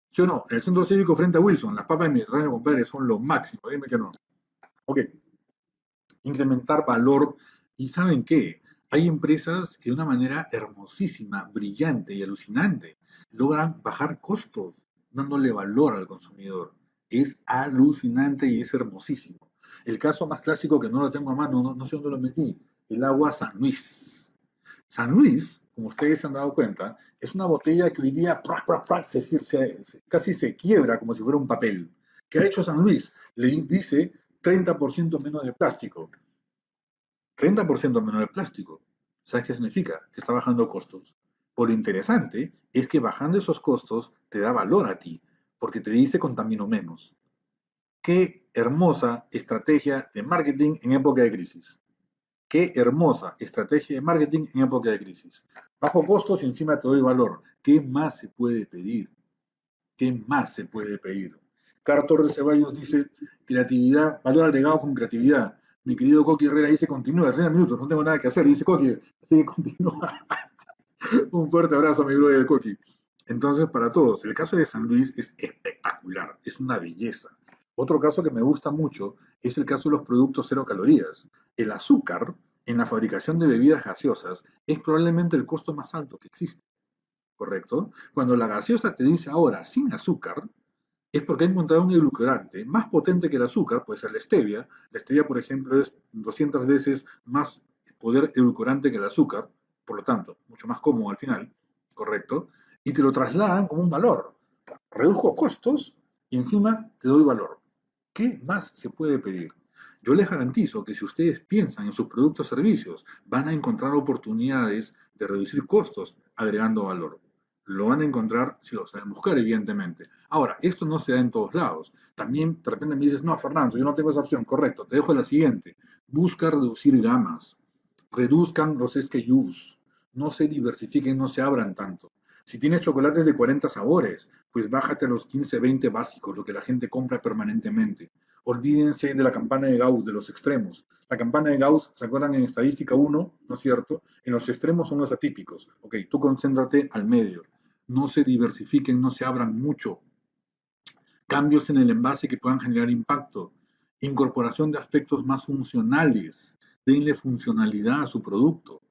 ¿Sí o no? En el centro cívico frente a Wilson, las papas de Mediterráneo, compadre, son lo máximo, dime que no. Ok, incrementar valor. ¿Y saben qué? Hay empresas que de una manera hermosísima, brillante y alucinante logran bajar costos, dándole valor al consumidor. Es alucinante y es hermosísimo. El caso más clásico que no lo tengo a mano, no sé dónde lo metí, el agua San Luis. San Luis, como ustedes se han dado cuenta, es una botella que hoy día casi se quiebra como si fuera un papel. ¿Qué ha hecho San Luis? Le dice 30% menos de plástico. 30% menos de plástico. ¿Sabes qué significa? Que está bajando costos. Por lo interesante es que bajando esos costos te da valor a ti, porque te dice contamino menos. Qué hermosa estrategia de marketing en época de crisis. Qué hermosa estrategia de marketing en época de crisis. Bajo costos y encima te doy valor. ¿Qué más se puede pedir? ¿Qué más se puede pedir? Carlos Torres Ceballos dice, creatividad, valor agregado con creatividad. Mi querido Coqui Herrera dice, continúa, 30 minutos, no tengo nada que hacer. Dice Coqui, sí, continúa. Un fuerte abrazo, mi brother Coqui. Entonces, para todos, el caso de San Luis es espectacular, es una belleza. Otro caso que me gusta mucho es el caso de los productos cero calorías. El azúcar en la fabricación de bebidas gaseosas es probablemente el costo más alto que existe, ¿correcto? Cuando la gaseosa te dice ahora sin azúcar, es porque ha encontrado un edulcorante más potente que el azúcar, puede ser la stevia. La stevia, por ejemplo, es 200 veces más poder edulcorante que el azúcar, por lo tanto, mucho más cómodo al final, ¿correcto? Y te lo trasladan como un valor. Reduzco costos y encima te doy valor. ¿Qué más se puede pedir? Yo les garantizo que si ustedes piensan en sus productos o servicios, van a encontrar oportunidades de reducir costos agregando valor. Lo van a encontrar si lo saben buscar, evidentemente. Ahora, esto no se da en todos lados. También de repente me dices, no, Fernando, yo no tengo esa opción. Correcto, te dejo la siguiente. Busca reducir gamas. Reduzcan los SKUs. No se diversifiquen, no se abran tanto. Si tienes chocolates de 40 sabores, pues bájate a los 15, 20 básicos, lo que la gente compra permanentemente. Olvídense de la campana de Gauss, de los extremos. La campana de Gauss, ¿se acuerdan en estadística 1? ¿No es cierto? En los extremos son los atípicos. Ok, tú concéntrate al medio. No se diversifiquen, no se abran mucho. Cambios en el envase que puedan generar impacto. Incorporación de aspectos más funcionales. Denle funcionalidad a su producto.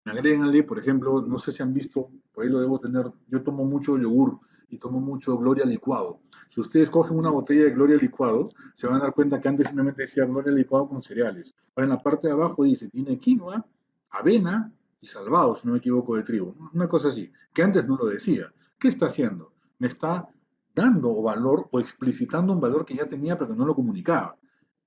Agréganle, por ejemplo, no sé si han visto, por ahí lo debo tener, yo tomo mucho yogur y tomo mucho Gloria licuado. Si ustedes cogen una botella de Gloria licuado, se van a dar cuenta que antes simplemente decía Gloria licuado con cereales. Ahora en la parte de abajo dice, tiene quinoa, avena y salvado, si no me equivoco, de trigo. Una cosa así, que antes no lo decía. ¿Qué está haciendo? Me está dando valor o explicitando un valor que ya tenía pero que no lo comunicaba.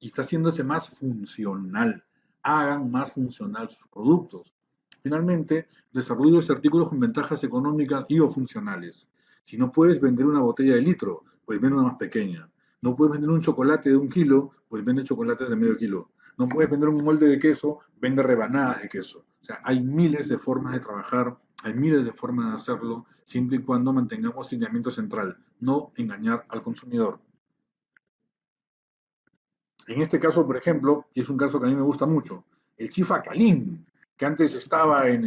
Y está haciéndose más funcional. hagan más funcional sus productos. Finalmente, desarrollo ese artículo con ventajas económicas y o funcionales. Si no puedes vender una botella de litro, pues vende una más pequeña. No puedes vender un chocolate de 1 kilo, pues vende chocolates de medio kilo. No puedes vender un molde de queso, vende rebanadas de queso. O sea, hay miles de formas de trabajar, hay miles de formas de hacerlo, siempre y cuando mantengamos lineamiento central, no engañar al consumidor. En este caso, por ejemplo, y es un caso que a mí me gusta mucho, el Chifa Calín, que antes estaba en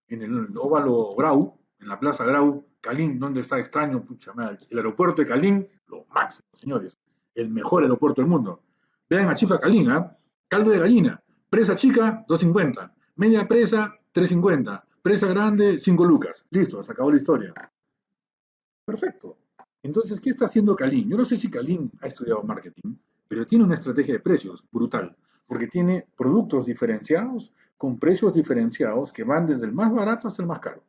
el óvalo Grau, en la Plaza Grau, Calín, ¿dónde está? Extraño, pucha madre. El aeropuerto de Calín, lo máximo, señores. El mejor aeropuerto del mundo. Vean a Chifa Calín, ¿ah? Caldo de gallina. Presa chica, 2.50. Media presa, 3.50. Presa grande, 5 lucas. Listo, se acabó la historia. Perfecto. Entonces, ¿qué está haciendo Calín? Yo no sé si Calín ha estudiado marketing, pero tiene una estrategia de precios brutal, porque tiene productos diferenciados con precios diferenciados que van desde el más barato hasta el más caro.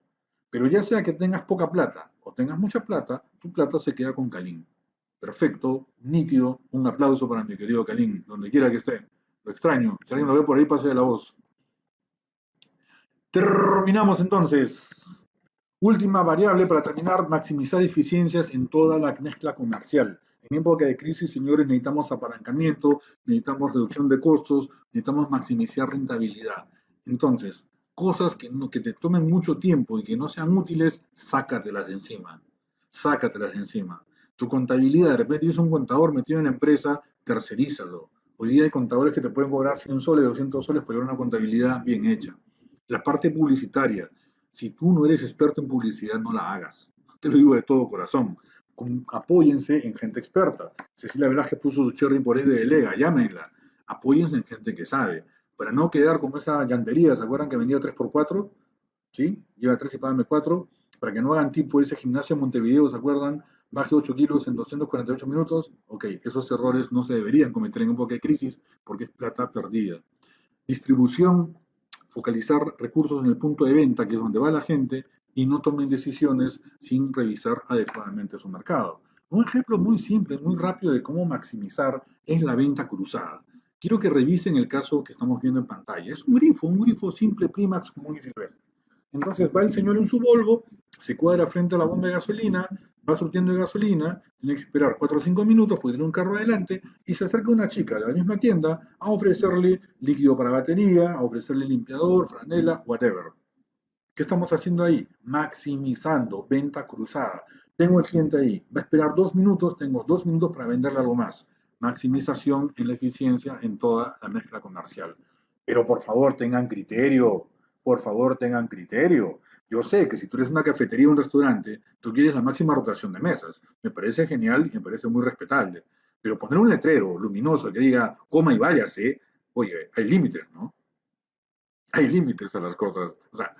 Pero ya sea que tengas poca plata o tengas mucha plata, tu plata se queda con Calín. Perfecto, nítido, un aplauso para mi querido Calín, donde quiera que esté. Lo extraño, si alguien lo ve por ahí, pase de la voz. Terminamos entonces. Última variable para terminar, maximizar eficiencias en toda la mezcla comercial. En época de crisis, señores, necesitamos apalancamiento, necesitamos reducción de costos, necesitamos maximizar rentabilidad. Entonces, cosas que te tomen mucho tiempo y que no sean útiles, sácatelas de encima. Sácatelas de encima. Tu contabilidad, de repente tienes un contador metido en la empresa, tercerízalo. Hoy día hay contadores que te pueden cobrar 100 soles, 200 soles por llevar una contabilidad bien hecha. La parte publicitaria, si tú no eres experto en publicidad, no la hagas. Te lo digo de todo corazón. Apóyense en gente experta. Cecilia Velázquez puso su cherry por ahí de delega, llámenla. Apóyense en gente que sabe. Para no quedar como esa llantería, ¿se acuerdan que vendía 3x4? ¿Sí? Lleva 3 y págame 4. Para que no hagan tipo ese gimnasio en Montevideo, ¿se acuerdan? Baje 8 kilos en 248 minutos. Ok, esos errores no se deberían cometer en época de crisis porque es plata perdida. Distribución, focalizar recursos en el punto de venta, que es donde va la gente, y no tomen decisiones sin revisar adecuadamente su mercado. Un ejemplo muy simple, muy rápido de cómo maximizar es la venta cruzada. Quiero que revisen el caso que estamos viendo en pantalla. Es un grifo simple, Primax, común y silvestre. Entonces va el señor en su Volvo, se cuadra frente a la bomba de gasolina, va surtiendo de gasolina, tiene que esperar 4 o 5 minutos, puede tener un carro adelante, y se acerca una chica de la misma tienda a ofrecerle líquido para batería, a ofrecerle limpiador, franela, whatever. ¿Qué estamos haciendo ahí? Maximizando, venta cruzada. Tengo el cliente ahí, va a esperar 2 minutos, tengo 2 minutos para venderle algo más. Maximización en la eficiencia en toda la mezcla comercial. Pero por favor tengan criterio, por favor tengan criterio. Yo sé que si tú eres una cafetería o un restaurante, tú quieres la máxima rotación de mesas. Me parece genial y me parece muy respetable. Pero poner un letrero luminoso que diga coma y váyase, oye, hay límites, ¿no? Hay límites a las cosas. O sea,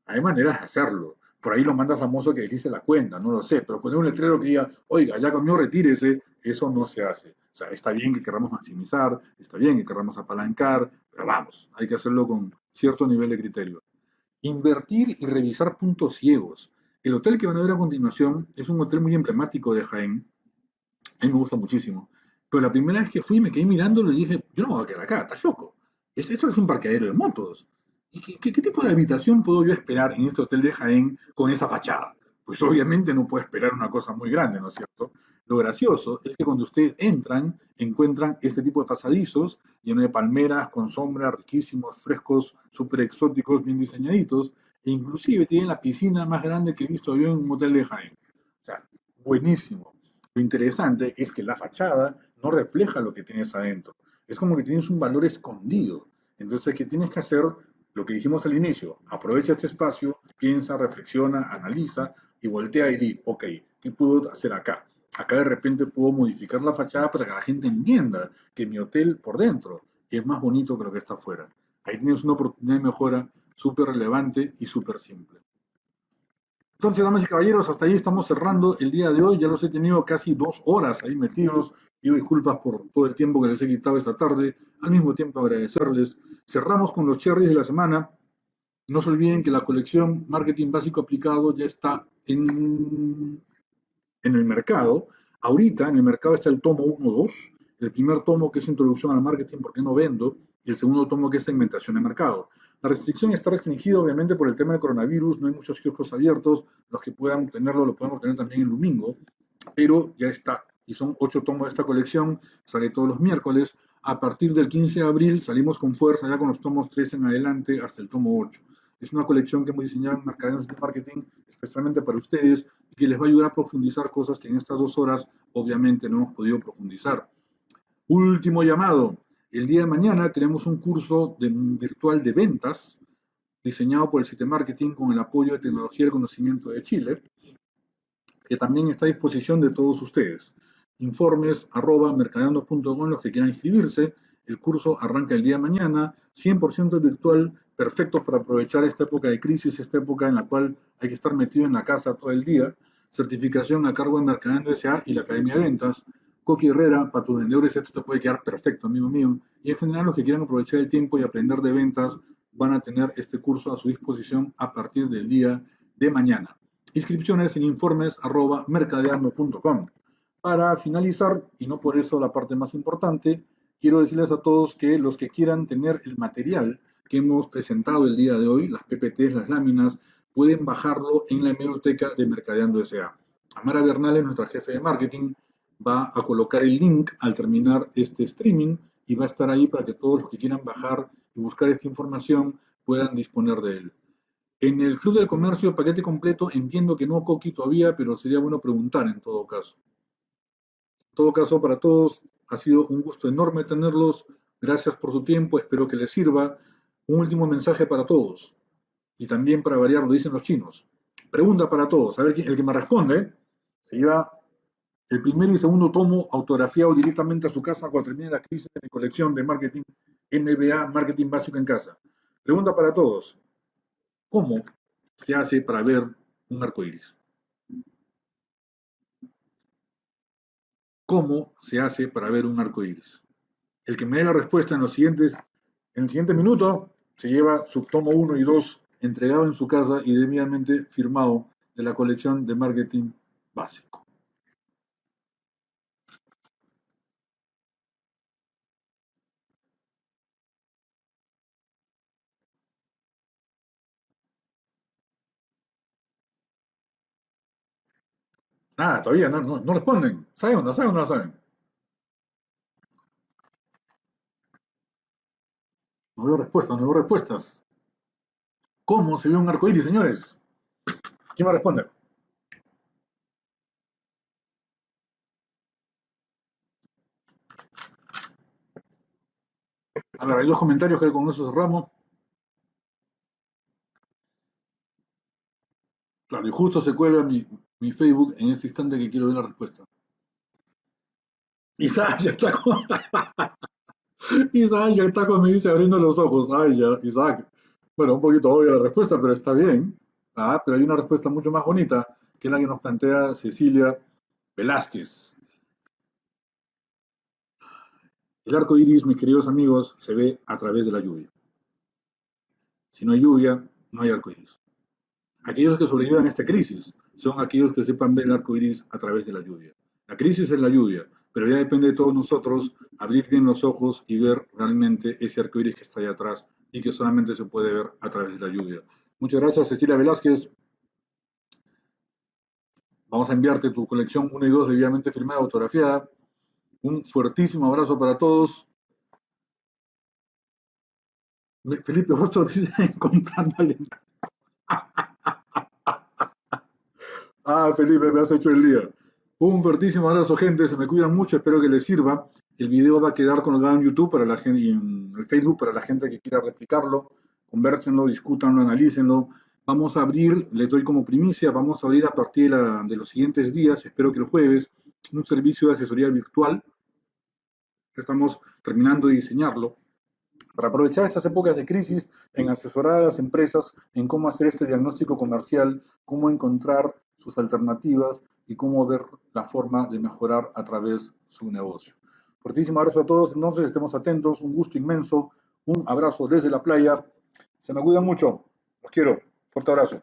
hay maneras de hacerlo. Por ahí lo manda famoso que dice la cuenta, no lo sé, pero poner un letrero que diga, oiga, ya comió, retírese, eso no se hace. O sea, está bien que queramos maximizar, está bien que queramos apalancar, pero vamos, hay que hacerlo con cierto nivel de criterio. Invertir y revisar puntos ciegos. El hotel que van a ver a continuación es un hotel muy emblemático de Jaén. A mí me gusta muchísimo. Pero la primera vez que fui me quedé mirándolo y dije, yo no me voy a quedar acá, estás loco. Esto es un parqueadero de motos. ¿Y qué tipo de habitación puedo yo esperar en este hotel de Jaén con esa fachada? Pues obviamente no puedo esperar una cosa muy grande, ¿no es cierto? Lo gracioso es que cuando ustedes entran, encuentran este tipo de pasadizos llenos de palmeras, con sombra, riquísimos, frescos, súper exóticos, bien diseñaditos, e inclusive tienen la piscina más grande que he visto yo en un hotel de Jaén. O sea, buenísimo. Lo interesante es que la fachada no refleja lo que tienes adentro. Es como que tienes un valor escondido. Entonces, ¿qué tienes que hacer? Lo que dijimos al inicio, aprovecha este espacio, piensa, reflexiona, analiza y voltea y di, ok, ¿qué puedo hacer acá? Acá de repente puedo modificar la fachada para que la gente entienda que mi hotel por dentro es más bonito que lo que está afuera. Ahí tienes una oportunidad de mejora súper relevante y súper simple. Entonces, damas y caballeros, hasta ahí estamos cerrando el día de hoy. Ya los he tenido casi 2 horas ahí metidos. Pido disculpas por todo el tiempo que les he quitado esta tarde. Al mismo tiempo agradecerles. Cerramos con los cherries de la semana. No se olviden que la colección Marketing Básico Aplicado ya está en el mercado. Ahorita en el mercado está el tomo 1-2. El primer tomo, que es Introducción al Marketing, ¿por qué no vendo? y el segundo tomo que es segmentación de mercado. La restricción está restringida obviamente por el tema del coronavirus, no hay muchos kioscos abiertos, los que puedan obtenerlo lo pueden obtener también el domingo, pero ya está. Y son 8 tomos de esta colección, sale todos los miércoles. A partir del 15 de abril salimos con fuerza ya con los tomos 3 en adelante hasta el tomo 8. Es una colección que hemos diseñado en Mercaderes de Marketing especialmente para ustedes y que les va a ayudar a profundizar cosas que en estas 2 horas obviamente no hemos podido profundizar. Último llamado. El día de mañana tenemos un curso virtual de ventas diseñado por el City Marketing con el apoyo de Tecnología del Conocimiento de Chile, que también está a disposición de todos ustedes. Informes @mercadeando.com los que quieran inscribirse. El curso arranca el día de mañana, 100% virtual, perfecto para aprovechar esta época de crisis, esta época en la cual hay que estar metido en la casa todo el día. Certificación a cargo de Mercadeando S.A. y la Academia de Ventas. Coqui Herrera, para tus vendedores esto te puede quedar perfecto, amigo mío. Y en general los que quieran aprovechar el tiempo y aprender de ventas van a tener este curso a su disposición a partir del día de mañana. Inscripciones en informes@mercadeando.com. Para finalizar, y no por eso la parte más importante, quiero decirles a todos que los que quieran tener el material que hemos presentado el día de hoy, las PPTs, las láminas, pueden bajarlo en la hemeroteca de Mercadeando S.A. Amara Bernales, nuestra jefe de marketing, va a colocar el link al terminar este streaming y va a estar ahí para que todos los que quieran bajar y buscar esta información puedan disponer de él. En el Club del Comercio, paquete completo, entiendo que no, Coqui, todavía, pero sería bueno preguntar en todo caso. En todo caso, para todos, ha sido un gusto enorme tenerlos. Gracias por su tiempo, espero que les sirva. Un último mensaje para todos, y también para variar, lo dicen los chinos. Pregunta para todos, a ver, el que me responde se lleva el primer y segundo tomo autografiado directamente a su casa cuando termine la crisis de mi colección de marketing MBA, Marketing Básico en Casa. Pregunta para todos. ¿Cómo se hace para ver un arco iris? ¿Cómo se hace para ver un arco iris? El que me dé la respuesta en el siguiente minuto se lleva su tomo 1 y 2 entregado en su casa y debidamente firmado de la colección de marketing básico. Nada, todavía no responden. ¿Saben o no saben o no saben? No veo respuestas, no veo respuestas. ¿Cómo se ve un arco iris, señores? ¿Quién va a responder? A ver, hay 2 comentarios que con eso cerramos. Claro, y justo se cuelga mi Facebook en este instante que quiero ver la respuesta. Isaac ya está con... Isaac ya está con, me dice, abriendo los ojos. Ay, ya, Isaac. Bueno, un poquito obvia la respuesta, pero está bien. Ah, pero hay una respuesta mucho más bonita, que es la que nos plantea Cecilia Velázquez. El arco iris, mis queridos amigos, se ve a través de la lluvia. Si no hay lluvia, no hay arco iris. Aquellos que sobrevivan a esta crisis son aquellos que sepan ver el arco iris a través de la lluvia. La crisis es la lluvia, pero ya depende de todos nosotros abrir bien los ojos y ver realmente ese arco iris que está ahí atrás y que solamente se puede ver a través de la lluvia. Muchas gracias, Cecilia Velázquez. Vamos a enviarte tu colección 1 y 2 debidamente firmada, autografiada. Un fuertísimo abrazo para todos. Felipe Boston dice encontrándole. Ah, Felipe, me has hecho el día. Un fuertísimo abrazo, gente. Se me cuidan mucho. Espero que les sirva. El video va a quedar colgado en YouTube para la gente y en el Facebook para la gente que quiera replicarlo. Convérsenlo, discútanlo, analícenlo. Vamos a abrir, les doy como primicia, vamos a abrir a partir de los siguientes días, espero que el jueves, un servicio de asesoría virtual. Estamos terminando de diseñarlo para aprovechar estas épocas de crisis en asesorar a las empresas en cómo hacer este diagnóstico comercial, cómo encontrar sus alternativas y cómo ver la forma de mejorar a través su negocio. Fuertísimo abrazo a todos, entonces estemos atentos, un gusto inmenso, un abrazo desde la playa, se me cuidan mucho, los quiero, fuerte abrazo.